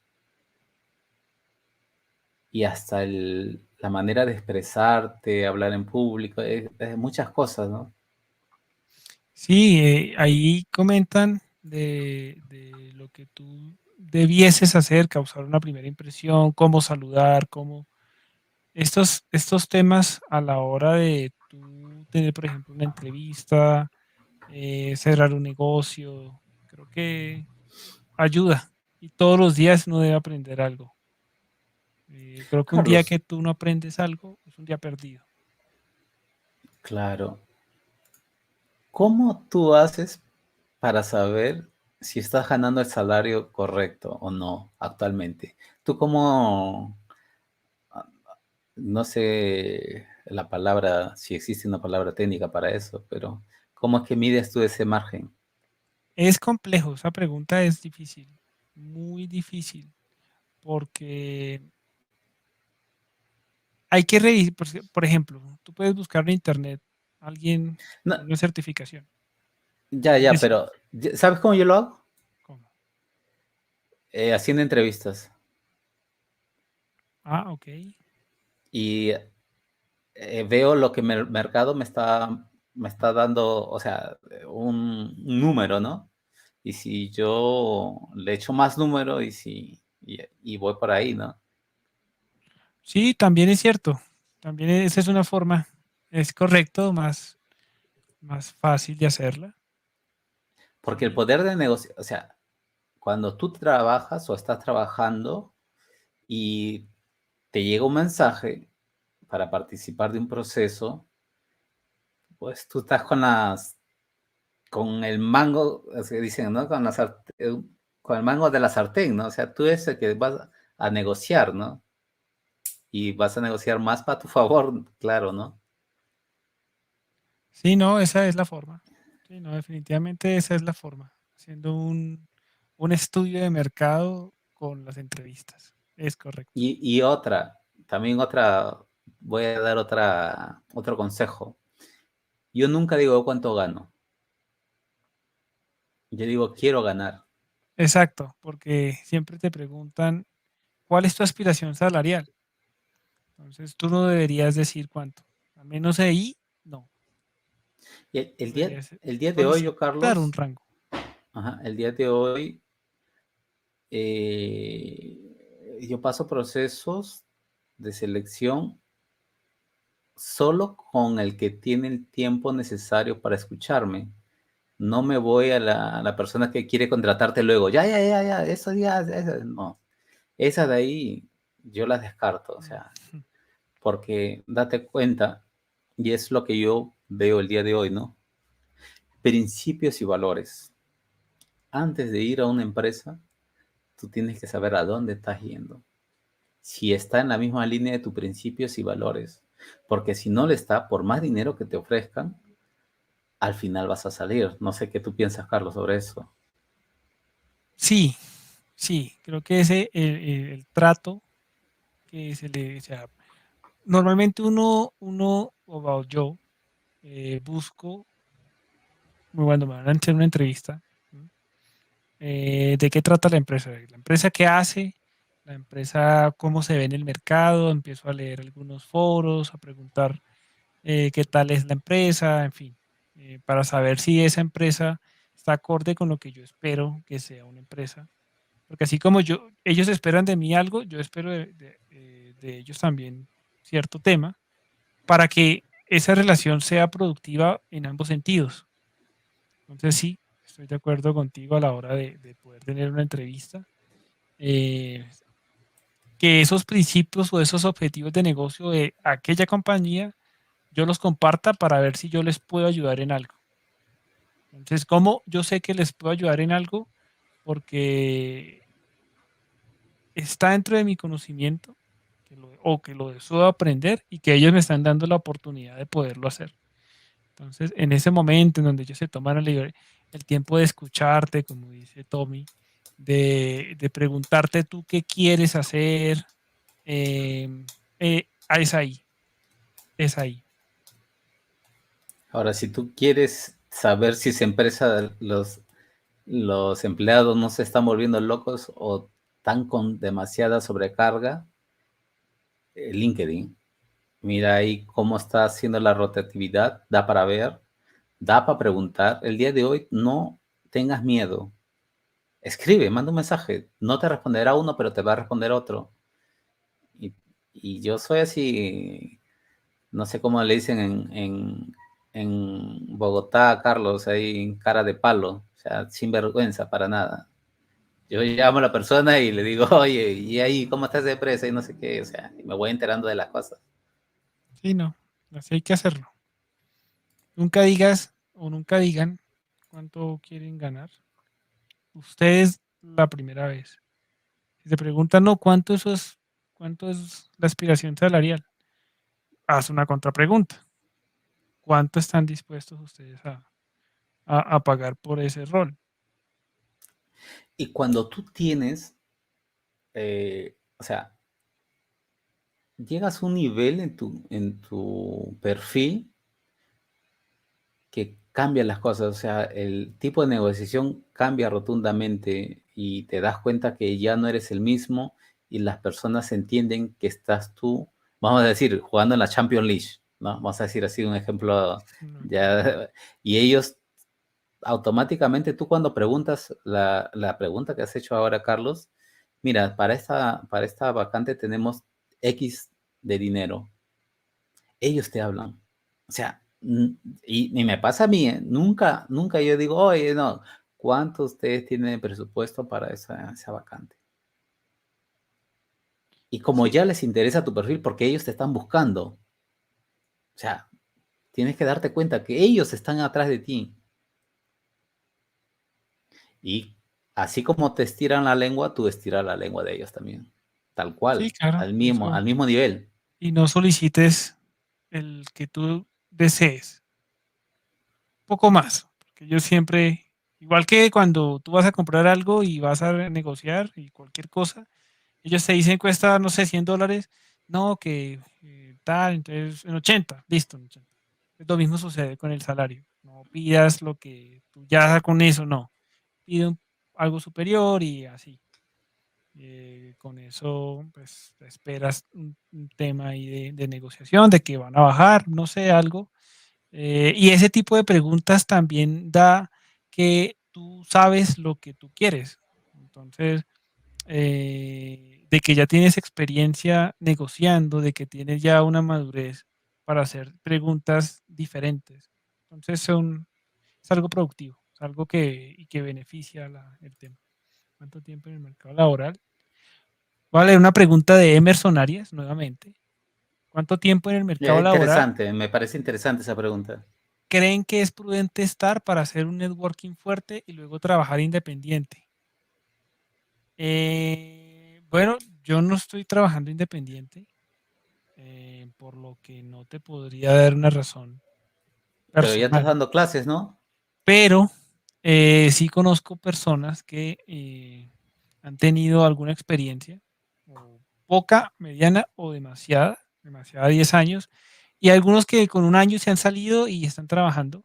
y hasta la manera de expresarte, hablar en público, muchas cosas, ¿no? Sí, ahí comentan de lo que tú debieses hacer, causar una primera impresión, cómo saludar, cómo estos temas a la hora de tú tener, por ejemplo, una entrevista, cerrar un negocio, creo que ayuda. Y todos los días uno debe aprender algo. Creo que un día Carlos, que tú no aprendes algo es un día perdido. claro. ¿Cómo tú haces para saber si estás ganando el salario correcto o no actualmente? ¿Tú cómo, no sé la palabra, si existe una palabra técnica para eso, pero cómo es que mides tú ese margen? Es complejo, esa pregunta es difícil, muy difícil, porque hay que revisar, por ejemplo, tú puedes buscar en internet a alguien No, con una certificación. ya, Es ya, decir, pero ¿sabes cómo yo lo hago? ¿cómo? Haciendo entrevistas. Ah, ok. Y veo lo que el mercado me está dando, o sea, un número, ¿no? Y si yo le echo más número y voy por ahí, ¿no? Sí, también es cierto. También esa es una forma, es correcto, más fácil de hacerla. Porque el Sí, poder de negocio, o sea, cuando tú trabajas o estás trabajando y te llega un mensaje para participar de un proceso, pues tú estás con el mango, o sea, dicen, ¿no? Con el mango de la sartén, ¿no? O sea, tú es el que vas a negociar, ¿no? Y vas a negociar más para tu favor, claro, ¿no? sí, no, esa es la forma. Sí, no, definitivamente esa es la forma. Haciendo un estudio de mercado con las entrevistas. Es correcto. Y también voy a dar otro consejo. Yo nunca digo cuánto gano. Yo digo quiero ganar. Exacto, porque siempre te preguntan, ¿cuál es tu aspiración salarial? Entonces tú no deberías decir cuánto. A menos de ahí, no. Y Tú deberías el día de hoy, yo, solicitar un Carlos, rango. ajá, el día de hoy, yo paso procesos de selección solo con el que tiene el tiempo necesario para escucharme. No me voy a la persona que quiere contratarte luego. Ya, eso ya, no. Esa de ahí yo las descarto, o sea, Mm. porque date cuenta, y es lo que yo veo el día de hoy, ¿no? Principios y valores. Antes de ir a una empresa, tú tienes que saber a dónde estás yendo. Si está en la misma línea de tus principios y valores. Porque si no le está, por más dinero que te ofrezcan, al final vas a salir. No sé qué tú piensas, Carlos, sobre eso. Sí, sí, creo que ese, el trato que se le, o sea, normalmente o yo, busco, cuando me van a hacer una entrevista, ¿no? ¿De qué trata la empresa? La empresa qué hace, la empresa cómo se ve en el mercado, empiezo a leer algunos foros, a preguntar qué tal es la empresa, en fin, para saber si esa empresa está acorde con lo que yo espero que sea una empresa. Porque así como ellos esperan de mí algo, yo espero de ellos también cierto tema, para que esa relación sea productiva en ambos sentidos. Entonces sí, estoy de acuerdo contigo a la hora de poder tener una entrevista. eh, que esos principios o esos objetivos de negocio de aquella compañía yo los comparta para ver si yo les puedo ayudar en algo. Entonces, ¿cómo yo sé que les puedo ayudar en algo? Porque está dentro de mi conocimiento o que lo deseo aprender y que ellos me están dando la oportunidad de poderlo hacer. Entonces, en ese momento en donde ellos se toman el tiempo de escucharte, como dice Tommy, de preguntarte tú qué quieres hacer, es ahí, es ahí. Ahora, si tú quieres saber si esa empresa, los empleados no se están volviendo locos o están con demasiada sobrecarga, LinkedIn. Mira ahí cómo está haciendo la rotatividad, da para ver, da para preguntar. El día de hoy no tengas miedo. Escribe, manda un mensaje. No te responderá uno, pero te va a responder otro. Y, y yo soy así, no sé cómo le dicen en Bogotá, Carlos, ahí cara de palo, o sea, sin vergüenza para nada. Yo llamo a la persona y le digo, oye, ¿y ahí cómo está esa empresa? Y no sé qué, o sea, y me voy enterando de las cosas. Sí, no, así hay que hacerlo. Nunca digas o nunca digan cuánto quieren ganar. Ustedes la primera vez. Si te preguntan, no, cuánto es la aspiración salarial, haz una contrapregunta. ¿Cuánto están dispuestos ustedes a pagar por ese rol? Y cuando tú tienes, o sea, llegas a un nivel en tu perfil que cambia las cosas, o sea, el tipo de negociación cambia rotundamente y te das cuenta que ya no eres el mismo y las personas entienden que estás tú, vamos a decir, jugando en la Champions League, ¿no? Vamos a decir así un ejemplo Ok. ya, y ellos automáticamente tú cuando preguntas la pregunta que has hecho ahora, Carlos, mira, para esta vacante tenemos X de dinero, ellos te hablan. O sea, y me pasa a mí, ¿eh? Nunca yo digo, oye, no, ¿cuánto ustedes tienen de presupuesto para esa vacante? Y como Sí, ya les interesa tu perfil, porque ellos te están buscando, o sea, tienes que darte cuenta que ellos están atrás de ti. Y así como te estiran la lengua, tú estiras la lengua de ellos también. Tal sí, cual, claro, al eso. mismo nivel. Y no solicites el que tú desees. Poco más. Porque yo siempre, igual que cuando tú vas a comprar algo y vas a negociar y cualquier cosa, ellos te dicen cuesta, no sé, $100. No, que tal, entonces en 80, listo, en 80. Lo mismo sucede con el salario. No pidas lo que tú ya con eso, no. Pide algo superior y así. Con eso, pues esperas un tema ahí de negociación, de que van a bajar, no sé, algo. Y ese tipo de preguntas también da que tú sabes lo que tú quieres. Entonces, de que ya tienes experiencia negociando, de que tienes ya una madurez para hacer preguntas diferentes. Entonces, es algo productivo, es algo que beneficia el tema. ¿Cuánto tiempo en el mercado laboral? Voy a leer una pregunta de Emerson Arias nuevamente. ¿Cuánto tiempo en el mercado laboral Interesante, me parece interesante esa pregunta. creen que es prudente estar para hacer un networking fuerte y luego trabajar independiente? Bueno, yo no estoy trabajando independiente, por lo que no te podría dar una razón Pero ya estás personal, dando clases, ¿no? pero sí conozco personas que han tenido alguna experiencia, o poca, mediana o demasiada 10 años, y algunos que con un año se han salido y están trabajando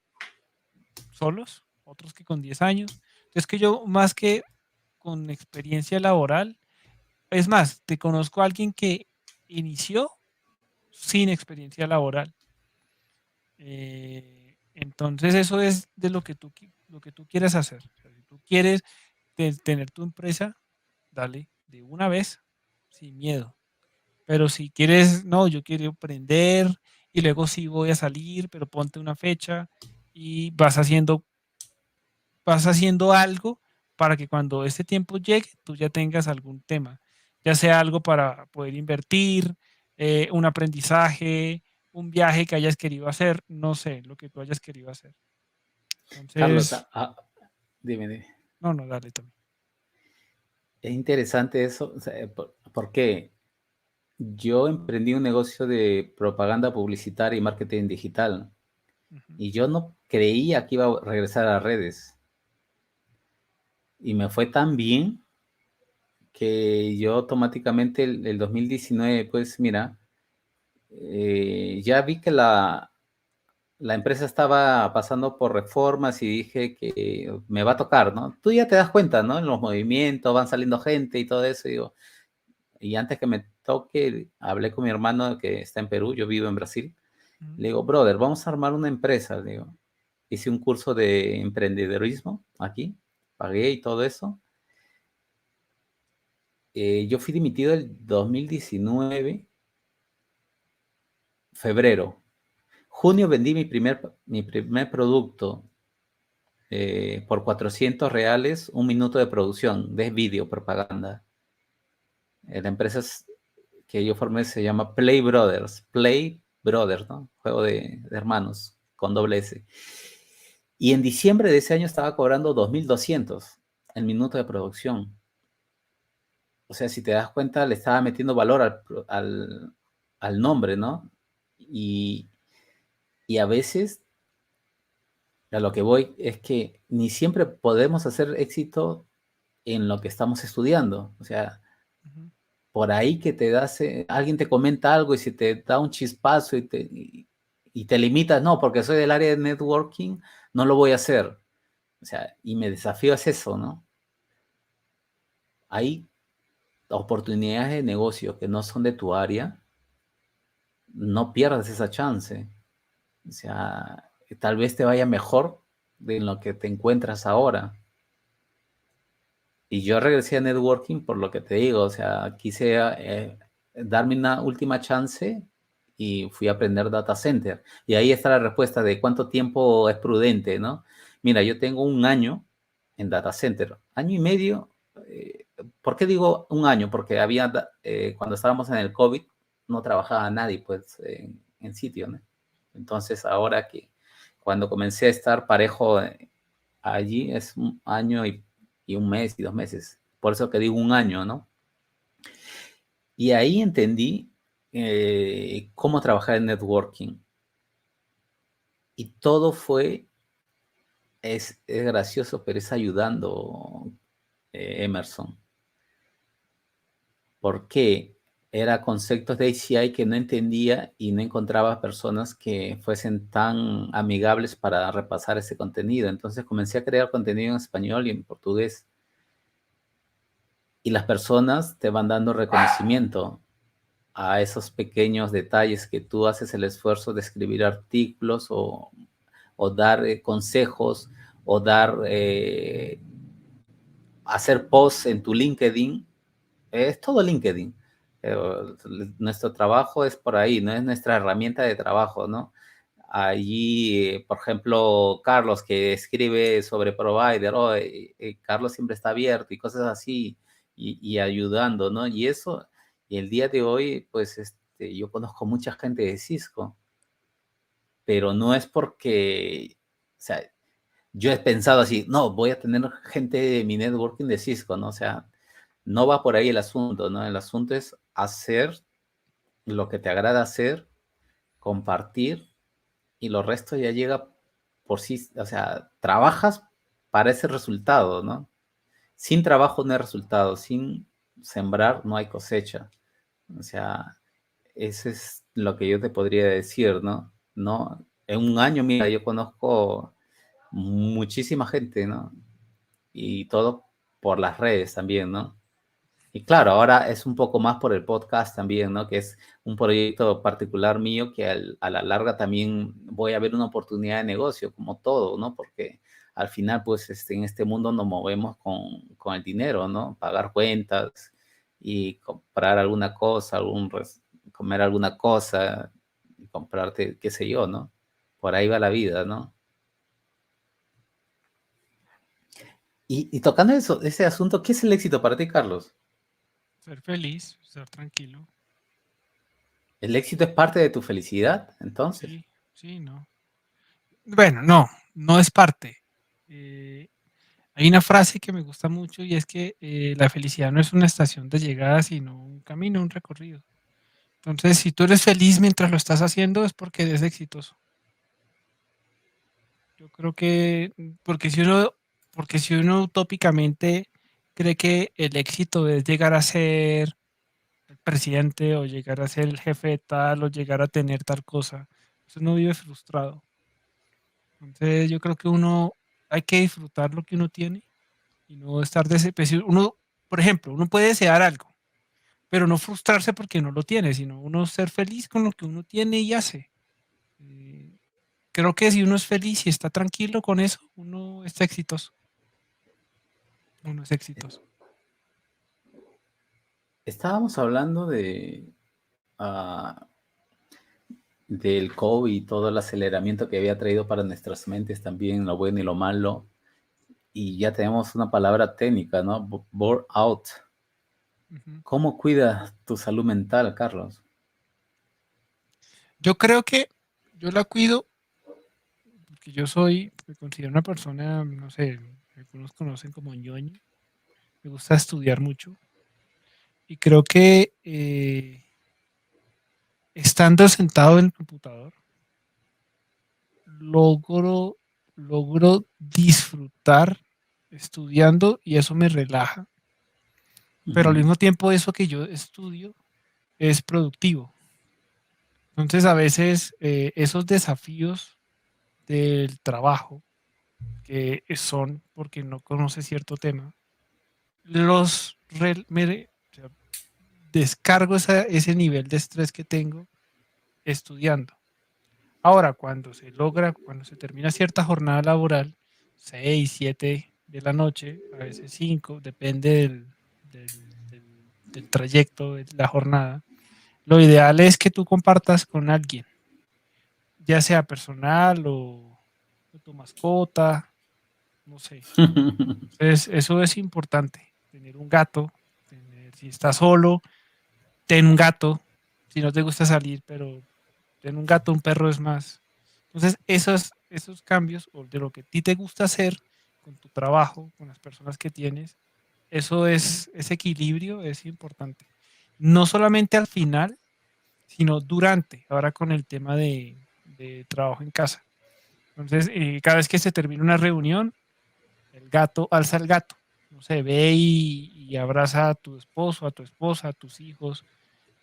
solos, otros que con 10 años. Entonces que yo más que con experiencia laboral, es más, te conozco a alguien que inició sin experiencia laboral. Entonces eso es de lo que tú quieres hacer. O sea, si tú quieres tener tu empresa, dale de una vez, sin miedo. Pero si quieres, no, yo quiero aprender y luego sí voy a salir, pero ponte una fecha y vas haciendo algo para que cuando este tiempo llegue, tú ya tengas algún tema, ya sea algo para poder invertir, un aprendizaje, un viaje que hayas querido hacer, no sé, lo que tú hayas querido hacer. Carlos, Entonces, dime, dime. no, no, dale también. Es interesante eso, o sea, porque yo emprendí un negocio de propaganda publicitaria y marketing digital Ujú, y yo no creía que iba a regresar a redes y me fue tan bien que yo automáticamente el 2019, pues mira, ya vi que la empresa estaba pasando por reformas y dije que me va a tocar, ¿no? Tú ya te das cuenta, ¿no? En los movimientos van saliendo gente y todo eso, digo, y antes que me toque, hablé con mi hermano que está en Perú, yo vivo en Brasil, ujú. le digo, brother, vamos a armar una empresa, le digo. Hice un curso de emprendedorismo aquí, pagué y todo eso. Yo fui dimitido el 2019, febrero. Junio vendí mi primer producto por 400 reales, un minuto de producción de video, propaganda. La empresa que yo formé se llama Play Brothers. Play Brothers, ¿no? Juego de hermanos, con doble S. Y en diciembre de ese año estaba cobrando 2.200 el minuto de producción. O sea, si te das cuenta, le estaba metiendo valor al nombre, ¿no? Y, y a veces a lo que voy es que ni siempre podemos hacer éxito en lo que estamos estudiando. O sea, Ujú, por ahí que te das, alguien te comenta algo y si te da un chispazo y te limitas, no, porque soy del área de networking, no lo voy a hacer. O sea, y me desafío es eso, ¿no? Hay oportunidades de negocio que no son de tu área, no pierdas esa chance. O sea, tal vez te vaya mejor de lo que te encuentras ahora. Y yo regresé a networking por lo que te digo, o sea, quise darme una última chance y fui a aprender data center. Y ahí está la respuesta de cuánto tiempo es prudente, ¿no? Mira, yo tengo un año en data center, año y medio. ¿Por qué digo un año? Porque cuando estábamos en el COVID, no trabajaba nadie, pues, en sitio, ¿no? Entonces, ahora que cuando comencé a estar parejo allí, es un año y un mes y 2 meses. Por eso que digo un año, ¿no? Y ahí entendí cómo trabajar en networking. Y todo es gracioso, pero es ayudando, Emerson. Porque era conceptos de ACI que no entendía y no encontraba personas que fuesen tan amigables para repasar ese contenido. Entonces comencé a crear contenido en español y en portugués. Y las personas te van dando reconocimiento a esos pequeños detalles que tú haces el esfuerzo de escribir artículos o dar consejos o hacer posts en tu LinkedIn. Es todo LinkedIn. Pero nuestro trabajo es por ahí, no es nuestra herramienta de trabajo, ¿no? Allí, por ejemplo, Carlos que escribe sobre provider, Carlos siempre está abierto y cosas así, y ayudando, ¿no? Y eso, y el día de hoy, pues yo conozco mucha gente de Cisco, pero no es porque, o sea, yo he pensado así, no, voy a tener gente de mi networking de Cisco, ¿no? O sea, no va por ahí el asunto, ¿no? El asunto es hacer lo que te agrada hacer, compartir y lo resto ya llega por sí, o sea, trabajas para ese resultado, ¿no? Sin trabajo no hay resultado, sin sembrar no hay cosecha. O sea, eso es lo que yo te podría decir, ¿no? No, en un año, mira, yo conozco muchísima gente, ¿no? Y todo por las redes también, ¿no? Y claro, ahora es un poco más por el podcast también, ¿no? Que es un proyecto particular mío que a la larga también voy a ver una oportunidad de negocio, como todo, ¿no? Porque al final, pues, en este mundo nos movemos con el dinero, ¿no? Pagar cuentas y comprar alguna cosa, comer alguna cosa, y comprarte, qué sé yo, ¿no? Por ahí va la vida, ¿no? Y tocando eso, ese asunto, ¿qué es el éxito para ti, Carlos? Ser feliz, estar tranquilo. ¿El éxito es parte de tu felicidad, entonces? Sí, sí, no. Bueno, no, no es parte. Hay una frase que me gusta mucho y es que la felicidad no es una estación de llegada, sino un camino, un recorrido. Entonces, si tú eres feliz mientras lo estás haciendo, es porque eres exitoso. Yo creo que, porque si uno utópicamente cree que el éxito es llegar a ser el presidente o llegar a ser el jefe de tal o llegar a tener tal cosa, pues uno vive frustrado. Entonces, yo creo que uno hay que disfrutar lo que uno tiene y no estar desesperado. Uno, por ejemplo, uno puede desear algo, pero no frustrarse porque no lo tiene, sino uno ser feliz con lo que uno tiene y hace. Eh, Creo que si uno es feliz y está tranquilo con eso, uno está exitoso. Uno es exitoso. Estábamos hablando ah, del COVID y todo el aceleramiento que había traído para nuestras mentes también, lo bueno y lo malo. Y ya tenemos una palabra técnica, ¿no? Burnout. Ujú. ¿Cómo cuidas tu salud mental, Carlos? Yo creo que yo la cuido porque me considero una persona, no sé, algunos conocen como ñoño. Me gusta estudiar mucho y creo que estando sentado en el computador logro, logro disfrutar estudiando y eso me relaja, pero al Ujú, mismo tiempo eso que yo estudio es productivo. Entonces a veces esos desafíos del trabajo que son porque no conoce cierto tema, o sea, descargo ese nivel de estrés que tengo estudiando. Ahora, cuando se termina cierta jornada laboral, 6 7 de la noche, a veces 5 depende del trayecto de la jornada, lo ideal es que tú compartas con alguien, ya sea personal o tu mascota, no sé. Entonces, eso es importante, tener un gato, si estás solo, ten un gato, si no te gusta salir, pero ten un gato, un perro es más. Entonces, esos cambios o de lo que a ti te gusta hacer con tu trabajo, con las personas que tienes, ese equilibrio es importante. No solamente al final, sino durante, ahora con el tema de trabajo en casa. Entonces, cada vez que se termina una reunión, el gato alza el gato. No sé, ve y abraza a tu esposo, a tu esposa, a tus hijos.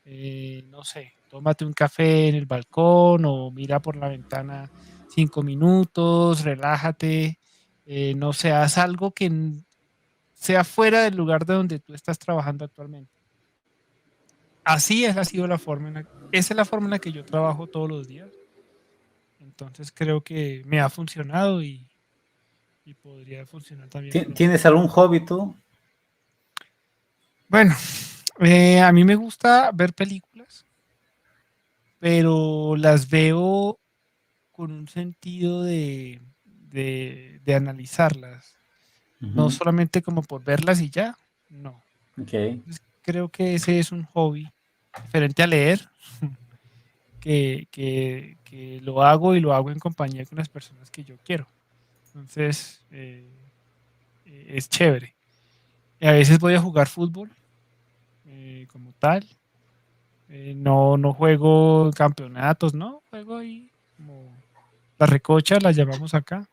No sé, tómate un café en el balcón o mira por la ventana 5 minutos, relájate. No sé, haz algo que sea fuera del lugar de donde tú estás trabajando actualmente. Así es, ha sido la forma esa es la forma en la que yo trabajo todos los días. Entonces creo que me ha funcionado y podría funcionar también para usted. ¿Tienes algún hobby tú? Bueno, a mí me gusta ver películas, pero las veo con un sentido de analizarlas, no Ujú, solamente como por verlas y ya, no. ok. Entonces, creo que ese es un hobby diferente a leer, que lo hago y lo hago en compañía con las personas que yo quiero. Entonces, es chévere. Y a veces voy a jugar fútbol como tal. No, no juego campeonatos, no, juego ahí como la recocha, la llamamos acá.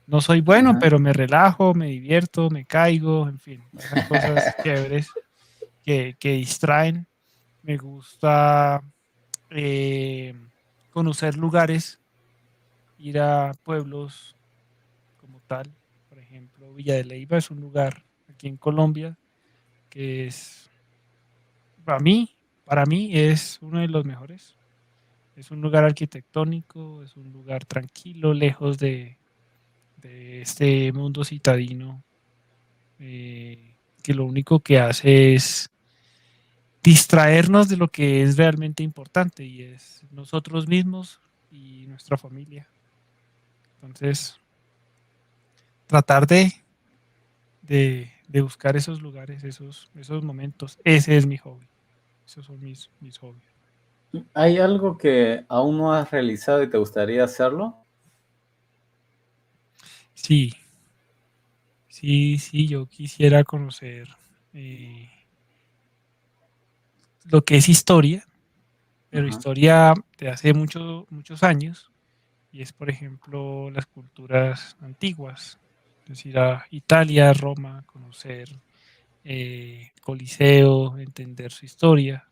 No soy bueno, Ajá. pero me relajo, me divierto, me caigo, en fin, pasan cosas chéveres que distraen. Me gusta eh, conocer lugares, ir a pueblos como tal. Por ejemplo, Villa de Leyva es un lugar aquí en Colombia que es para mí es uno de los mejores. Es un lugar arquitectónico, es un lugar tranquilo, lejos de este mundo citadino, que lo único que hace es distraernos de lo que es realmente importante y es nosotros mismos y nuestra familia. Entonces, tratar de buscar esos lugares, esos momentos, ese es mi hobby. Esos son mis hobbies. ¿Hay algo que aún no has realizado y te gustaría hacerlo? Sí, sí, yo quisiera conocer eh, lo que es historia, pero Ajá. historia de hace muchos años, y es, por ejemplo, las culturas antiguas, es decir, a Italia, Roma, conocer Coliseo, entender su historia,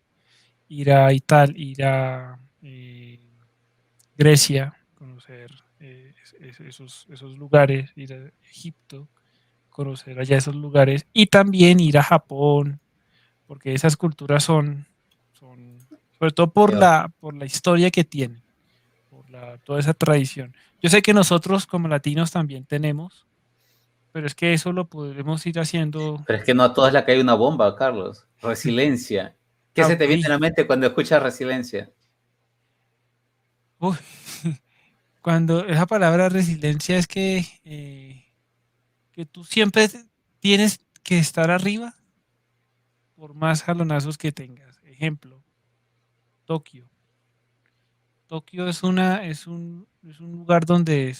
ir a Grecia, conocer esos lugares, ir a Egipto, conocer allá esos lugares, y también ir a Japón, porque esas culturas son sobre todo por la historia que tienen, toda esa tradición. Yo sé que nosotros como latinos también tenemos, pero es que eso lo podemos ir haciendo. Pero es que no a todas le cae una bomba, Carlos. Resiliencia. ¿Qué se te viene a Uy, la mente cuando escuchas resiliencia? uy, cuando esa palabra resiliencia es que tú siempre tienes que estar arriba por más jalonazos que tengas. Ejemplo, Tokio. Tokio es un lugar donde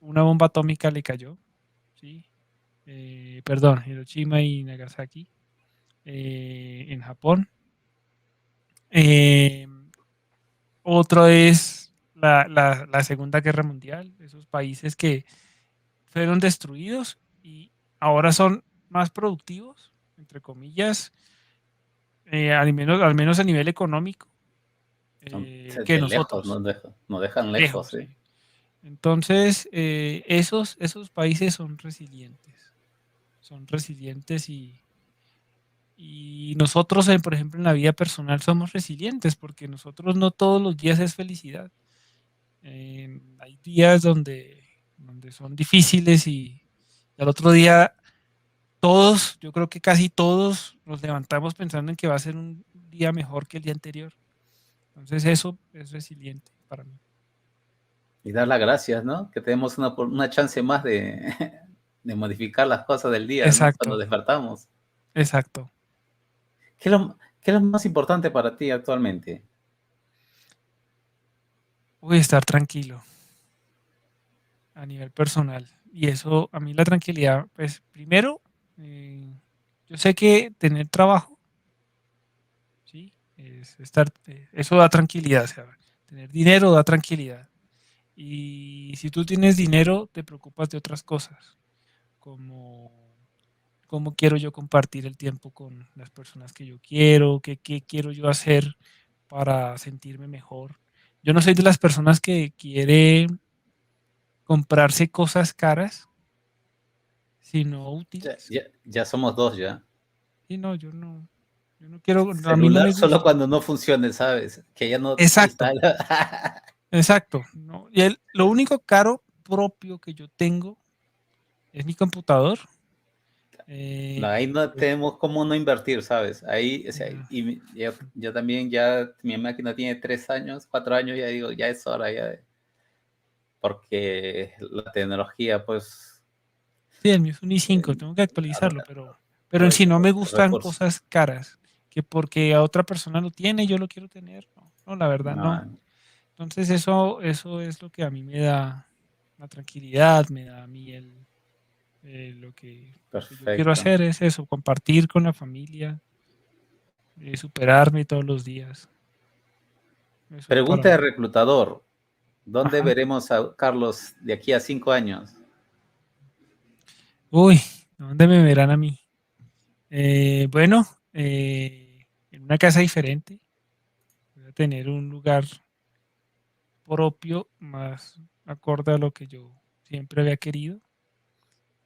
una bomba atómica le cayó, ¿sí? Perdón, Hiroshima y Nagasaki, en Japón. Eh, Otro es la Segunda Guerra Mundial, esos países que fueron destruidos y ahora son más productivos, entre comillas, al menos a nivel económico, que De lejos, nosotros, nos dejan lejos, lejos, ¿sí? sí. Entonces, esos países son resilientes y nosotros, por ejemplo, en la vida personal somos resilientes porque nosotros no todos los días es felicidad. Hay días donde son difíciles y al otro día todos, yo creo que casi todos nos levantamos pensando en que va a ser un día mejor que el día anterior. Entonces eso es resiliente para mí. Y dar las gracias, ¿no? Que tenemos una chance más de, de modificar las cosas del día, ¿no? Cuando Exacto, despertamos. exacto. Qué es lo más importante para ti actualmente? Voy a estar tranquilo a nivel personal. Y eso, a mí la tranquilidad, pues primero, yo sé que tener trabajo, ¿sí? Eso da tranquilidad, o sea, tener dinero da tranquilidad. Y si tú tienes dinero, te preocupas de otras cosas, como cómo quiero yo compartir el tiempo con las personas que yo quiero, qué quiero yo hacer para sentirme mejor. Yo no soy de las personas que quiere comprarse cosas caras, sino Ya, útiles. ya somos dos, ya. Y no, yo no quiero, a mí no Celular me solo gusta. cuando no funcione, ¿sabes? Que ya no Exacto, instala. exacto. ¿No? Y lo único caro propio que yo tengo es mi computador. No, Eh, ahí no pues, tenemos cómo no invertir, ¿sabes? Ahí, o sea, ya, yo también ya, mi máquina tiene 3 años, 4 años, ya digo, ya es hora, ya, porque la tecnología, pues, sí, el mío es un eh, i5, tengo que arru- actualizarlo, pero en sí no me gustan recursos. cosas caras, que porque a otra persona lo tiene, yo lo quiero tener. No, no, la verdad no. No, Entonces eso es lo que a mí me da la tranquilidad, me da a mí lo que yo quiero perfecto. hacer es eso, compartir con la familia, superarme todos los días. Eso para Pregunta de mí. reclutador. ¿Dónde Ajá. veremos a Carlos de aquí a 5 años? Uy, ¿dónde me verán a mí? Bueno, en una casa diferente. Voy a tener un lugar propio más acorde a lo que yo siempre había querido.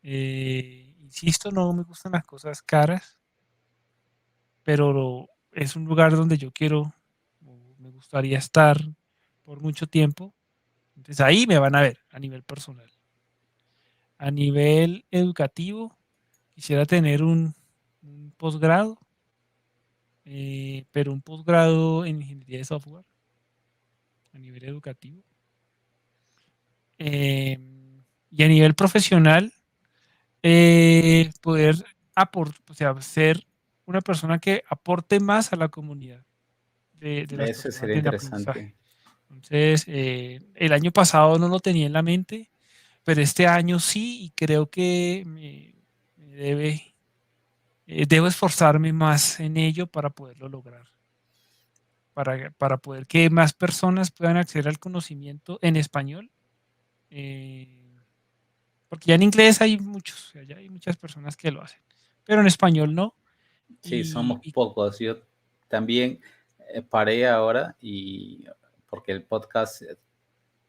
Insisto, no me gustan las cosas caras, pero es un lugar donde yo quiero o me gustaría estar por mucho tiempo. Entonces ahí me van a ver a nivel personal. A nivel educativo, quisiera tener un posgrado, pero un posgrado en ingeniería de software a nivel educativo. Y a nivel profesional, poder o sea, ser una persona que aporte más a la comunidad de las Eso personas sería en aprendizaje. interesante. Entonces, el año pasado no lo tenía en la mente, pero este año sí, y creo que debo esforzarme más en ello para poderlo lograr, para poder que más personas puedan acceder al conocimiento en español, eh, porque ya en inglés hay muchos, o sea, ya hay muchas personas que lo hacen, pero en español no. Sí, somos Y pocos. Yo también paré ahora y porque el podcast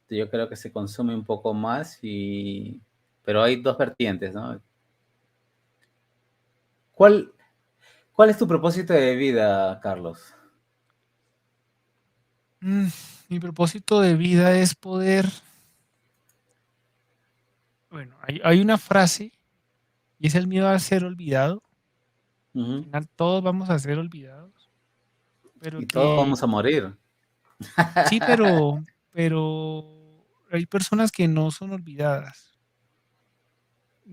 yo creo que se consume un poco más pero hay dos vertientes, ¿no? ¿Cuál, cuál es tu propósito de vida, Carlos? mm, mi propósito de vida es poder, bueno, hay una frase y es el miedo a ser olvidado. Al Ujú. final todos vamos a ser olvidados, pero Y todos que vamos a morir. sí, pero hay personas que no son olvidadas.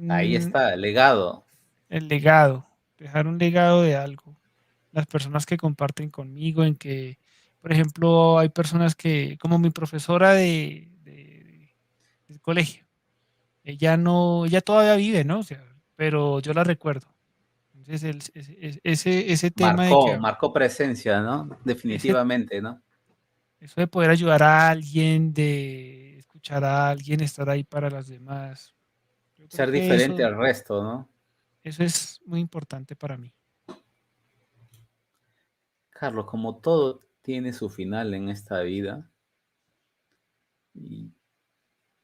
Ahí Mm, está, el legado. el legado, dejar un legado de algo. Las personas que comparten conmigo, en que, por ejemplo, hay personas que, como mi profesora del colegio, ella no, ella todavía vive, ¿no? O sea, pero yo la recuerdo. Entonces, ese tema de que Marcó presencia, ¿no? ese, Definitivamente, ¿no? eso de poder ayudar a alguien, de escuchar a alguien, estar ahí para las demás, yo creo Ser que diferente al resto, ¿no? eso es muy importante para mí. Carlos, como todo tiene su final en esta vida, y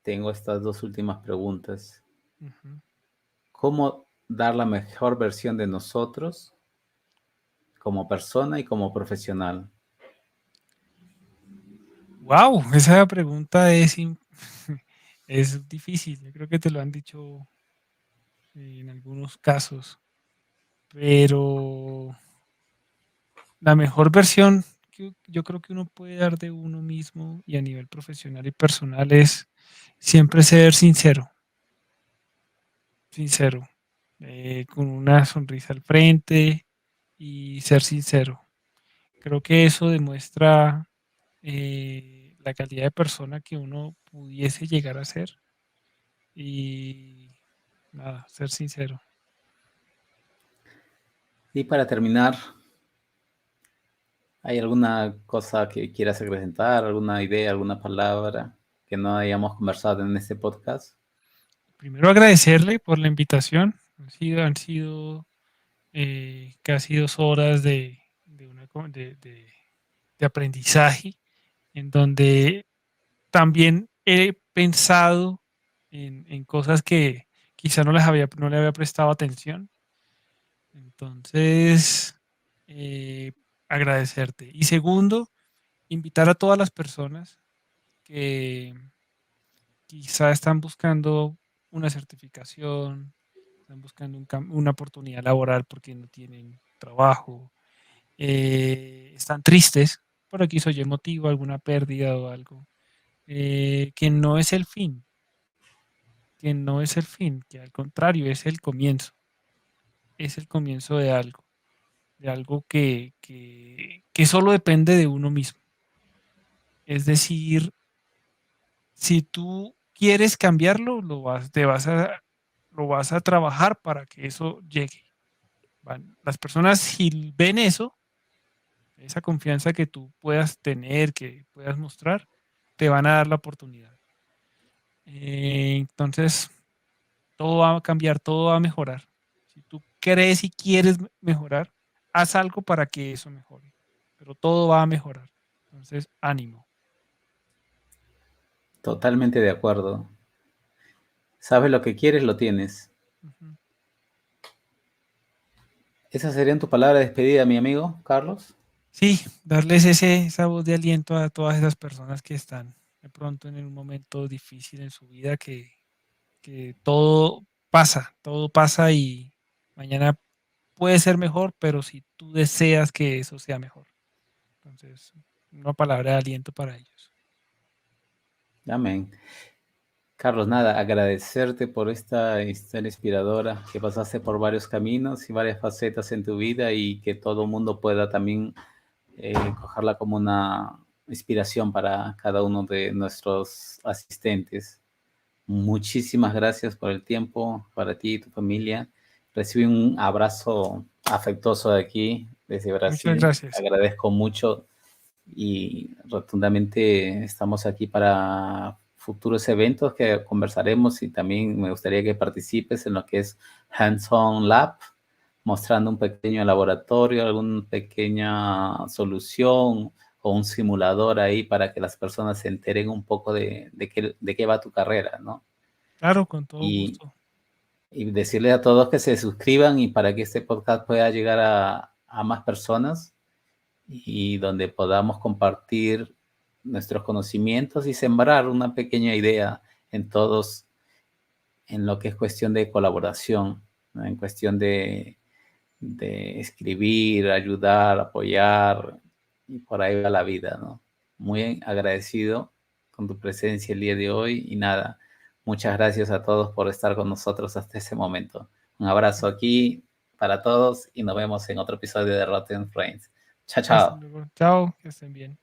tengo estas dos últimas preguntas. Ujú. ¿Cómo dar la mejor versión de nosotros como persona y como profesional? Wow, esa pregunta es difícil. Yo creo que te lo han dicho en algunos casos, pero la mejor versión que yo creo que uno puede dar de uno mismo y a nivel profesional y personal es siempre ser sincero, sincero, con una sonrisa al frente y ser sincero. Creo que eso demuestra la calidad de persona que uno pudiese llegar a ser y nada, ser sincero. Y para terminar, ¿hay alguna cosa que quieras acrescentar, alguna idea, alguna palabra que no hayamos conversado en este podcast? Primero agradecerle por la invitación. Han sido casi 2 horas de aprendizaje en donde también he pensado en cosas que quizá no le había prestado atención. Entonces, eh, agradecerte. Y segundo, invitar a todas las personas que quizá están buscando una certificación, están buscando una oportunidad laboral porque no tienen trabajo, están tristes por X o Y motivo, alguna pérdida o algo, que no es el fin, que no es el fin, que al contrario es el comienzo de algo que solo depende de uno mismo. Es decir, si tú quieres cambiarlo, lo vas a trabajar para que eso llegue. Las personas, si ven eso, esa confianza que tú puedas tener, que puedas mostrar, te van a dar la oportunidad. Entonces, todo va a cambiar, todo va a mejorar. Si tú crees y quieres mejorar, haz algo para que eso mejore, pero todo va a mejorar. Entonces, ánimo. Totalmente de acuerdo. Sabes lo que quieres, lo tienes. Ujú. ¿Esas serían tus palabras de despedida, mi amigo Carlos? Sí, darles esa voz de aliento a todas esas personas que están de pronto en un momento difícil en su vida, que todo pasa y mañana puede ser mejor, pero si tú deseas que eso sea mejor. Entonces, una palabra de aliento para ellos. Amén. Carlos, nada, agradecerte por esta historia inspiradora, que pasaste por varios caminos y varias facetas en tu vida y que todo el mundo pueda también cogerla como una inspiración para cada uno de nuestros asistentes. Muchísimas gracias por el tiempo, para ti y tu familia. Recibe un abrazo afectuoso de aquí, desde Muchas Brasil. gracias. Agradezco mucho y rotundamente estamos aquí para futuros eventos que conversaremos y también me gustaría que participes en lo que es Hands-on Lab, mostrando un pequeño laboratorio, alguna pequeña solución o un simulador ahí para que las personas se enteren un poco de qué va tu carrera, ¿no? Claro, con todo Y, gusto. y decirle a todos que se suscriban y para que este podcast pueda llegar a más personas y donde podamos compartir nuestros conocimientos y sembrar una pequeña idea en todos en lo que es cuestión de colaboración, ¿no? En cuestión de escribir, ayudar, apoyar, y por ahí va la vida, ¿no? Muy agradecido con tu presencia el día de hoy y nada, muchas gracias a todos por estar con nosotros hasta ese momento. Un abrazo aquí para todos y nos vemos en otro episodio de Rotten Friends. Chao, Hasta chao. luego. Chao, que estén bien.